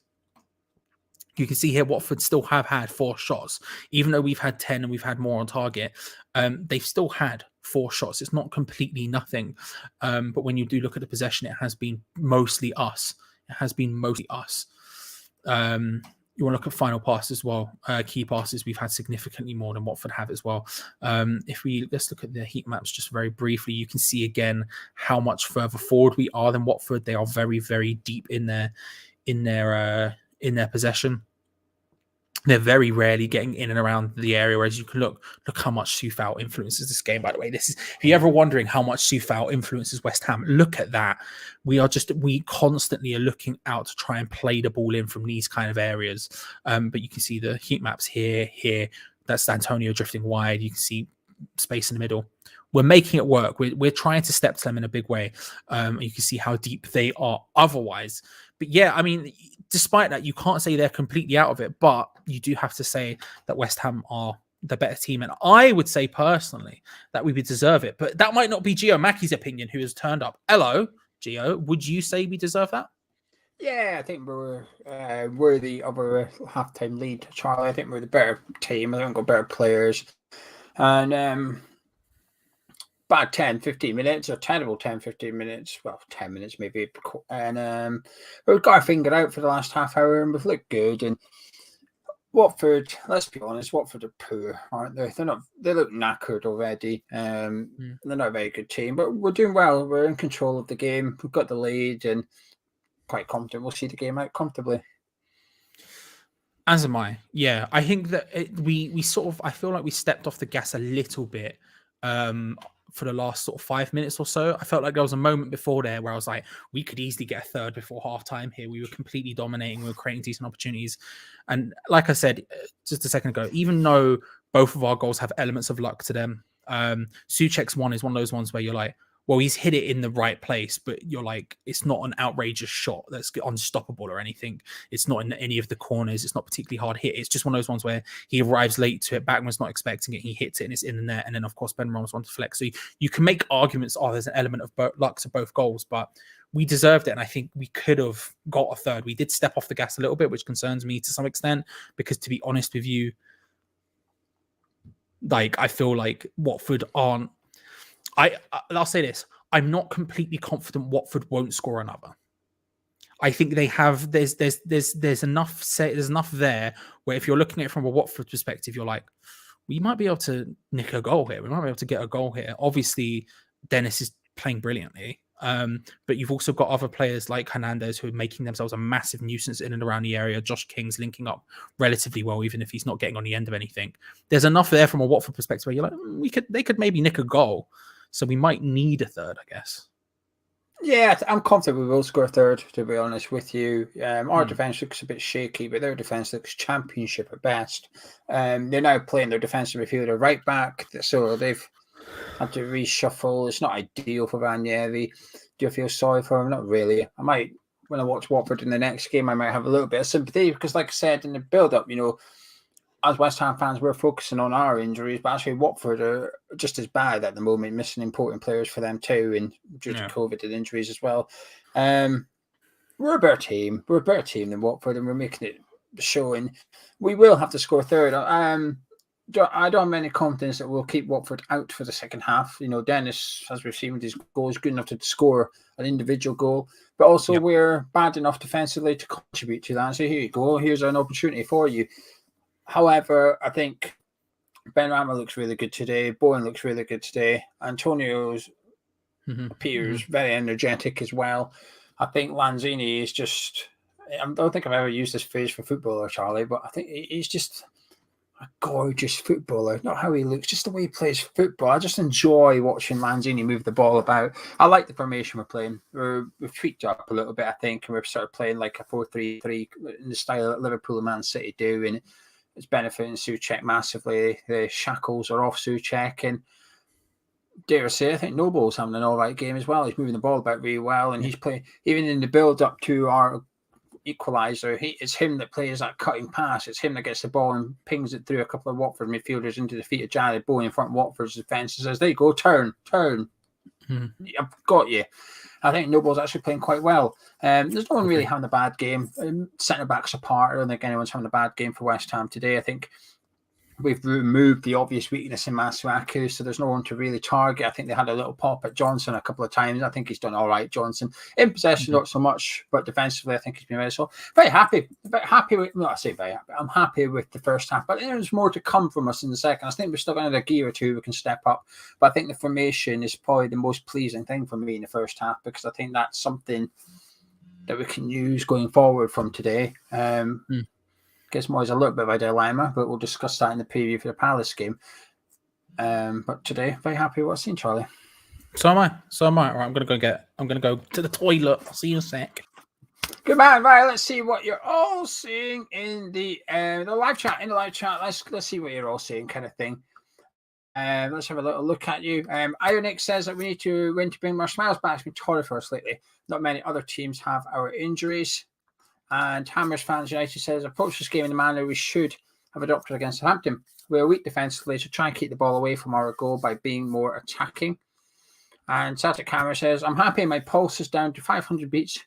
you can see here Watford still have had 4 shots. Even though we've had 10 and we've had more on target, they've still had 4 shots. It's not completely nothing. But when you do look at the possession, it has been mostly us. You want to look at final pass as well. Key passes, we've had significantly more than Watford have as well. Let's look at the heat maps just very briefly. You can see again how much further forward we are than Watford. They are very, very deep in their possession. They're very rarely getting in and around the area, whereas you can look how much Soufal influences this game, by the way. This is, if you're ever wondering how much Soufal influences West Ham, look at that. We constantly are looking out to try and play the ball in from these kind of areas. But you can see the heat maps here. That's Antonio drifting wide. You can see space in the middle. We're making it work. We're trying to step to them in a big way. You can see how deep they are otherwise. But yeah, I mean, despite that, you can't say they're completely out of it, but you do have to say that West Ham are the better team. And I would say personally that we would deserve it. But that might not be Geo Mackey's opinion, who has turned up. Hello, Geo. Would you say we deserve that? Yeah, I think we're worthy of a halftime lead, Charlie. I think we're the better team. I think we've got better players. And bad 10, 15 minutes, or terrible 10, 15 minutes. Well, 10 minutes maybe. And we've got our finger out for the last half hour and we've looked good. And Watford, let's be honest, Watford are poor, aren't they? They look knackered already. They're not a very good team, but we're doing well. We're in control of the game. We've got the lead and quite confident we'll see the game out comfortably. As am I. Yeah, I think that we sort of, I feel like we stepped off the gas a little bit for the last sort of 5 minutes or so. I felt like there was a moment before there where I was like, we could easily get a third before halftime here. We were completely dominating. We were creating decent opportunities. And like I said just a second ago, even though both of our goals have elements of luck to them, Souček's one is one of those ones where you're like, well, he's hit it in the right place, but you're like, it's not an outrageous shot that's unstoppable or anything. It's not in any of the corners. It's not particularly hard hit. It's just one of those ones where he arrives late to it. Backman's not expecting it. He hits it and it's in the net. And then, of course, Ben Ramos wants to flex. So you can make arguments, there's an element of luck to both goals, but we deserved it. And I think we could have got a third. We did step off the gas a little bit, which concerns me to some extent, because to be honest with you, like, I feel like Watford aren't, I'll say this. I'm not completely confident Watford won't score another. I think they have. There's enough there where if you're looking at it from a Watford perspective, you're like, we might be able to nick a goal here. We might be able to get a goal here. Obviously, Dennis is playing brilliantly, but you've also got other players like Hernandez who are making themselves a massive nuisance in and around the area. Josh King's linking up relatively well, even if he's not getting on the end of anything. There's enough there from a Watford perspective where you're like, they could maybe nick a goal. So we might need a third, I guess. Yeah, I'm confident we will score a third, to be honest with you. Our defence looks a bit shaky, but their defence looks championship at best. They're now playing their defensive midfielder right back, so they've had to reshuffle. It's not ideal for Ranieri. Do you feel sorry for him? Not really. I might, when I watch Watford in the next game, I might have a little bit of sympathy because, like I said, in the build-up, as West Ham fans, we're focusing on our injuries, but actually Watford are just as bad at the moment, missing important players for them too, and due to COVID and injuries as well. We're a better team. We're a better team than Watford, and we're making it showing. We will have to score third. I don't have any confidence that we'll keep Watford out for the second half. Dennis, as we've seen with his goals, good enough to score an individual goal, but also we're bad enough defensively to contribute to that. So here you go. Here's an opportunity for you. However, I think Ben Rama looks really good today. Bowen looks really good today. Antonio's appears very energetic as well. I think Lanzini is just, I don't think I've ever used this phrase for footballer, Charlie, but I think he's just a gorgeous footballer. Not how he looks, just the way he plays football. I just enjoy watching Lanzini move the ball about. I like the formation we're playing. We've tweaked it up a little bit, I think, and we've started playing like a 4-3-3 in the style that Liverpool and Man City do, and it's benefiting Souček massively. The shackles are off Souček, and dare I say, I think Noble's having an all right game as well. He's moving the ball about really well, and he's playing even in the build up to our equaliser. It's him that plays that cutting pass. It's him that gets the ball and pings it through a couple of Watford midfielders into the feet of Jared Bowen in front of Watford's defence and says, "There you go, turn. I've got you." I think Noble's actually playing quite well. There's no one really having a bad game. Centre backs apart, I don't think anyone's having a bad game for West Ham today. I think we've removed the obvious weakness in Masuaku, so there's no one to really target. I think they had a little pop at Johnson a couple of times. I think he's done all right, Johnson. In possession, not so much, but defensively, I think he's been very so. Very happy with, well, I say very happy. I'm happy with the first half, but there's more to come from us in the second. I think we've still got another gear or two we can step up, but I think the formation is probably the most pleasing thing for me in the first half, because I think that's something that we can use going forward from today. Gizmo is a little bit of a dilemma, but we'll discuss that in the preview for the Palace game. But today, very happy with what I've seen, Charlie. So am I. All right, I'm gonna go to the toilet. I'll see you in a sec. Good man. Right, let's see what you're all seeing in the live chat. Let's see what you're all seeing, kind of thing. Let's have a little look at you. Ionic says that we need to win to bring more smiles back. It's been torrid for us lately. Not many other teams have our injuries. And Hammers Fans United says, approach this game in the manner we should have adopted against Southampton. We're weak defensively, so try and keep the ball away from our goal by being more attacking. And Celtic Camera says, I'm happy my pulse is down to 500 beats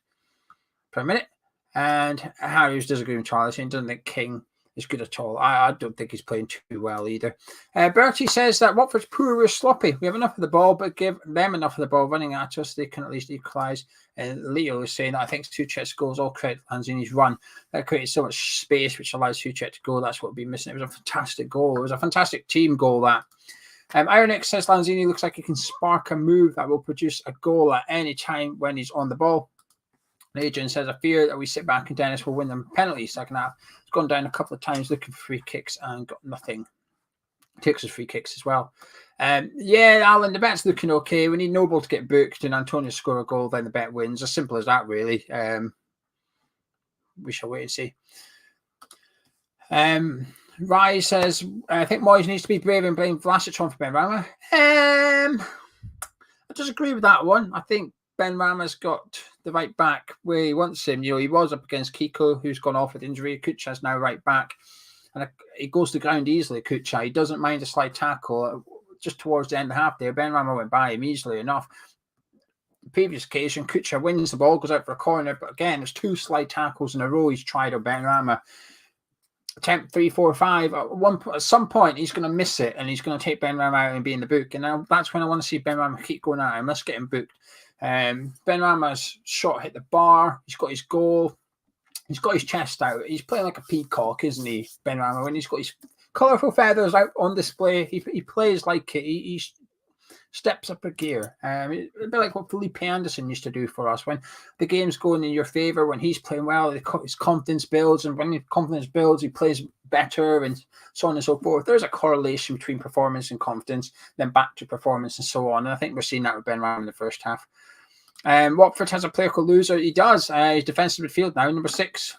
per minute. And Harry's disagreeing with Charlie, saying doesn't think King is good at all. I don't think he's playing too well either. Bertie says that Watford's poor, we're sloppy. We have enough of the ball, but give them enough of the ball running at us. They can at least equalise. And Leo is saying that I think Souček's goals all credit Lanzini's run. That created so much space, which allowed Souček to go. That's what would be missing. It was a fantastic goal. It was a fantastic team goal, that. Ironix says Lanzini looks like he can spark a move that will produce a goal at any time when he's on the ball. Adrian says, I fear that we sit back and Dennis will win them penalties second half. He's gone down a couple of times looking for free kicks and got nothing. Takes his free kicks as well. Yeah, Alan, the bet's looking okay. We need Noble to get booked and Antonio score a goal, then the bet wins. As simple as that, really. We shall wait and see. Rai says, I think Moyes needs to be brave and blame Vlasic on for Benrahma. I disagree with that one. I think Benrahma's got the right back where he wants him. You know, he was up against Kiko, who's gone off with injury. Kucha's now right back. And he goes to ground easily, Kucha. He doesn't mind a slight tackle. Just towards the end of the half there, Benrahma went by him easily enough. The previous occasion, Kucha wins the ball, goes out for a corner. But again, there's 2 slight tackles in a row he's tried on Benrahma. Attempt 3, 4, 5. At some point, he's going to miss it, and he's going to take Benrahma out and be in the book. And that's when I want to see Benrahma keep going at him. Let's get him booked. Benrahma's shot hit the bar. He's got his goal. He's got his chest out. He's playing like a peacock, isn't he, Benrahma? When he's got his colourful feathers out on display, he plays like it. He steps up a gear. A bit like what Felipe Anderson used to do for us. When the game's going in your favour, when he's playing well, his confidence builds, and when his confidence builds, he plays better, and so on and so forth. There's a correlation between performance and confidence, then back to performance and so on. And I think we're seeing that with Benrahma in the first half. Watford has a player called Loser. He does. He's defensive midfield now, number 6.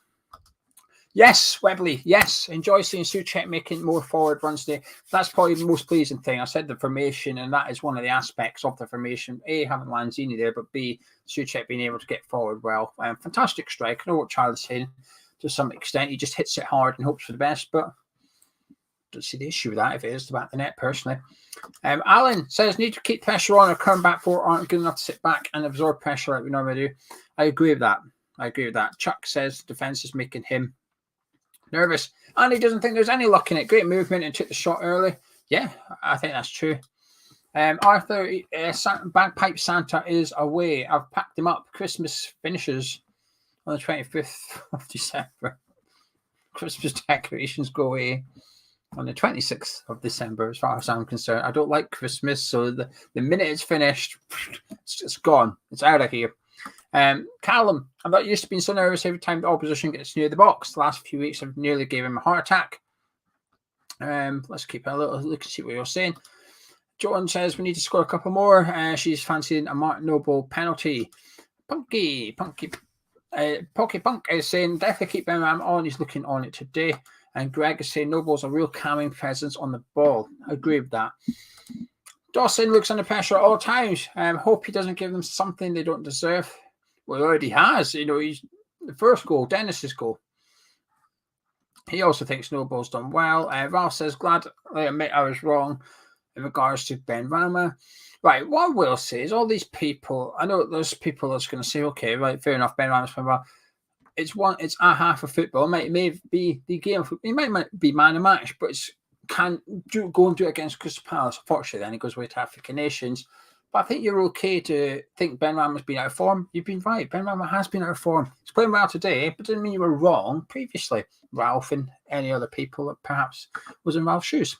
Yes, Webley. Yes, enjoy seeing Souček making more forward runs today. That's probably the most pleasing thing. I said the formation, and that is one of the aspects of the formation. A, having Lanzini there, but B, Souček being able to get forward well. Fantastic strike. I know what Charlie's saying to some extent. He just hits it hard and hopes for the best, but don't see the issue with that if it is to back the net, personally. Alan says, need to keep pressure on. Our current back four aren't good enough to sit back and absorb pressure like we normally do. I agree with that. Chuck says defence is making him nervous. And he doesn't think there's any luck in it. Great movement and took the shot early. Yeah, I think that's true. Arthur, Bagpipe Santa is away. I've packed him up. Christmas finishes on the 25th of December. Christmas decorations go away on the 26th of December, as far as I'm concerned. I don't like Christmas, so the minute it's finished, it's gone. It's out of here. Callum, I'm not used to being so nervous every time the opposition gets near the box. The last few weeks, I've nearly gave him a heart attack. Let's keep a little look and see what you're saying. Joan says we need to score a couple more. She's fancying a Martin Noble penalty. Pocky Punk is saying definitely keep Benrahma on. He's looking on it today. And Greg is saying Noble's a real calming presence on the ball. I agree with that. Dawson looks under pressure at all times. Hope he doesn't give them something they don't deserve. Well, he already has. You know, he's the first goal, Dennis's goal. He also thinks Noble's done well. Ralph says, glad I admit I was wrong in regards to Benrahma. Right, what I will say is all these people, I know there's people that's going to say, okay, right, fair enough, Benrahma's playing well. It's a half of football. It may be the game. He might be man of match, but go and do it against Crystal Palace. Unfortunately, then he goes away to African nations. But I think you're okay to think Benrahma's been out of form. You've been right. Benrahma has been out of form. He's playing well today, but doesn't mean you were wrong previously. Ralph and any other people that perhaps was in Ralph's shoes.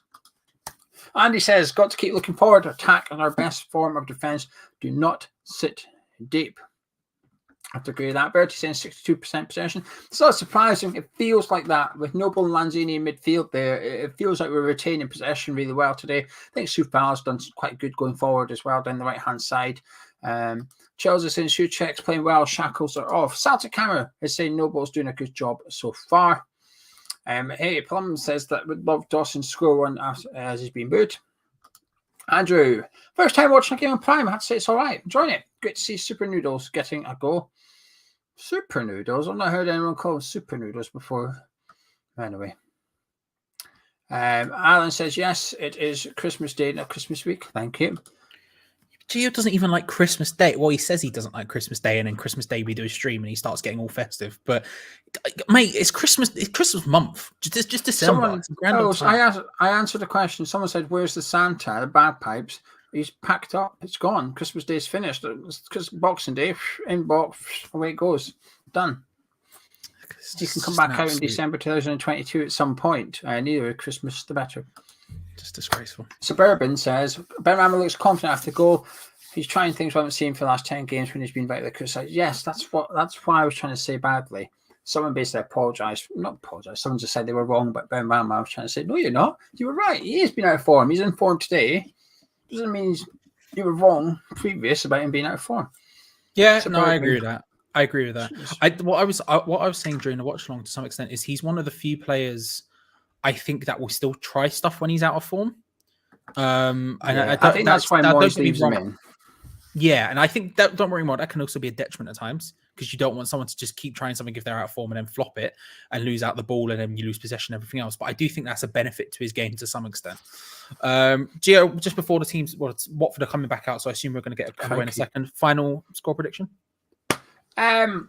Andy says, got to keep looking forward. Attack and our best form of defence. Do not sit deep. I have to agree with that. Bertie saying 62% possession. It's not surprising. It feels like that with Noble and Lanzini in midfield there. It feels like we're retaining possession really well today. I think Soufal's done quite good going forward as well down the right-hand side. Chelsea saying Souček's playing well. Shackles are off. Celtic Camera is saying Noble's doing a good job so far. Hey, Plum says that would love Dawson to score one as he's been booed. Andrew, first time watching a game on Prime. I have to say it's all right. Enjoying it. Great to see Super Noodles getting a goal. Super Noodles? I've not heard anyone call them Super Noodles before. Anyway. Alan says, yes, it is Christmas Day, not Christmas week. Thank you. Geo doesn't even like Christmas Day. Well, he says he doesn't like Christmas Day, and then Christmas Day we do a stream, and he starts getting all festive. But, mate, it's Christmas. It's Christmas month. Just December. I answered the question. Someone said, "Where's the Santa? The bagpipes?" He's packed up. It's gone. Christmas Day is finished. Because Boxing Day, in box, away it goes. Done. You can come back out in December 2022 at some point. Neither Christmas, the better. Just disgraceful. Suburban says, Ben Rammer looks confident after goal. He's trying things we haven't seen for the last 10 games when he's been rightly criticised. Yes, that's why I was trying to say badly. Someone basically apologised. Not apologised. Someone just said they were wrong about Ben Rammer. I was trying to say, no, you're not. You were right. He has been out of form. He's in form today. Doesn't mean you were wrong previous about him being out of form. Yeah, Suburban. No, I agree with that. What I was saying during the watch along to some extent is he's one of the few players I think that will still try stuff when he's out of form. I think that's why Moyes leaves him in. Yeah, and I think that, don't worry, that can also be a detriment at times because you don't want someone to just keep trying something if they're out of form and then flop it and lose out the ball and then you lose possession and everything else. But I do think that's a benefit to his game to some extent. Geo, just before the teams, Watford are coming back out, so I assume we're going to get a win in a second. Final score prediction? 4-2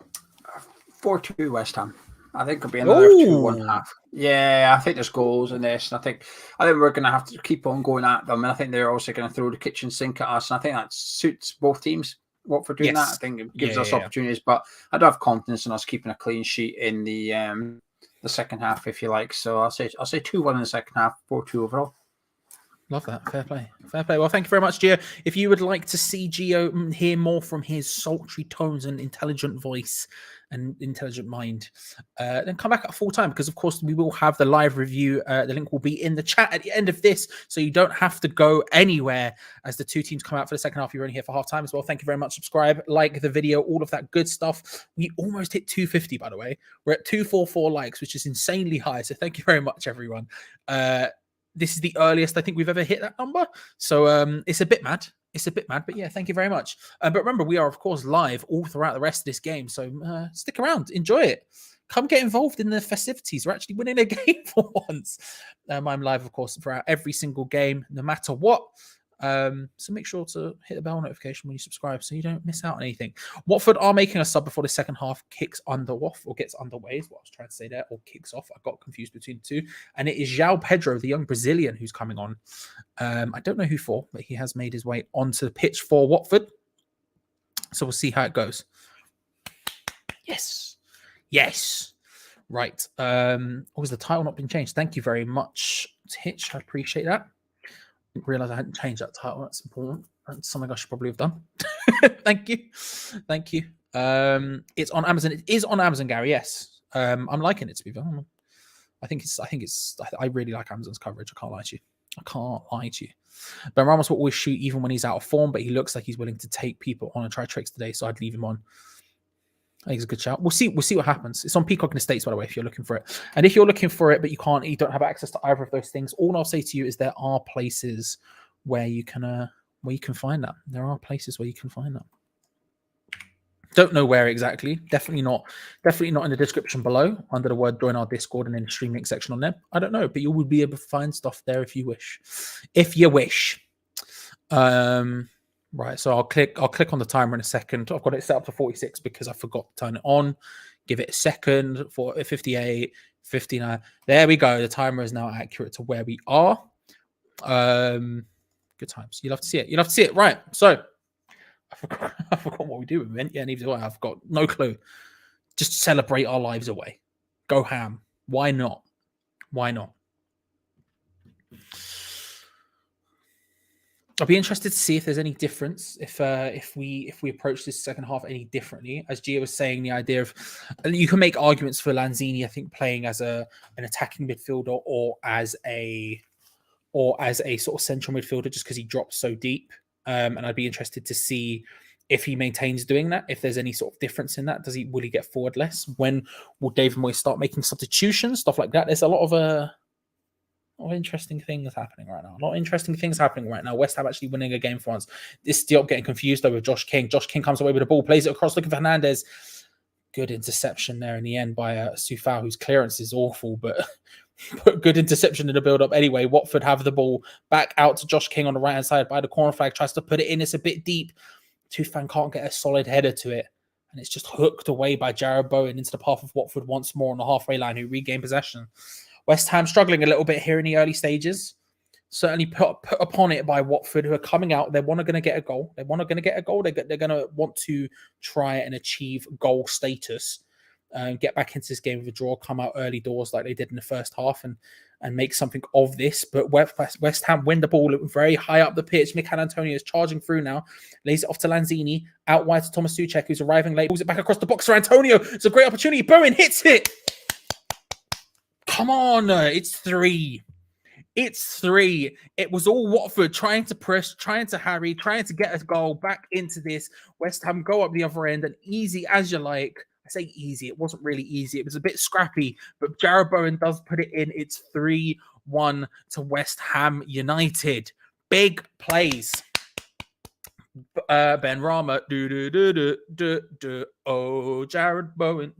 West Ham. I think it'll be another 2-1.5. Yeah, I think there's goals in this. And I think we're going to have to keep on going at them. And I think they're also going to throw the kitchen sink at us. And I think that suits both teams. Watford doing that, I think it gives us opportunities. But I do have confidence in us keeping a clean sheet in the second half, if you like. So I'll say 2-1 in the second half, 4-2 overall. Love that. Fair play. Well, thank you very much, Geo. If you would like to see Geo hear more from his sultry tones and intelligent voice and intelligent mind, then come back at full time because, of course, we will have the live review. The link will be in the chat at the end of this, so you don't have to go anywhere as the two teams come out for the second half. You're only here for half time as well. Thank you very much. Subscribe, like the video, all of that good stuff. We almost hit 250, by the way. We're at 244 likes, which is insanely high. So thank you very much, everyone. This is the earliest I think we've ever hit that number. So it's a bit mad. But yeah, thank you very much. But remember, we are, of course, live all throughout the rest of this game. So stick around. Enjoy it. Come get involved in the festivities. We're actually winning a game for once. I'm live, of course, throughout every single game, no matter what. So make sure to hit the bell notification when you subscribe so you don't miss out on anything. Watford are making a sub before the second half gets underway, is what I was trying to say there, or kicks off. I got confused between the two. And it is João Pedro, the young Brazilian, who's coming on. I don't know who for, but he has made his way onto the pitch for Watford. So we'll see how it goes. Yes. Right. Has the title not been changed? Thank you very much, Hitch. I appreciate that. Didn't realize I hadn't changed that title. That's important. That's something I should probably have done. Thank you. It's on Amazon. It is on Amazon, Gary. Yes. I'm liking it, to be fair. I really like Amazon's coverage. I can't lie to you. Ben Ramos will always shoot even when he's out of form, but he looks like he's willing to take people on and try tricks today, so I'd leave him on. I think it's a good shout. We'll see what happens. It's on Peacock Estates, by the way, if you're looking for it. And if you're looking for it, but you don't have access to either of those things, all I'll say to you is there are places where you can find that. There are places where you can find that. Don't know where exactly. Definitely not in the description below under the word join our Discord and then the stream link section on there. I don't know, but you will be able to find stuff there if you wish. Right, so I'll click on the timer in a second. I've got it set up to 46 because I forgot to turn it on. Give it a second for 58, 59. There we go. The timer is now accurate to where we are. Good times. You'll have to see it. Right. So I forgot what we do with it. Yeah, neither do I. I've got no clue. Just celebrate our lives away. Go ham. Why not? I'll be interested to see if there's any difference if we approach this second half any differently. As Gio was saying, the idea of you can make arguments for Lanzini, I think, playing as an attacking midfielder or as a sort of central midfielder, just because he drops so deep. And I'd be interested to see if he maintains doing that. If there's any sort of difference in that, will he get forward less? When will David Moyes start making substitutions, stuff like that? There's a lot of interesting things happening right now. West Ham actually winning a game for once. This Diop getting confused over Josh King. Josh King comes away with the ball, plays it across, looking for Hernandez. Good interception there in the end by Sufal, whose clearance is awful, but Put good interception in the build-up. Anyway, Watford have the ball back out to Josh King on the right-hand side by the corner flag. Tries to put it in. It's a bit deep. Tufan can't get a solid header to it. And it's just hooked away by Jared Bowen into the path of Watford once more on the halfway line, who regain possession. West Ham struggling a little bit here in the early stages. Certainly put upon it by Watford, who are coming out. They're going to get a goal. They're going to want to try and achieve goal status. Get back into this game with a draw, come out early doors like they did in the first half and make something of this. But West Ham win the ball very high up the pitch. Mikel Antonio is charging through now. Lays it off to Lanzini. Out wide to Thomas Souček, who's arriving late. Pulls it back across the box for Antonio. It's a great opportunity. Bowen hits it. Come on. It's 3. It's 3. It was all Watford trying to press, trying to harry, trying to get a goal back into this. West Ham go up the other end and easy as you like. I say easy. It wasn't really easy. It was a bit scrappy, but Jared Bowen does put it in. It's 3-1 to West Ham United. Big plays. Ben Rama. Oh, Jared Bowen.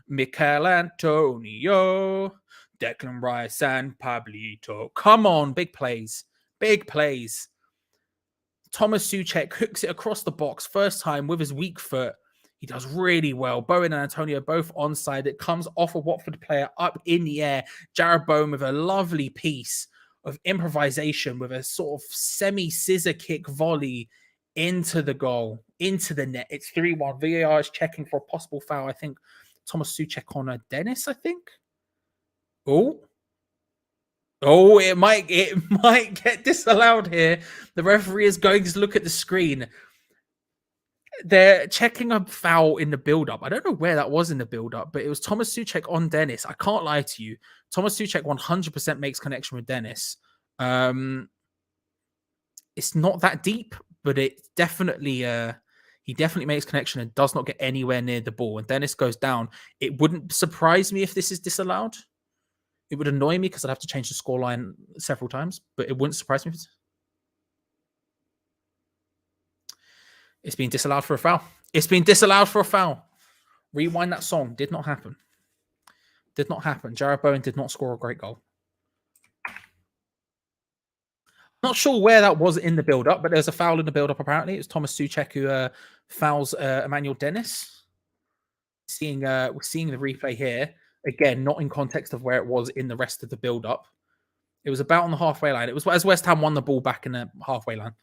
Mikel Antonio. Declan Rice and Pablito. Come on, big plays. Big plays. Thomas Souček hooks it across the box first time with his weak foot. He does really well. Bowen and Antonio both onside. It comes off a Watford player up in the air. Jared Bowen with a lovely piece of improvisation with a sort of semi-scissor kick volley into the goal, into the net. It's 3-1. VAR is checking for a possible foul. I think Thomas Souček on Dennis, I think. Oh, it might get disallowed here. The referee is going to look at the screen. They're checking a foul in the build-up. I don't know where that was in the build-up, but it was Thomas Souček on Dennis. I can't lie to you. Thomas Souček 100% makes connection with Dennis. It's not that deep, but it definitely he definitely makes connection and does not get anywhere near the ball. And Dennis goes down. It wouldn't surprise me if this is disallowed. It would annoy me because I'd have to change the scoreline several times, but it wouldn't surprise me. It's been disallowed for a foul. It's been disallowed for a foul. Rewind that song. Did not happen. Did not happen. Jared Bowen did not score a great goal. Not sure where that was in the build-up, but there's a foul in the build-up apparently. It was Thomas Souček who fouls Emmanuel Dennis. We're seeing the replay here. Again, not in context of where it was in the rest of the build-up. It was about on the halfway line. It was as West Ham won the ball back in the halfway line.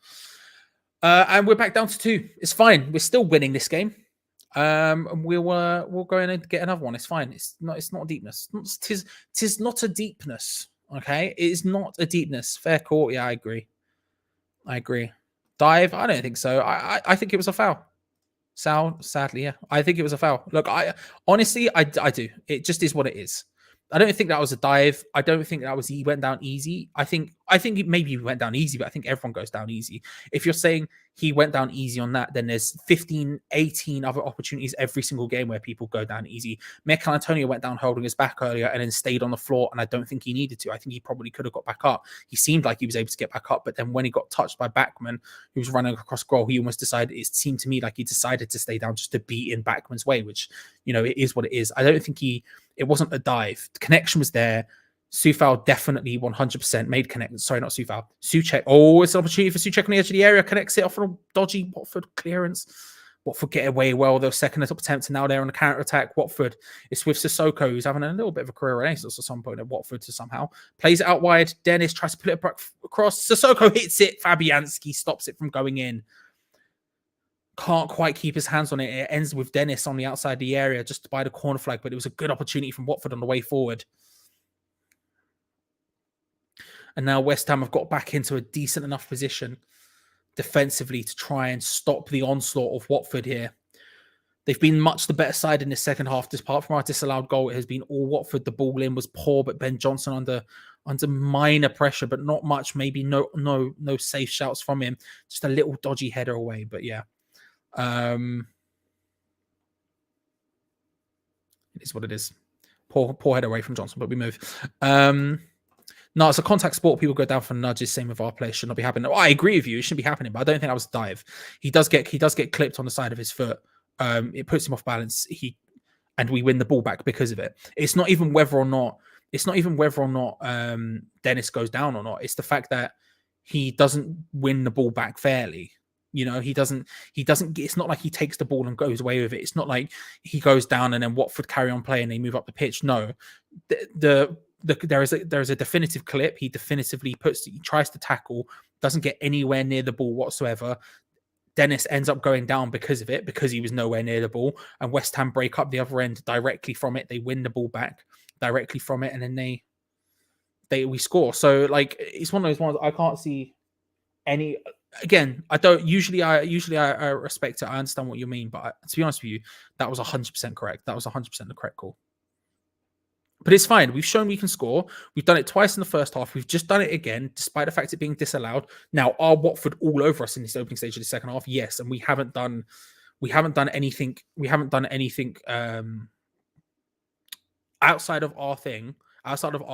And we're back down to 2. It's fine. We're still winning this game. And we'll go in and get another one. It's fine. It's not deepness. Tis not a deepness. Okay, it is not a deepness. Fair court. Yeah, I agree. Dive. I don't think so. I think it was a foul. Sadly, yeah. I think it was a foul. Look, I honestly do. It just is what it is. I don't think that was a dive. I don't think that was he went down easy. I think maybe he went down easy, but I think everyone goes down easy. If you're saying he went down easy on that, then there's 15, 18 other opportunities every single game where people go down easy. Mikel Antonio went down holding his back earlier and then stayed on the floor, and I don't think he needed to. I think he probably could have got back up. He seemed like he was able to get back up, but then when he got touched by Backman, who was running across goal, he almost decided, it seemed to me like he decided to stay down just to be in Backman's way, which, you know, it is what it is. I don't think it wasn't a dive. The connection was there. Soufal definitely 100% made connect. Sorry, not Soufal. Souček. Oh, it's an opportunity for Souček on the edge of the area. Connects it off a dodgy Watford clearance. Watford get away well. Their second attempt, and now they're on the counter attack. Watford. It's with Sissoko, who's having a little bit of a career renaissance at some point at Watford to somehow plays it out wide. Dennis tries to put it back across. Sissoko hits it. Fabianski stops it from going in. Can't quite keep his hands on it. It ends with Dennis on the outside of the area just by the corner flag, but it was a good opportunity from Watford on the way forward. And now West Ham have got back into a decent enough position defensively to try and stop the onslaught of Watford here. They've been much the better side in the second half. Apart from our disallowed goal, it has been all Watford. The ball in was poor, but Ben Johnson under minor pressure, but not much. Maybe no safe shouts from him. Just a little dodgy header away, but yeah. It is what it is. Poor head away from Johnson, but we move. No, it's a contact sport. People go down for nudges. Same with our players. Should not be happening. I agree with you. It shouldn't be happening, but I don't think that was a dive. He does get clipped on the side of his foot. It puts him off balance. and we win the ball back because of it. It's not even whether or not Dennis goes down or not. It's the fact that he doesn't win the ball back fairly. You know, he doesn't, it's not like he takes the ball and goes away with it. It's not like he goes down and then Watford carry on playing and they move up the pitch. No, there is a definitive clip. He tries to tackle, doesn't get anywhere near the ball whatsoever. Dennis ends up going down because of it, because he was nowhere near the ball, and West Ham break up the other end directly from it. They win the ball back directly from it, and then we score. So like, it's one of those ones I can't see any. Again, I don't usually. I respect it. I understand what you mean, but to be honest with you, that was 100% correct. That was 100% the correct call. But it's fine. We've shown we can score. We've done it twice in the first half. We've just done it again, despite the fact it being disallowed. Now, are Watford all over us in this opening stage of the second half? Yes, and we haven't done anything. We haven't done anything outside of our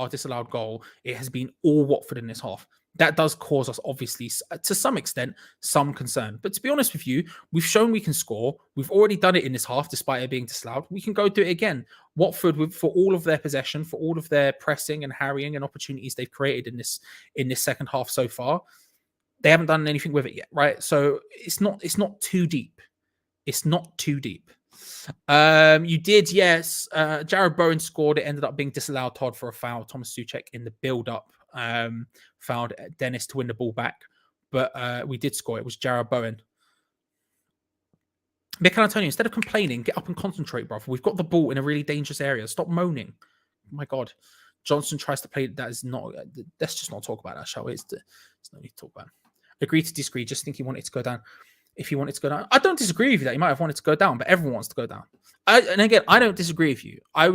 disallowed goal. It has been all Watford in this half. That does cause us, obviously, to some extent, some concern. But to be honest with you, we've shown we can score. We've already done it in this half, despite it being disallowed. We can go do it again. Watford, for all of their possession, for all of their pressing and harrying and opportunities they've created in this second half so far, they haven't done anything with it yet, right? So it's not too deep. It's not too deep. You did, yes. Jared Bowen scored. It ended up being disallowed, Todd, for a foul. Thomas Souček in the build-up fouled Dennis to win the ball back, but we did score. It was Jared Bowen. Mikel Antonio, instead of complaining, get up and concentrate, brother. We've got the ball in a really dangerous area. Stop moaning. Oh my God. Johnson tries to play. That is not. Let's just not talk about that, shall we? It's no need to talk about it. Agree to disagree. Just think he wanted to go down. If he wanted to go down, I don't disagree with you that he might have wanted to go down, but everyone wants to go down. And again, I don't disagree with you. I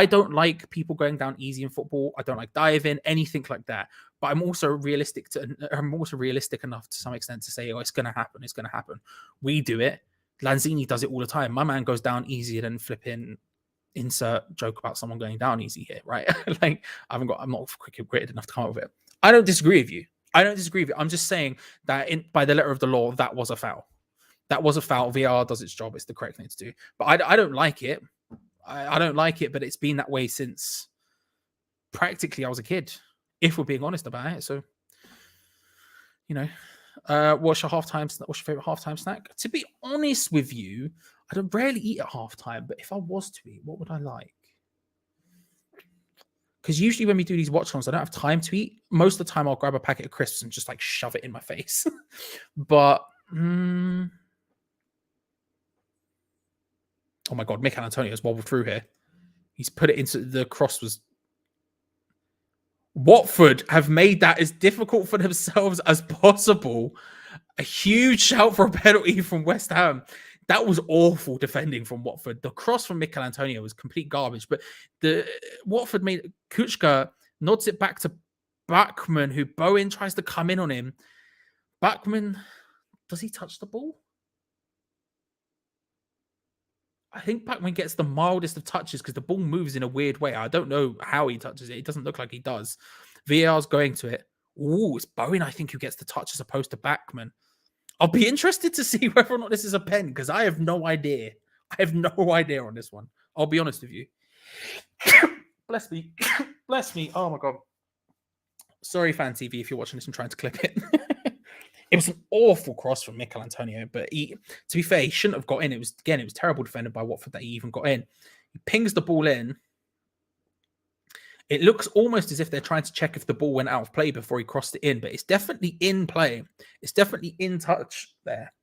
don't like people going down easy in football. I don't like diving, anything like that. But I'm also realistic enough to some extent to say, oh, it's going to happen. It's going to happen. We do it. Lanzini does it all the time. My man goes down easier than flipping. Insert joke about someone going down easy here, right? Like I'm not quick-witted enough to come up with it. I don't disagree with you. I'm just saying that by the letter of the law, that was a foul. That was a foul. VAR does its job. It's the correct thing to do. But I don't like it. I don't like it, but it's been that way since practically I was a kid, if we're being honest about it. So, you know, what's your favorite halftime snack? To be honest with you, I don't rarely eat at halftime, but if I was to eat, what would I like? Because usually when we do these watch-alongs, I don't have time to eat. Most of the time, I'll grab a packet of crisps and just like shove it in my face. But, oh my God, Mikel Antonio's wobbled through here. He's put it into the cross was. Watford have made that as difficult for themselves as possible. A huge shout for a penalty from West Ham. That was awful defending from Watford. The cross from Mikel Antonio was complete garbage. But the Watford made Kuchka nods it back to Bachmann, who Bowen tries to come in on him. Bachmann, does he touch the ball? I think Bachmann gets the mildest of touches because the ball moves in a weird way. I don't know how he touches it. It doesn't look like he does. VAR's going to it. Ooh, it's Bowen, I think, who gets the touch as opposed to Bachmann. I'll be interested to see whether or not this is a pen because I have no idea. I have no idea on this one. I'll be honest with you. Bless me. Bless me. Oh, my God. Sorry, Fan TV, if you're watching this and trying to clip it. It was an awful cross from Mikel Antonio, but to be fair, he shouldn't have got in. It was terrible defended by Watford that he even got in. He pings the ball in. It looks almost as if they're trying to check if the ball went out of play before he crossed it in, but it's definitely in play. It's definitely in touch there.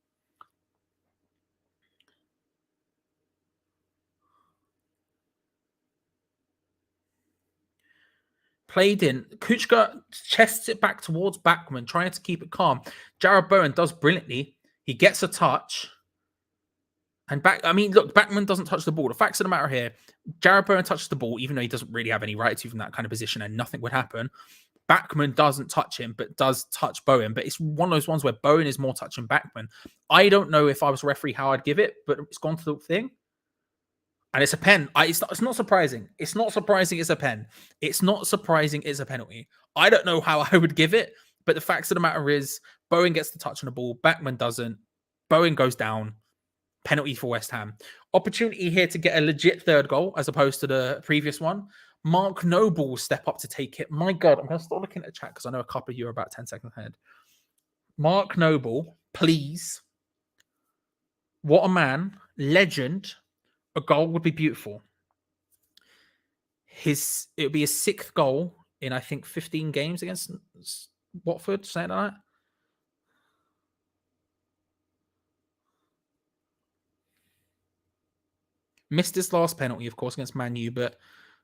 Played in. Kuchka chests it back towards Bachmann, trying to keep it calm. Jared Bowen does brilliantly. He gets a touch. And look, Bachmann doesn't touch the ball. The facts of the matter here, Jared Bowen touches the ball, even though he doesn't really have any right to from that kind of position and nothing would happen. Bachmann doesn't touch him, but does touch Bowen. But it's one of those ones where Bowen is more touching Bachmann. I don't know if I was referee how I'd give it, but it's gone to the thing. And it's a pen. It's not surprising. It's not surprising it's a pen. It's not surprising it's a penalty. I don't know how I would give it, but the facts of the matter is Bowen gets the touch on the ball. Bachmann doesn't. Bowen goes down. Penalty for West Ham. Opportunity here to get a legit third goal as opposed to the previous one. Mark Noble step up to take it. My God, I'm going to start looking at the chat because I know a couple of you are about 10 seconds ahead. Mark Noble, please. What a man. Legend. A goal would be beautiful. It would be his 6th goal in, I think, 15 games against Watford, something like that. Missed his last penalty, of course, against Man U, but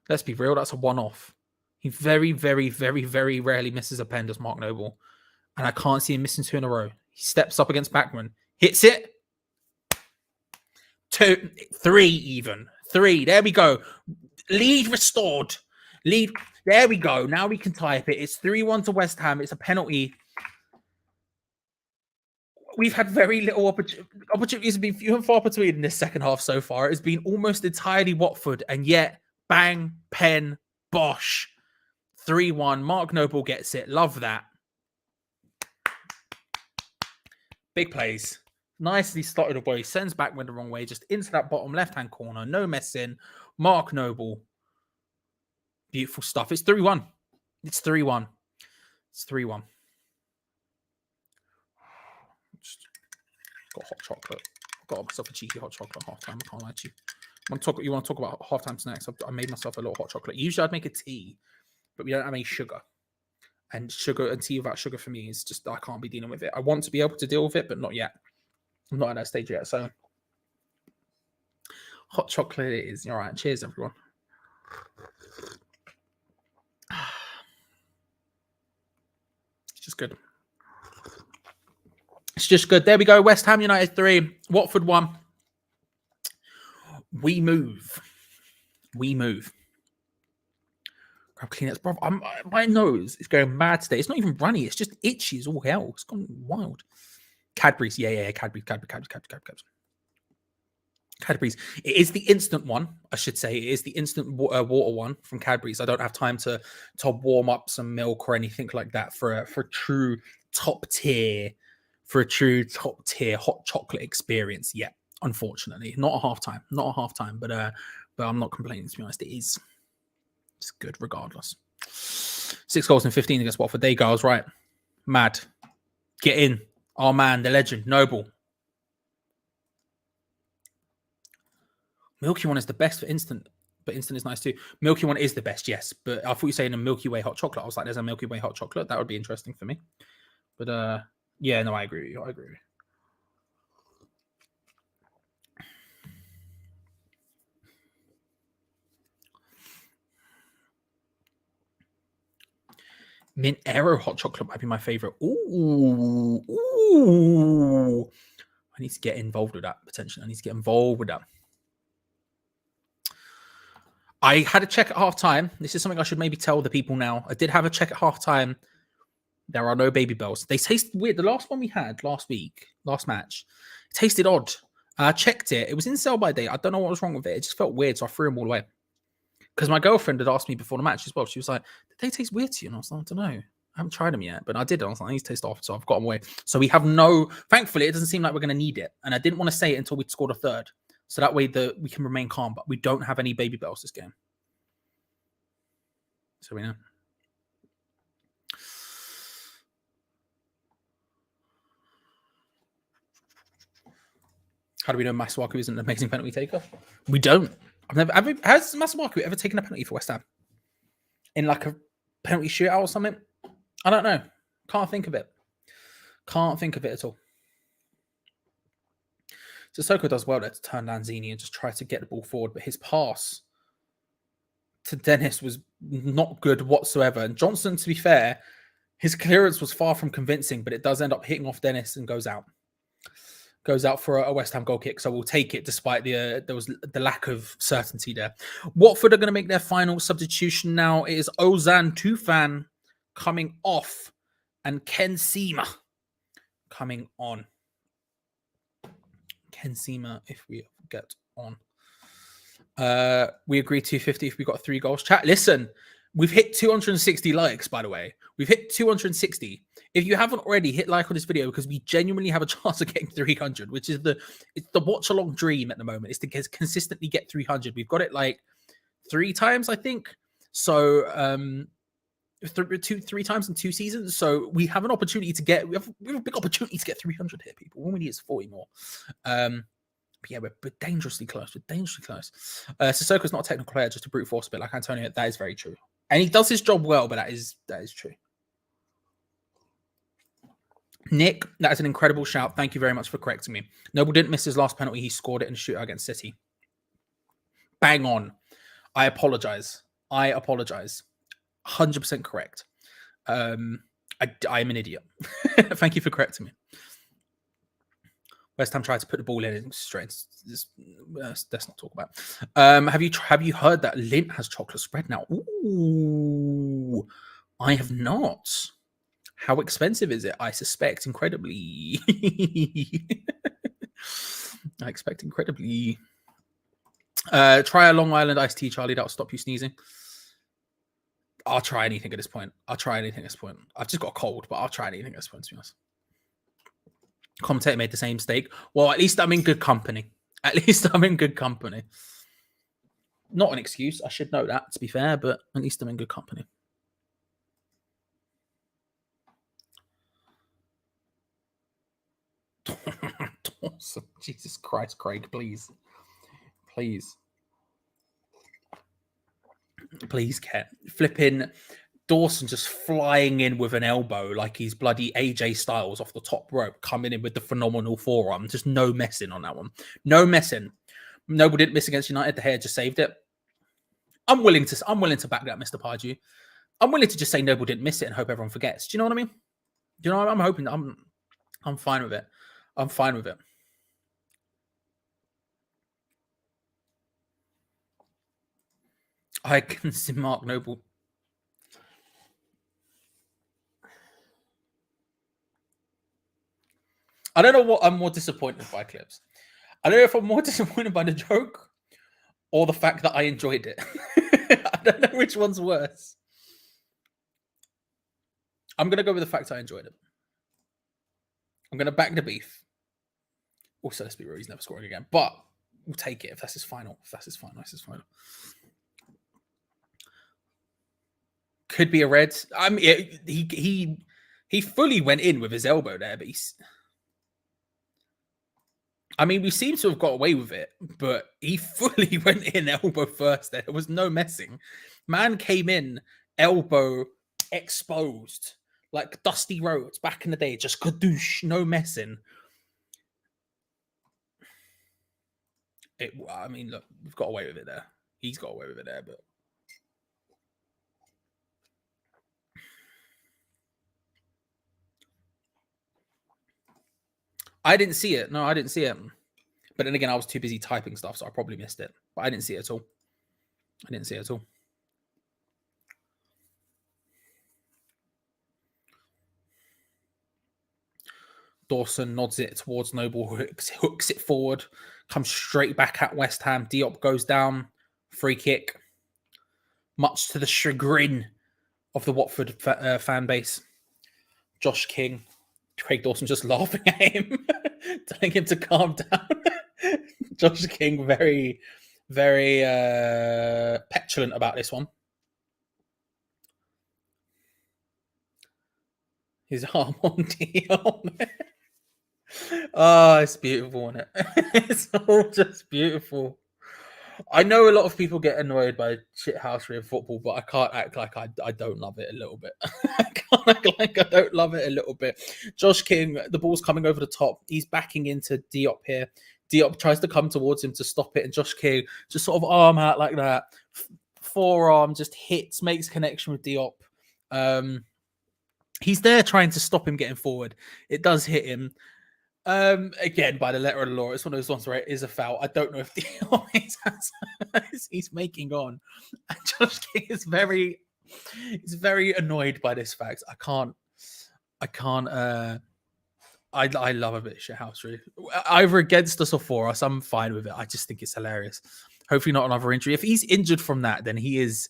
let's be real, that's a one-off. He very, very, very, very rarely misses a pen, does Mark Noble. And I can't see him missing 2 in a row. He steps up against Backman, hits it. 2, 3 even. 3, there we go. Lead restored. Lead, there we go. Now we can type it. It's 3-1 to West Ham. It's a penalty. We've had very little opportunities have been few and far between in this second half so far. It's been almost entirely Watford, and yet, bang, pen, bosh. 3-1. Mark Noble gets it. Love that. Big plays. Nicely slotted away. Sends Backman the wrong way, just into that bottom left-hand corner. No messing. Mark Noble. Beautiful stuff. It's 3-1. It's 3-1. It's 3-1. Got hot chocolate. Got myself a cheeky hot chocolate half time. I can't lie to you. You want to talk about halftime snacks? I made myself a little hot chocolate. Usually I'd make a tea, but we don't have any sugar. And sugar and tea without sugar for me is just, I can't be dealing with it. I want to be able to deal with it, but not yet. I'm not at that stage yet. So hot chocolate it is. All right. Cheers, everyone. It's just good. It's just good. There we go. West Ham United 3, Watford 1. We move. We move. Grab Kleenex, bro. My nose is going mad today. It's not even runny. It's just itchy as all hell. It's gone wild. Cadbury's. Yeah. Cadbury's. Cadbury's. It is the instant one, I should say. It is the instant water one from Cadbury's. I don't have time to warm up some milk or anything like that for a true top tier hot chocolate experience yet. Unfortunately, not a half time, but I'm not complaining, to be honest. It's good regardless. 6 goals in 15 against Watford. There you go. I was right. Mad. Get in. Our man, the legend, Noble. Milky one is the best for instant, but instant is nice too. Milky one is the best, yes. But I thought you were saying a Milky Way hot chocolate. I was like, there's a Milky Way hot chocolate. That would be interesting for me. But yeah, no, I agree with you. Mint Aero hot chocolate might be my favorite. Ooh. I need to get involved with that, potentially. I had a check at halftime. This is something I should maybe tell the people now. I did have a check at halftime. There are no baby bells. They taste weird. The last one we had last match, it tasted odd. I checked it. It was in sell by date. I don't know what was wrong with it. It just felt weird, so I threw them all away. Because my girlfriend had asked me before the match as well. She was like, did they taste weird to you? And I was like, I don't know. I haven't tried them yet, but I did. I was like, these taste off, so I've got them away. So we have thankfully, it doesn't seem like we're going to need it. And I didn't want to say it until we'd scored a third. So that way we can remain calm, but we don't have any baby bells this game. So we know. How do we know Masuaku isn't an amazing penalty taker? We don't. Has Masuaku ever taken a penalty for West Ham? In like a penalty shootout or something? I don't know. Can't think of it. At all. Sissoko does well there to turn Lanzini and just try to get the ball forward, but his pass to Dennis was not good whatsoever. And Johnson, to be fair, his clearance was far from convincing, but it does end up hitting off Dennis and goes out. Goes out for a West Ham goal kick, so we'll take it despite there was the lack of certainty there. Watford are going to make their final substitution now. It is Ozan Tufan coming off and Ken Seema coming on. Ken Seema, if we get on. We agree 250 if we got 3 goals. Chat, listen, we've hit 260 likes, by the way. We've hit 260. If you haven't already, hit like on this video because we genuinely have a chance of getting 300, which is it's the watch along dream at the moment. Is to consistently get 300. We've got it like 3 times, I think. So 3 times in 2 seasons. So we have an opportunity to get. We have a big opportunity to get 300 here, people. All we need is 40 more. But yeah, we're dangerously close. We're dangerously close. Sissoko's not a technical player, just a brute force bit like Antonio. That is very true, and he does his job well. But that is true. Nick, that is an incredible shout. Thank you very much for correcting me. Noble didn't miss his last penalty. He scored it in a shootout against City. Bang on. I apologize. 100% correct. I am an idiot. Thank you for correcting me. West Ham tried to put the ball in straight. Let's not talk about. Have you heard that Lint has chocolate spread now? Ooh, I have not. How expensive is it? I suspect incredibly. I expect incredibly. Try a Long Island iced tea, Charlie. That'll stop you sneezing. I'll try anything at this point. I've just got a cold, but I'll try anything at this point, to be honest. Commentator made the same mistake. Well, at least I'm in good company. Not an excuse. I should know that, to be fair, but at least I'm in good company. Dawson. Jesus Christ, Craig, please. Please, Ket. Flipping Dawson just flying in with an elbow like he's bloody AJ Styles off the top rope, coming in with the phenomenal forearm. Just no messing on that one. No messing. Noble didn't miss against United. The hair just saved it. I'm willing to back that, Mr. Pardew. I'm willing to just say Noble didn't miss it and hope everyone forgets. Do you know what I mean? Do you know what I'm hoping? I'm fine with it. I'm fine with it. I can see Mark Noble. I don't know what I'm more disappointed by, Clips. I don't know if I'm more disappointed by the joke or the fact that I enjoyed it. I don't know which one's worse. I'm going to go with the fact I enjoyed it. I'm going to back the beef. Also, let's be real, he's never scoring again. But we'll take it if that's his final. Could be a red. I mean, he fully went in with his elbow there, but we seem to have got away with it, but he fully went in elbow first there. There was no messing. Man came in elbow exposed, like Dusty Rhodes back in the day, just kadoosh, no messing. Look, we've got away with it there. He's got away with it there, but I didn't see it. No, I didn't see it. But then again, I was too busy typing stuff, so I probably missed it. But I didn't see it at all. Dawson nods it towards Noble, hooks it forward, comes straight back at West Ham. Diop goes down, free kick, much to the chagrin of the Watford fan base. Josh King, Craig Dawson just laughing at him, telling him to calm down. Josh King, very, very petulant about this one. His arm on Diop. Oh, it's beautiful, isn't it? It's all just beautiful. I know a lot of people get annoyed by shithousery of football, but I can't act like I don't love it a little bit. I can't act like I don't love it a little bit. Josh King, the ball's coming over the top. He's backing into Diop here. Diop tries to come towards him to stop it, and Josh King just sort of arm out like that. Forearm just hits, makes connection with Diop. He's there trying to stop him getting forward. It does hit him. Again, by the letter of the law, it's one of those ones where it is a foul. I don't know if he's making on. And Josh King is very annoyed by this fact. I love a bit of shithousery. Either against us or for us, I'm fine with it. I just think it's hilarious. Hopefully not another injury. If he's injured from that, then he is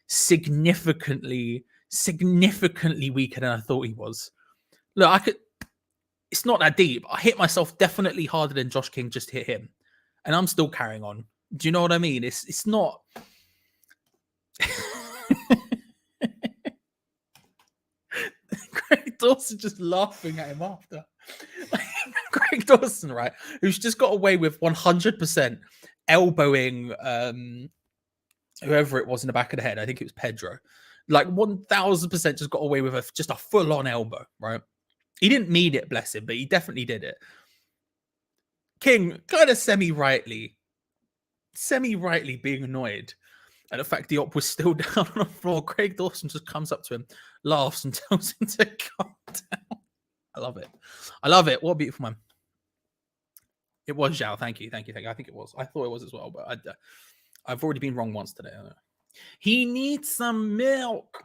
significantly weaker than I thought he was. Look, I could. It's not that deep. I hit myself definitely harder than Josh King just hit him, and I'm still carrying on. Do you know what I mean? It's not. Craig Dawson just laughing at him after. Craig Dawson, right? Who's just got away with 100% elbowing whoever it was in the back of the head. I think it was Pedro. Like 1000% just got away with just a full-on elbow, right? He didn't mean it, bless him, but he definitely did it. King kind of semi-rightly being annoyed at the fact the op was still down on the floor. Craig Dawson just comes up to him, laughs, and tells him to calm down. I love it. I love it. What a beautiful man. It was Zhao. Thank you. I think it was. I thought it was as well, but I've already been wrong once today. He needs some milk.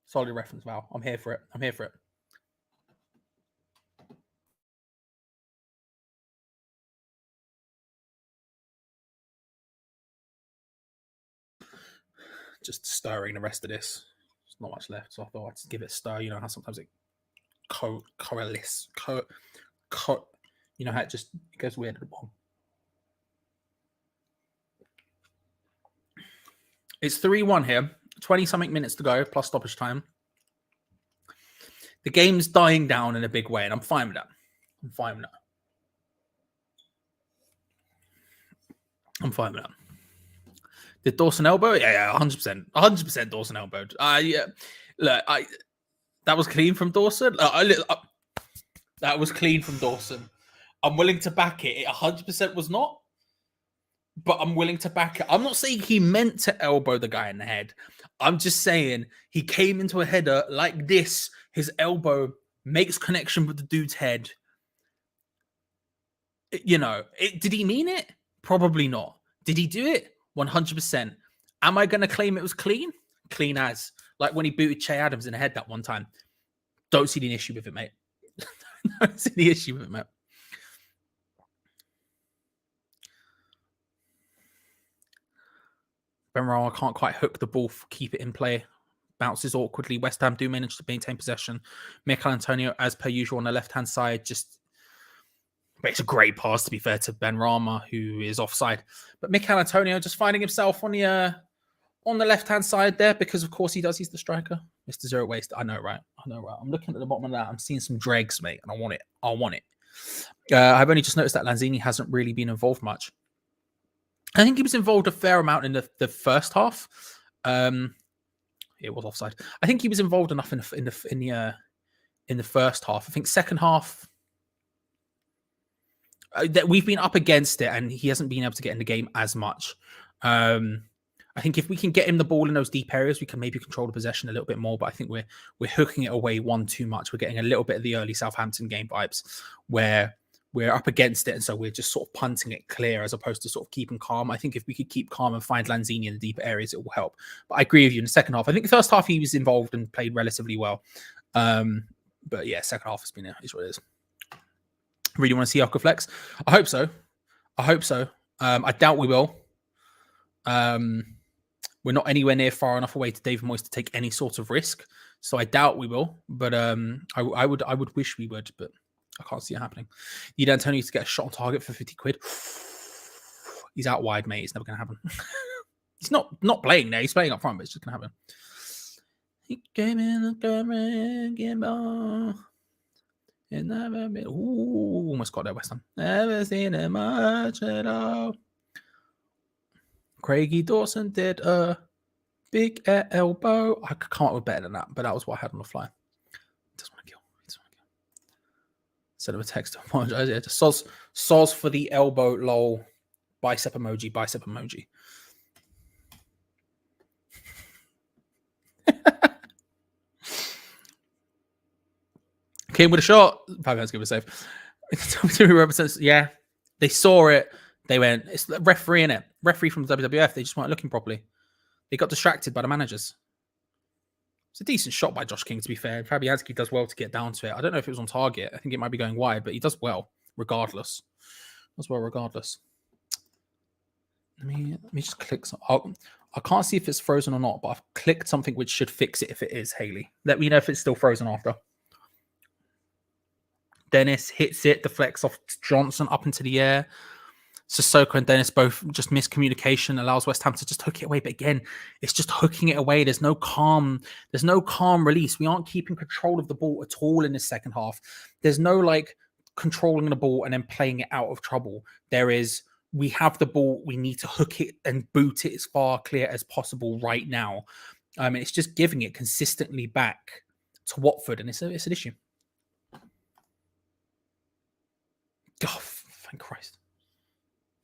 Solid reference, Val. I'm here for it. Just stirring the rest of this. There's not much left, so I thought I'd just give it a stir. You know how sometimes it coalesce. You know how it goes weird at the bottom. It's 3-1 here. 20-something minutes to go, plus stoppage time. The game's dying down in a big way, and I'm fine with that. I'm fine with that. Did Dawson elbow? Yeah, 100%. 100% Dawson elbowed. Yeah. Look, that was clean from Dawson. That was clean from Dawson. I'm willing to back it. It 100% was not, but I'm willing to back it. I'm not saying he meant to elbow the guy in the head. I'm just saying he came into a header like this. His elbow makes connection with the dude's head. You know, did he mean it? Probably not. Did he do it? 100%. Am I going to claim it was clean? Clean as. Like when he booted Che Adams in the head that one time. Don't see the issue with it, mate. Don't see the issue with it, mate. Benrahma can't quite hook the ball, keep it in play. Bounces awkwardly. West Ham do manage to maintain possession. Mikel Antonio, as per usual, on the left-hand side, just makes a great pass, to be fair, to Benrahma, who is offside. But Mikel Antonio just finding himself on the left-hand side there, because, of course, he does. He's the striker. Mr. Zero Waste. I know, right? I'm looking at the bottom of that. I'm seeing some dregs, mate, and I want it. I've only just noticed that Lanzini hasn't really been involved much. I think he was involved a fair amount in the first half. It was offside. I think he was involved enough in the first half. I think second half that we've been up against it, and he hasn't been able to get in the game as much. I think if we can get him the ball in those deep areas, we can maybe control the possession a little bit more. But I think we're hooking it away one too much. We're getting a little bit of the early Southampton game vibes where we're up against it, and so we're just sort of punting it clear as opposed to sort of keeping calm. I think if we could keep calm and find Lanzini in the deeper areas, it will help. But I agree with you in the second half. I think the first half he was involved and played relatively well. But yeah, second half has been is what it is. Really want to see Alka flex? I hope so. I doubt we will. We're not anywhere near far enough away to David Moyes to take any sort of risk, so I doubt we will. But I would wish we would, but I can't see it happening. Need Antonio to get a shot on target for 50 quid. He's out wide, mate. It's never going to happen. He's not playing there. He's playing up front, but it's just going to happen. He came in the camera, game on. Ooh, almost got there, West Ham. Never seen him much at all. Craigie Dawson did a big elbow. I could come up with better than that, but that was what I had on the fly. He doesn't want to kill. Send him a text to apologize. Yeah, just soz for the elbow, lol. Bicep emoji. Came with a shot. Fabian's give it a save. Yeah, they saw it. They went, it's the referee in it. Referee from the WWF. They just weren't looking properly. They got distracted by the managers. It's a decent shot by Josh King, to be fair. Fabianski does well to get down to it. I don't know if it was on target. I think it might be going wide, but he does well regardless. Let me just click some. I can't see if it's frozen or not, but I've clicked something which should fix it if it is, Haley. Let me know if it's still frozen after. Dennis hits it, deflects off Johnson up into the air. Sissoko and Dennis both just miscommunication, allows West Ham to just hook it away. But again, it's just hooking it away. There's no calm release. We aren't keeping control of the ball at all in the second half. There's no like controlling the ball and then playing it out of trouble. We have the ball, we need to hook it and boot it as far clear as possible right now. It's just giving it consistently back to Watford, and it's an issue. Oh, thank Christ.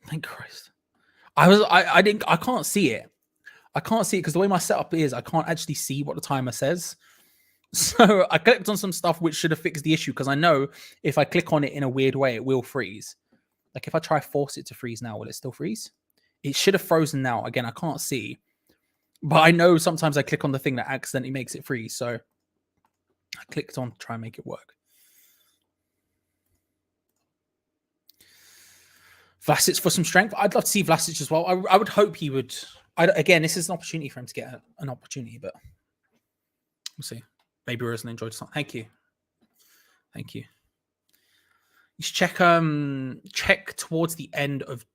Thank Christ. I can't see it. I can't see it because the way my setup is, I can't actually see what the timer says. So I clicked on some stuff which should have fixed the issue, because I know if I click on it in a weird way, it will freeze. Like if I try force it to freeze now, will it still freeze? It should have frozen now. Again, I can't see. But I know sometimes I click on the thing that accidentally makes it freeze. So I clicked on to try and make it work. Vlasic for some strength. I'd love to see Vlasic as well. I would hope he would. Again, this is an opportunity for him to get an opportunity, but we'll see. Maybe Rosen enjoyed something. Thank you. Thank you. You should check towards the end of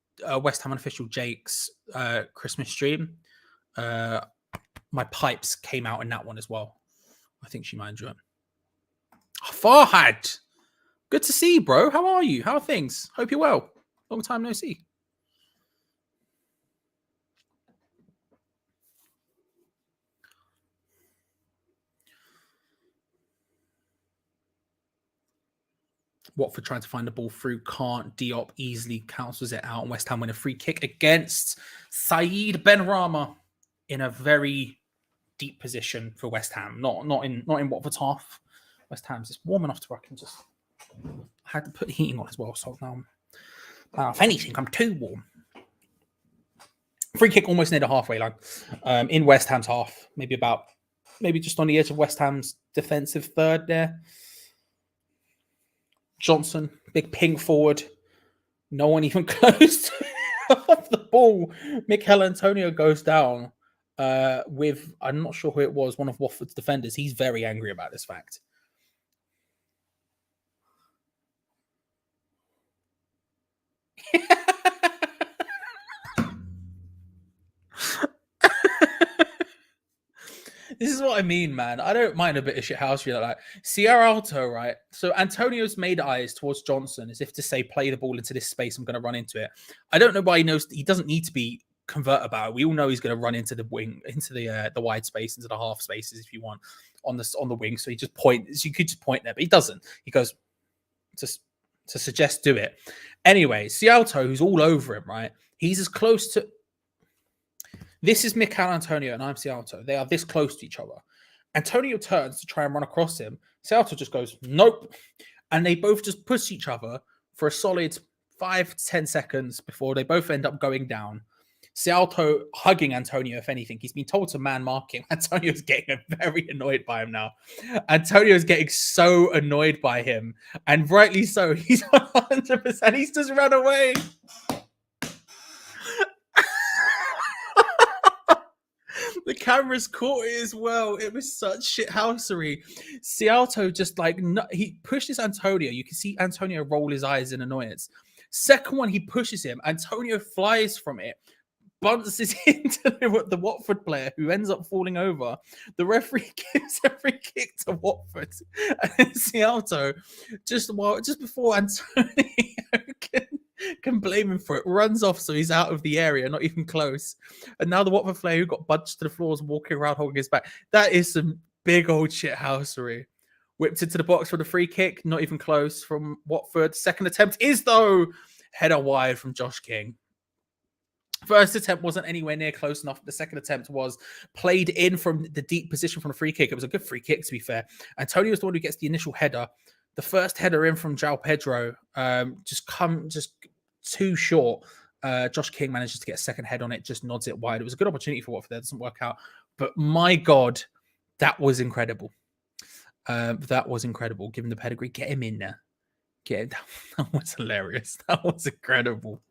West Ham unofficial Jake's Christmas stream. My pipes came out in that one as well. I think she might enjoy it. Oh, Farhad, good to see you, bro. How are you? How are things? Hope you're well. Long time no see. Watford trying to find the ball through, can't. Diop easily cancels it out, and West Ham win a free kick against Saeed Benrahma in a very deep position for West Ham. Not in Watford's half. West Ham's just warm enough to where I can just. I had to put the heating on as well, so now if anything, I'm too warm. Free kick almost near the halfway line. In West Ham's half, maybe just on the edge of West Ham's defensive third there. Johnson, big ping forward. No one even close off the ball. Mikel Antonio goes down with, I'm not sure who it was, one of Watford's defenders. He's very angry about this fact. This is what I mean, man. I don't mind a bit of shithousery like that. Sierra Alto, right? So Antonio's made eyes towards Johnson as if to say, play the ball into this space. I'm going to run into it. I don't know why he knows he doesn't need to be covert about it. We all know he's going to run into the wing, into the wide space, into the half spaces if you want on the wing. So he just points. You could just point there, but he doesn't. He goes to suggest do it. Anyway, Cialto, who's all over him, right? He's as close to. This is Mikel Antonio and I'm Cialto. They are this close to each other. Antonio turns to try and run across him. Cialto just goes, nope. And they both just push each other for a solid 5 to 10 seconds before they both end up going down. Cialto hugging Antonio, if anything. He's been told to man mark him. Antonio's getting very annoyed by him now. Antonio's getting so annoyed by him. And rightly so. He's 100%. He's just run away. The cameras caught it as well. It was such shithousery. Cialto just he pushes Antonio. You can see Antonio roll his eyes in annoyance. Second one, he pushes him. Antonio flies from it, bounces into the Watford player who ends up falling over. The referee gives a free kick to Watford. And Cialto, just before Antonio can blame him for it, runs off so he's out of the area, not even close. And now the Watford player who got bunched to the floor is walking around holding his back. That is some big old shithousery. Whipped into the box for the free kick, not even close from Watford. Second attempt is, though, header wide from Josh King. First attempt wasn't anywhere near close enough. The second attempt was played in from the deep position from a free kick. It was a good free kick, to be fair. Antonio's the one who gets the initial header. The first header in from João Pedro just too short. Josh King manages to get a second head on it, just nods it wide. It was a good opportunity for Watford. That doesn't work out. But my God, that was incredible. That was incredible. Given the pedigree, get him in there. Get him. That was hilarious. That was incredible.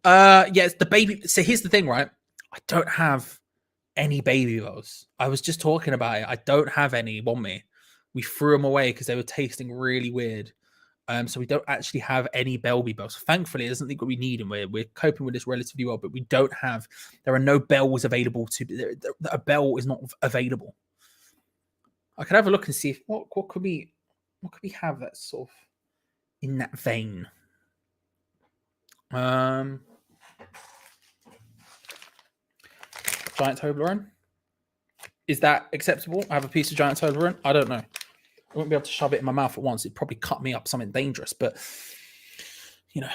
Yes, the baby. So here's the thing, right? I don't have any baby rolls. I was just talking about it. I don't have any on me. We threw them away because they were tasting really weird. So we don't actually have any Belby bells. Thankfully, it doesn't think what we need, and we're coping with this relatively well. But we don't have. There are no bells available to. A bell is not available. I could have a look and see if what could we have that's sort of in that vein. Giant Toblerone. Is that acceptable? I have a piece of giant Toblerone. I don't know. I wouldn't be able to shove it in my mouth at once. It'd probably cut me up something dangerous. But you know,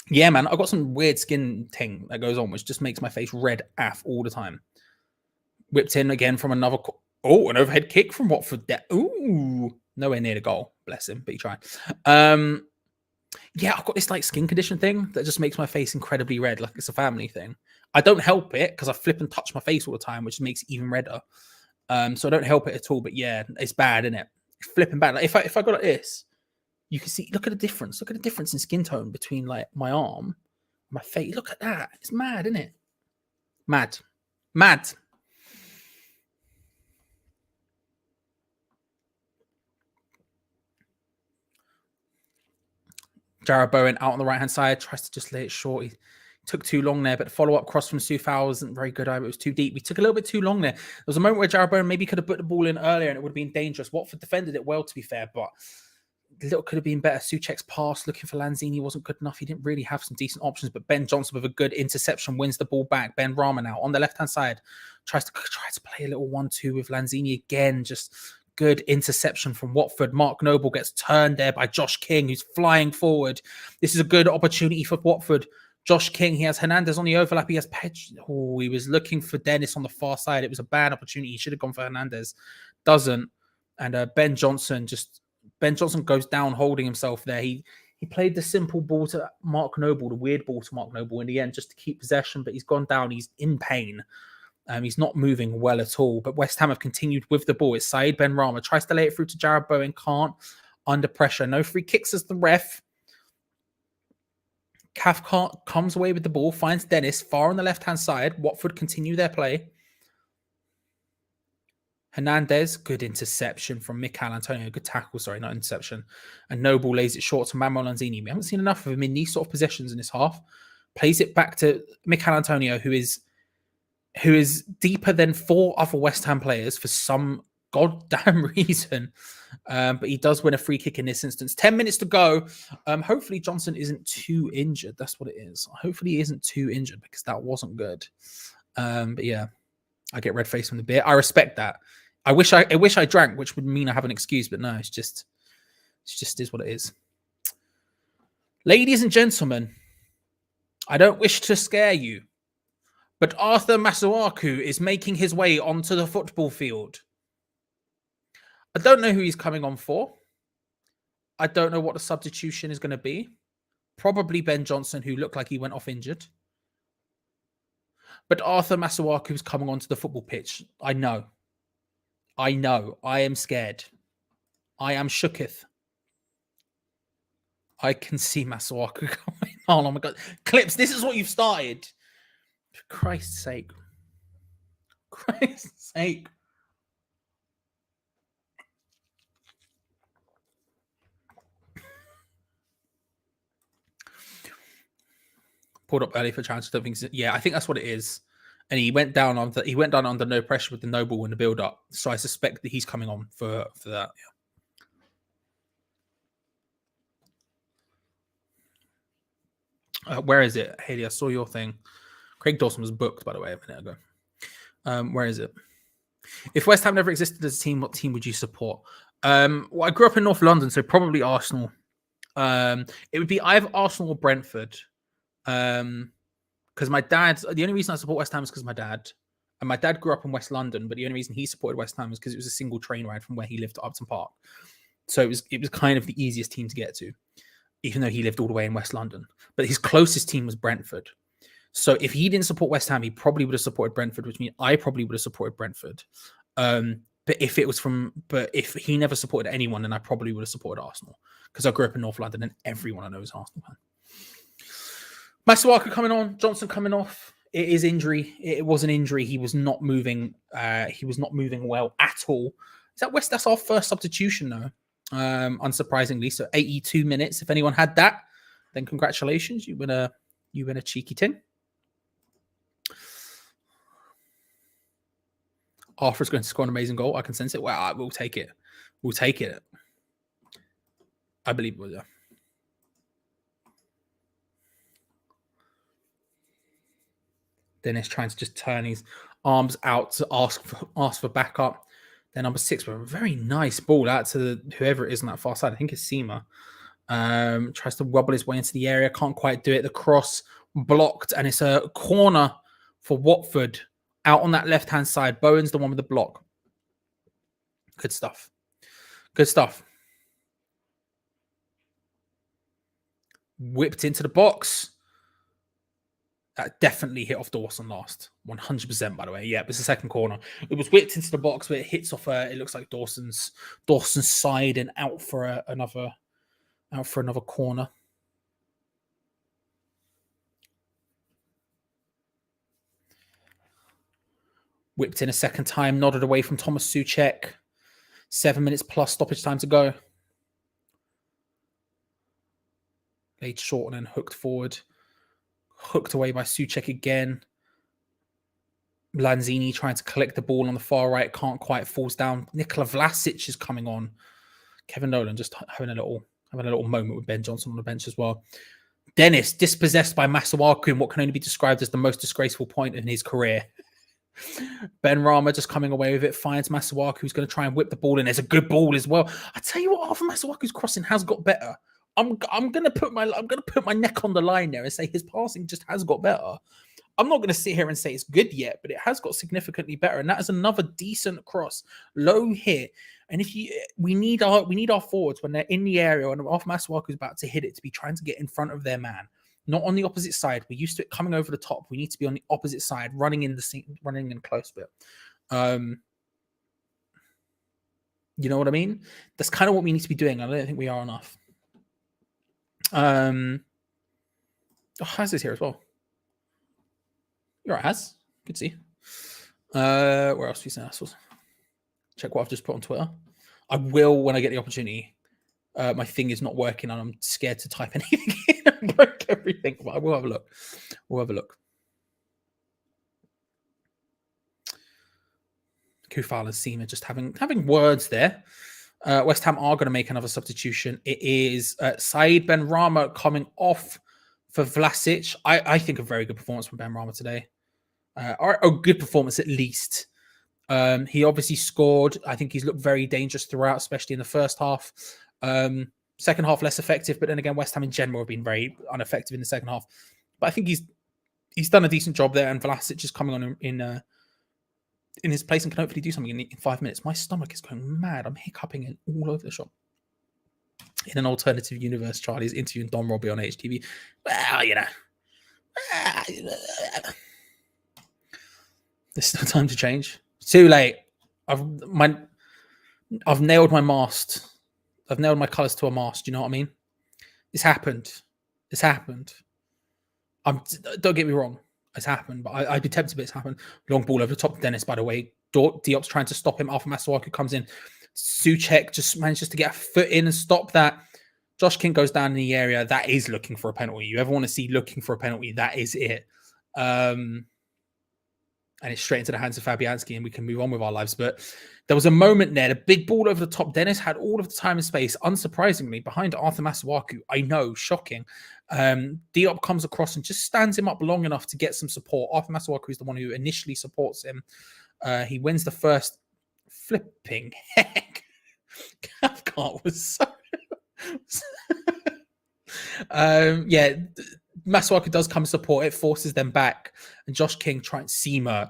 yeah, man, I've got some weird skin thing that goes on, which just makes my face red af all the time. Whipped in again from another. An overhead kick from Watford. Ooh, nowhere near the goal. Bless him, but he tried. Yeah, I've got this like skin condition thing that just makes my face incredibly red, like it's a family thing. I don't help it because I flip and touch my face all the time, which makes it even redder. So I don't help it at all. But yeah, it's bad, isn't it? Flipping back. Like if I go like this, you can see. Look at the difference. Look at the difference in skin tone between like my arm, and my face. Look at that. It's mad, isn't it? Mad. Jarrod Bowen out on the right-hand side, tries to just lay it short. He took too long there, but the follow-up cross from Soufal wasn't very good either. It was too deep. We took a little bit too long there. There was a moment where Jarrod Bowen maybe could have put the ball in earlier and it would have been dangerous. Watford defended it well, to be fair, but a little could have been better. Souček's pass looking for Lanzini wasn't good enough. He didn't really have some decent options, but Ben Johnson with a good interception wins the ball back. Ben Rama now on the left-hand side tries to play a little 1-2 with Lanzini again, just... Good interception from Watford. Mark Noble gets turned there by Josh King, who's flying forward. This is a good opportunity for Watford. Josh King, he has Hernandez on the overlap. He has Pedro. Oh, he was looking for Dennis on the far side. It was a bad opportunity. He should have gone for Hernandez. Doesn't. And Ben Johnson goes down holding himself there. He played the simple ball to Mark Noble, the weird ball to Mark Noble in the end, just to keep possession, but he's gone down. He's in pain. He's not moving well at all, but West Ham have continued with the ball. It's Saeed Benrahma. Tries to lay it through to Jarrod Bowen. Can't. Under pressure. No free kicks as the ref. Cathcart comes away with the ball. Finds Dennis far on the left-hand side. Watford continue their play. Hernandez. Good interception from Mikel Antonio. Good tackle. Sorry, not interception. And Noble lays it short to Manuel Lanzini. We haven't seen enough of him in these sort of possessions in this half. Plays it back to Mikel Antonio, who is deeper than 4 other West Ham players for some goddamn reason. But he does win a free kick in this instance. 10 minutes to go. Hopefully Johnson isn't too injured. That's what it is. Hopefully he isn't too injured because that wasn't good. But yeah, I get red face from the beer. I respect that. I wish I drank, which would mean I have an excuse, but no, it's just is what it is. Ladies and gentlemen, I don't wish to scare you, but Arthur Masuaku is making his way onto the football field. I don't know who he's coming on for. I don't know what the substitution is going to be. Probably Ben Johnson, who looked like he went off injured. But Arthur Masuaku is coming onto the football pitch. I know. I am scared. I am shooketh. I can see Masuaku coming on. Oh my God. Clips, this is what you've started. For Christ's sake. Christ's sake. Pulled up early for chance. I don't think. Yeah, I think that's what it is. And he went down under no pressure with the Noble in the build up. So I suspect that he's coming on for that. Yeah. Where is it, Haley? I saw your thing. Craig Dawson was booked, by the way, a minute ago. Where is it? If West Ham never existed as a team, what team would you support? Well, I grew up in North London, so probably Arsenal. It would be either Arsenal or Brentford. Because my dad, the only reason I support West Ham is because my dad. And my dad grew up in West London, but the only reason he supported West Ham is because it was a single train ride from where he lived to Upton Park. So it was kind of the easiest team to get to, even though he lived all the way in West London. But his closest team was Brentford. So if he didn't support West Ham, he probably would have supported Brentford, which means I probably would have supported Brentford. But if he never supported anyone, then I probably would have supported Arsenal because I grew up in North London and everyone I know is Arsenal fan. Masuaku coming on, Johnson coming off. It is injury. It was an injury. He was not moving. He was not moving well at all. Is that West? That's our first substitution, though. unsurprisingly. So 82 minutes. If anyone had that, then congratulations. You win a cheeky tin. Arthur's going to score an amazing goal. I can sense it. Well, we'll take it. We'll take it. I believe it was. Yeah. Dennis trying to just turn his arms out to ask for backup. Then number 6 with a very nice ball out to whoever it is on that far side. I think it's Seema. Tries to wobble his way into the area. Can't quite do it. The cross blocked. And it's a corner for Watford out on that left-hand side. Bowen's the one with the block. Good stuff. Good stuff. Whipped into the box. That definitely hit off Dawson last. 100%, by the way. Yeah, it was the second corner. It was whipped into the box, but it hits off. It looks like Dawson's side and out for another corner. Whipped in a second time, nodded away from Thomas Souček. 7 minutes plus stoppage time to go. Laid short and then hooked forward. Hooked away by Souček again. Lanzini trying to collect the ball on the far right. Can't quite. Falls down. Nikola Vlasic is coming on. Kevin Nolan just having a little moment with Ben Johnson on the bench as well. Dennis dispossessed by Masuaku in what can only be described as the most disgraceful point in his career. Ben Rama just coming away with it. Finds Masuaku, who's going to try and whip the ball in. There's a good ball as well. I tell you what, Arthur Masuaku's crossing has got better. I'm gonna put my neck on the line there and say his passing just has got better. I'm not going to sit here and say it's good yet, but it has got significantly better. And that is another decent cross, low hit. And we need our forwards when they're in the area and Arthur Masuaku is about to hit it to be trying to get in front of their man, not on the opposite side. We're used to it coming over the top. We need to be on the opposite side, running in close bit. You know what I mean? That's kind of what we need to be doing. I don't think we are enough. Haz is here as well. You're right, Haz. Good to see. Where else do we send assholes? Check what I've just put on Twitter. I will when I get the opportunity. My thing is not working and I'm scared to type anything in and break everything. But I will have a look. We'll have a look. Kufal and Seema just having words there. West Ham are going to make another substitution. It is Saeed Benrahma coming off for Vlasic. I think a very good performance from Benrahma today. Or a good performance at least. He obviously scored. I think he's looked very dangerous throughout, especially in the first half. Second half less effective, but then again, West Ham in general have been very ineffective in the second half. But I think he's done a decent job there, and Vlasic is coming on in his place and can hopefully do something in 5 minutes. My stomach is going mad. I'm hiccuping in all over the shop. In an alternative universe, Charlie's interviewing Don Robbie on HTV. Well, you know. There's no time to change. Too late. I've nailed my mast. I've nailed my colours to a mast. You know what I mean? It's happened. Don't get me wrong. It's happened, but I'd be tempted, but it's happened. Long ball over the top of Dennis, by the way. Diop's trying to stop him. Alpha Masuaku comes in. Souček just manages to get a foot in and stop that. Josh King goes down in the area. That is looking for a penalty. You ever want to see looking for a penalty, that is it. And it's straight into the hands of Fabianski and we can move on with our lives. But there was a moment there. The big ball over the top. Dennis had all of the time and space, unsurprisingly, behind Arthur Masuaku. I know, shocking. Diop comes across and just stands him up long enough to get some support. Arthur Masuaku is the one who initially supports him. He wins the first flipping heck. Cathcart was so... yeah, Masuaku does come support. It forces them back. And Josh King tries Seema.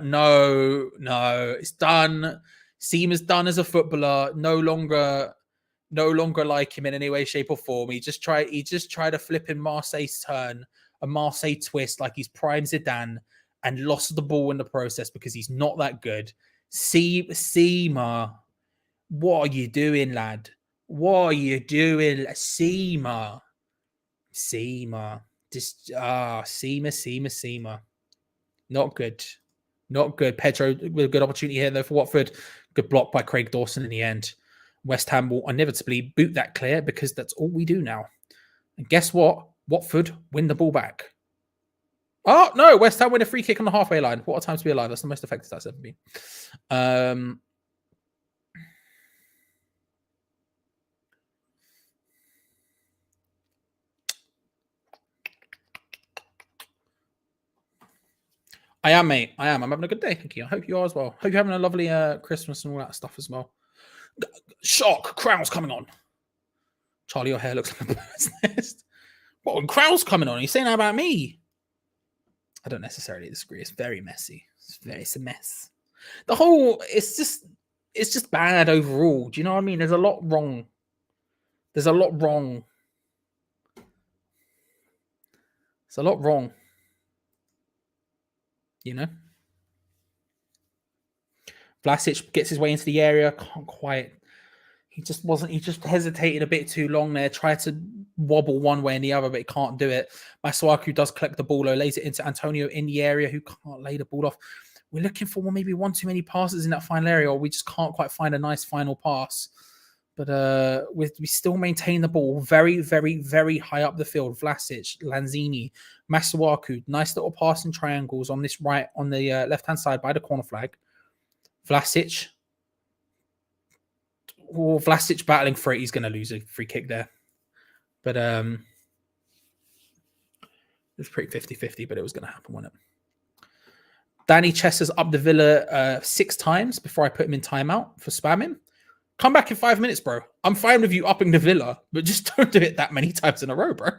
No, it's done. Seema's done as a footballer. No longer like him in any way, shape, or form. He just tried to flip in Marseille's turn, a Marseille twist like he's prime Zidane, and lost the ball in the process because he's not that good. Seema, what are you doing, lad? What are you doing, Seema? Just Seema. Not good. Pedro with a good opportunity here though for Watford. Good block by Craig Dawson in the end. West Ham will inevitably boot that clear because that's all we do now. And guess what? Watford win the ball back. Oh, no. West Ham win a free kick on the halfway line. What a time to be alive. That's the most effective that's ever been. I am, mate. I am. I'm having a good day. Thank you. I hope you are as well. Hope you're having a lovely Christmas and all that stuff as well. Shock. Crow's coming on. Charlie, your hair looks like a bird's nest. What? When Crow's coming on? Are you saying that about me? I don't necessarily disagree. It's very messy. It's a mess. The whole, it's just bad overall. Do you know what I mean? There's a lot wrong. There's a lot wrong. It's a lot wrong. You know? Vlasic gets his way into the area. Can't quite. He just hesitated a bit too long there. Tried to wobble one way and the other, but he can't do it. Masuaku does collect the ball, though, lays it into Antonio in the area, who can't lay the ball off. We're looking for maybe one too many passes in that final area, or we just can't quite find a nice final pass. But we still maintain the ball very, very, very high up the field. Vlasic, Lanzini, Masuaku, nice little passing triangles on this right, on the left-hand side by the corner flag. Vlasic. Vlasic battling for it. He's going to lose a free kick there. But it was pretty 50-50, but it was going to happen, wasn't it? Danny Chester's up the Villa 6 times before I put him in timeout for spamming. Come back in 5 minutes, bro. I'm fine with you upping the Villa, but just don't do it that many times in a row, bro.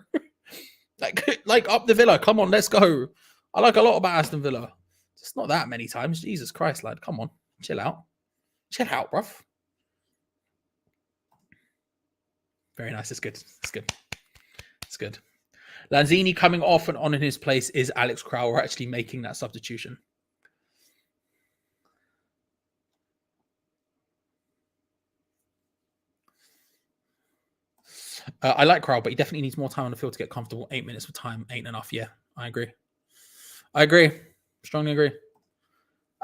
like up the Villa. Come on, let's go. I like a lot about Aston Villa. Just not that many times. Jesus Christ, lad. Come on. Chill out. Chill out, bruv. Very nice. It's good. It's good. It's good. Lanzini coming off and on in his place is Alex Crowell. We're actually making that substitution. I like Crowell, but he definitely needs more time on the field to get comfortable. 8 minutes of time ain't enough. Yeah, I agree. I agree. Strongly agree.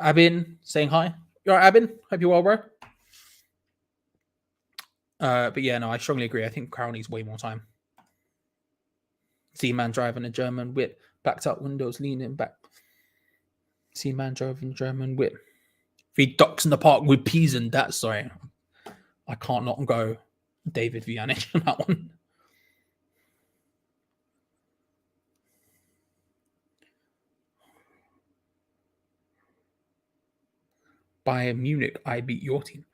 Abin saying hi. You all right, Abin? Hope you're well, bro. But yeah, no, I strongly agree. I think Crowell needs way more time. C-Man driving a German whip. Backed up windows, leaning back. C-Man driving German whip. If he docks in the park with peas and that, sorry. I can't not go David Vianic on that one. Bayern Munich, I beat your team.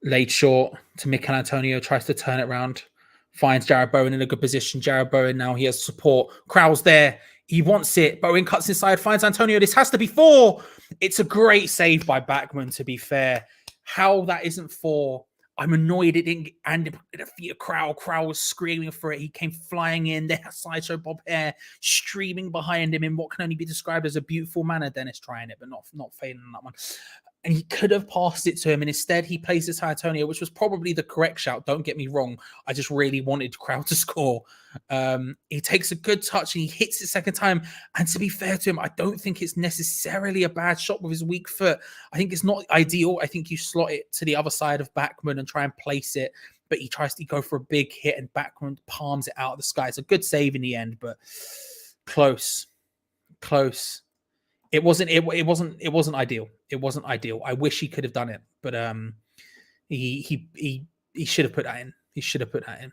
Laid short to Mikel Antonio, tries to turn it around. Finds Jared Bowen in a good position. Jared Bowen now, he has support. Crowell's there. He wants it. Bowen cuts inside, finds Antonio. This has to be 4. It's a great save by Backman, to be fair. How that isn't 4, I'm annoyed it didn't end up at the feet of Crowell. Crowell was screaming for it. He came flying in. There, sideshow Bob Hare streaming behind him in what can only be described as a beautiful manner. Dennis trying it, but not failing on that one. And he could have passed it to him. And instead, he plays it to Antonio, which was probably the correct shout. Don't get me wrong. I just really wanted Crowell to score. He takes a good touch and he hits it second time. And to be fair to him, I don't think it's necessarily a bad shot with his weak foot. I think it's not ideal. I think you slot it to the other side of Backman and try and place it. But he tries to go for a big hit and Backman palms it out of the sky. It's a good save in the end, but close. It wasn't ideal. It wasn't ideal. I wish he could have done it, but he should have put that in. He should have put that in.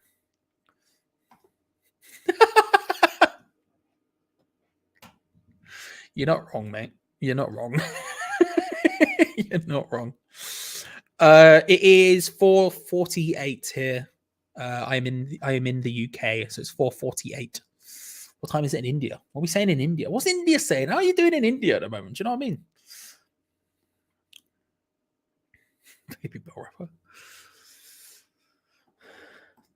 You're not wrong, mate. You're not wrong. You're not wrong. It is 4:48 here. I am in the UK, so it's 4:48. What time is it in India? What are we saying in India? What's India saying? How are you doing in India at the moment? Do you know what I mean? Baby bell rapper.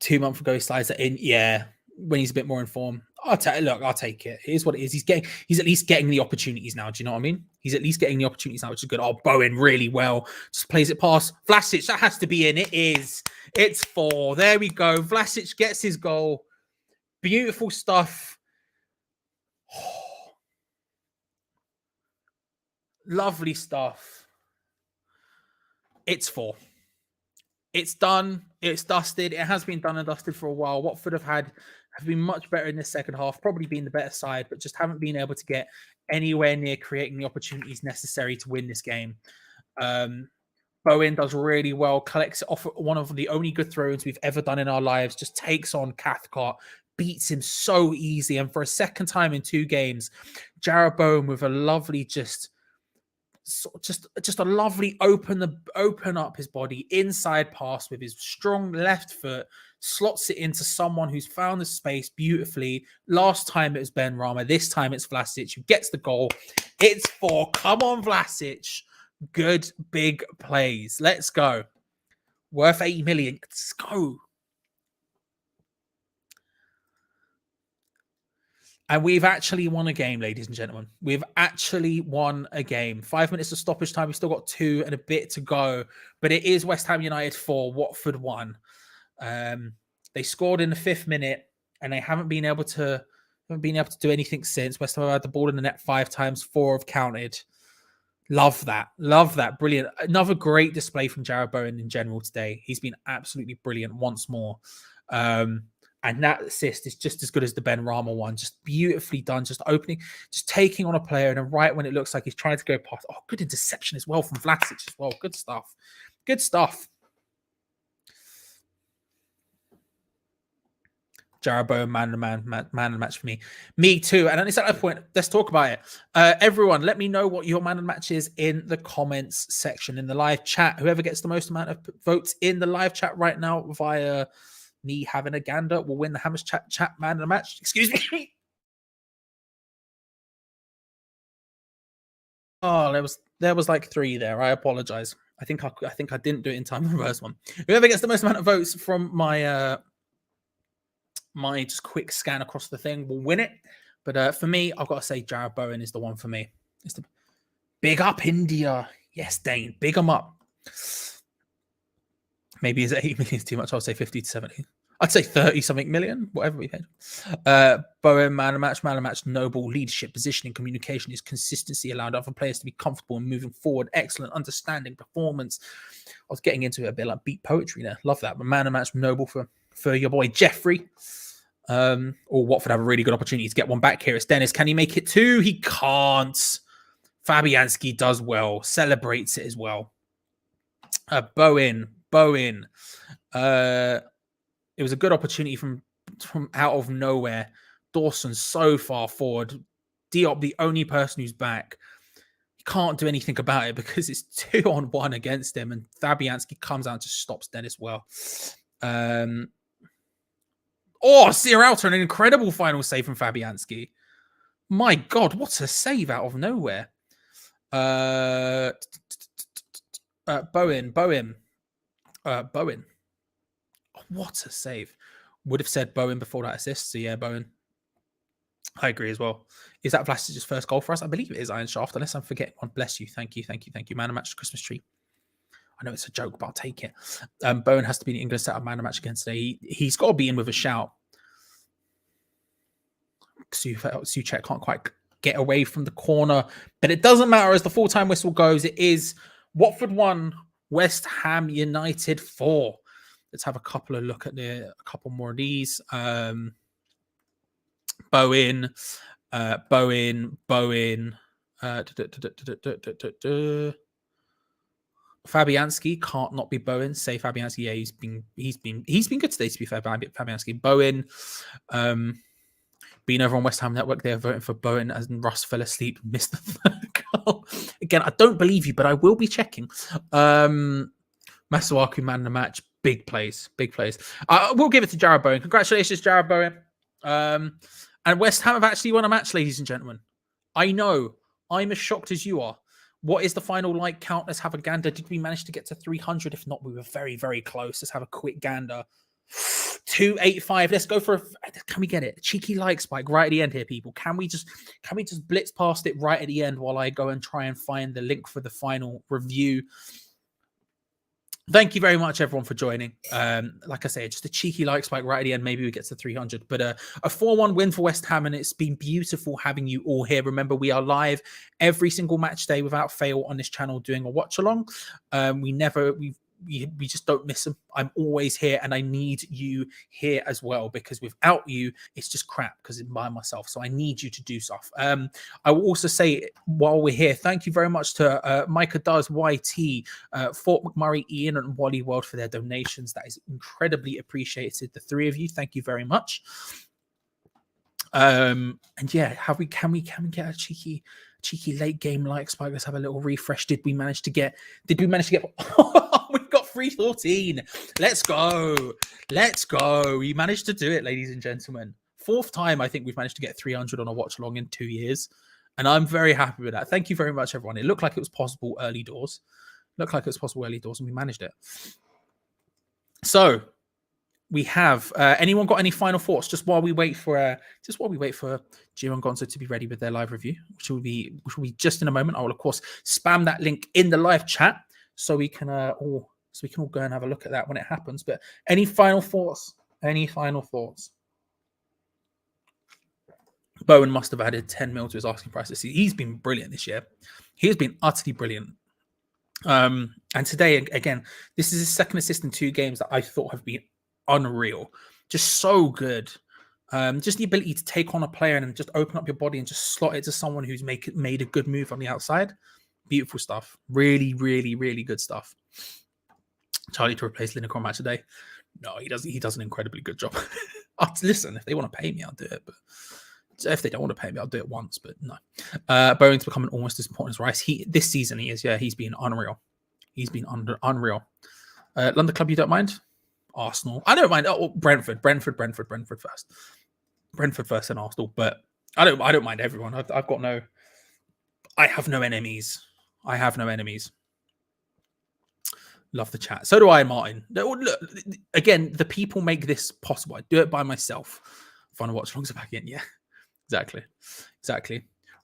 2 months ago, he slides that in. Yeah, when he's a bit more informed. I'll take it. It is what it is. He's at least getting the opportunities now. Do you know what I mean? He's at least getting the opportunities now, which is good. Oh, Bowen really well. Just plays it past Vlasic. That has to be in. It is. It's 4. There we go. Vlasic gets his goal. Beautiful stuff. Lovely stuff. It's 4. It's done. It's dusted. It has been done and dusted for a while. Watford have been much better in the second half, probably been the better side, but just haven't been able to get anywhere near creating the opportunities necessary to win this game. Bowen does really well, collects off one of the only good throw-ins we've ever done in our lives, just takes on Cathcart, beats him so easy. And for a second time in 2 games, Jarrod Bowen with a lovely just a lovely open up his body inside pass with his strong left foot, slots it into someone who's found the space beautifully. Last time it was Ben Rama, this time it's Vlasic who gets the goal. It's 4. Come on, Vlasic. Good big plays. Let's go. Worth 80 million. Let's go. And we've actually won a game, ladies and gentlemen. We've actually won a game. 5 minutes of stoppage time. We've still got 2 and a bit to go. But it is West Ham United 4, Watford 1. They scored in the 5th minute, and they haven't been able to do anything since. West Ham have had the ball in the net 5 times. 4 have counted. Love that. Love that. Brilliant. Another great display from Jarrod Bowen in general today. He's been absolutely brilliant once more. And that assist is just as good as the Ben Rama one. Just beautifully done. Just opening, just taking on a player. And then right when it looks like he's trying to go past. Oh, good interception as well from Vlasic as well. Good stuff. Good stuff. Jarrod Bowen, man of the match for me. Me too. And it's at that point, let's talk about it. Everyone, let me know what your man of the match is in the comments section, in the live chat. Whoever gets the most amount of votes in the live chat right now via me having a gander will win the Hammers chat man of the match. Excuse me. Oh, there was like 3 there. I apologize. I think I didn't do it in time for the first one. Whoever gets the most amount of votes from my my just quick scan across the thing will win it. But for me, I've got to say Jarrod Bowen is the one for me. It's the big up India. Yes, Dane, big them up. Maybe is it 8 million too much? I'll say 50 to 70. I'd say 30 something million, whatever we paid. Bowen, man of match, noble leadership, positioning, communication, his consistency allowed other players to be comfortable and moving forward. Excellent understanding, performance. I was getting into it a bit like beat poetry there. Love that. But man of match, noble for your boy Jeffrey. Or Watford have a really good opportunity to get one back here. It's Dennis. Can he make it 2? He can't. Fabianski does well, celebrates it as well. Bowen. It was a good opportunity from out of nowhere. Dawson so far forward. Diop, the only person who's back. He can't do anything about it because it's 2-on-1 against him, and Fabianski comes out and just stops Dennis well. Sierralta, an incredible final save from Fabianski. My God, what a save out of nowhere. Bowen. What a save. Would have said Bowen before that assist. So yeah, Bowen. I agree as well. Is that Vlasic's first goal for us? I believe it is, Iron Shaft, unless I'm forgetting one. Bless you. Thank you. Man of match, Christmas tree. I know it's a joke, but I'll take it. Bowen has to be the England set up man of match again today. He's got to be in with a shout. Suchek can't quite get away from the corner, but it doesn't matter as the full-time whistle goes. It is Watford 1, West Ham United 4. Let's have a couple more of these. Bowen. Fabianski can't not be Bowen. Say Fabianski. Yeah, he's been good today, to be fair. Fabianski, Bowen. Being over on West Ham Network, they're voting for Bowen as Russ fell asleep, missed the third goal. Again, I don't believe you, but I will be checking. Masuaku man of the match. Big plays. We'll give it to Jarrod Bowen. Congratulations, Jarrod Bowen. And West Ham have actually won a match, ladies and gentlemen. I know. I'm as shocked as you are. What is the final like count? Let's have a gander. Did we manage to get to 300? If not, we were very, very close. Let's have a quick gander. 285. Let's go for can we get it? A cheeky like spike right at the end here, people. Can we just blitz past it right at the end while I go and try and find the link for the final review? Thank you very much, everyone, for joining. Like I say, just a cheeky like spike right at the end. Maybe we get to 300. But a 4-1 win for West Ham, and it's been beautiful having you all here. Remember, we are live every single match day without fail on this channel doing a watch along. We just don't miss them. I'm always here, and I need you here as well, because without you, it's just crap because I'm by myself. So I need you to do stuff. I will also say, while we're here, thank you very much to Micah Does, YT, Fort McMurray, Ian, and Wally World for their donations. That is incredibly appreciated. The three of you, thank you very much. And yeah, can we get a cheeky late game like spike? Let's have a little refresh. Did we manage to get we've got 314. Let's go. We managed to do it, ladies and gentlemen. 4th time I think we've managed to get 300 on a watch along in 2 years, and I'm very happy with that. Thank you very much, everyone. It looked like it was possible early doors, and we managed it. So we have anyone got any final thoughts just while we wait for Geo Gonzo to be ready with their live review, which will be just in a moment. I will of course spam that link in the live chat so we can all go and have a look at that when it happens. But any final thoughts? Bowen must have added 10 mil to his asking price this season. He's been brilliant this year. He has been utterly brilliant. And today again, this is his 2nd assist in 2 games that I thought have been unreal, just so good. Just the ability to take on a player and just open up your body and just slot it to someone who's made a good move on the outside. Beautiful stuff. Really, really, really good stuff. Charlie to replace Lineker match today. No, he does an incredibly good job. Listen, if they want to pay me, I'll do it. But if they don't want to pay me, I'll do it once. But no. Bowen's becoming almost as important as Rice. This season he is. Yeah, he's been unreal. Unreal. London club, you don't mind? Arsenal. I don't mind. Oh, Brentford first. Brentford first and Arsenal. But I don't mind everyone. I have no enemies. Love the chat. So do I, Martin. Look, again, the people make this possible. I do it by myself. Fun to watch alongs back in. Yeah, exactly.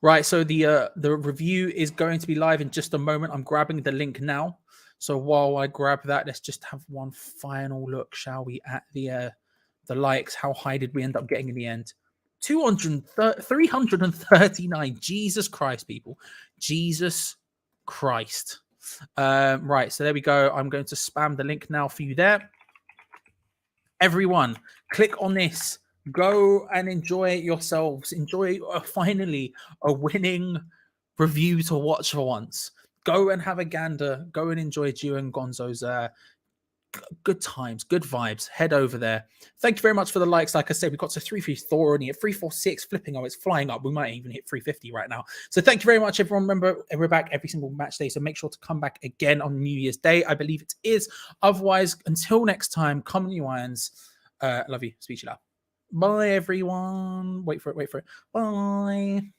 Right. So the review is going to be live in just a moment. I'm grabbing the link now. So while I grab that, let's just have one final look, shall we, at the likes. How high did we end up getting in the end? 339. Jesus Christ, people. Jesus Christ. Right, so there we go. I'm going to spam the link now for you there. Everyone, click on this. Go and enjoy it yourselves. Enjoy finally a winning review to watch for once. Go and have a gander. Go and enjoy Geo and Gonzo's good times, good vibes. Head over there. Thank you very much for the likes. Like I said, we got to 334 already at 346, flipping. Oh, it's flying up. We might even hit 350 right now. So thank you very much, everyone. Remember, we're back every single match day, so make sure to come back again on New Year's Day. I believe it is. Otherwise, until next time, come on, you irons. Love you. Speak to you later. Bye, everyone. Wait for it. Bye.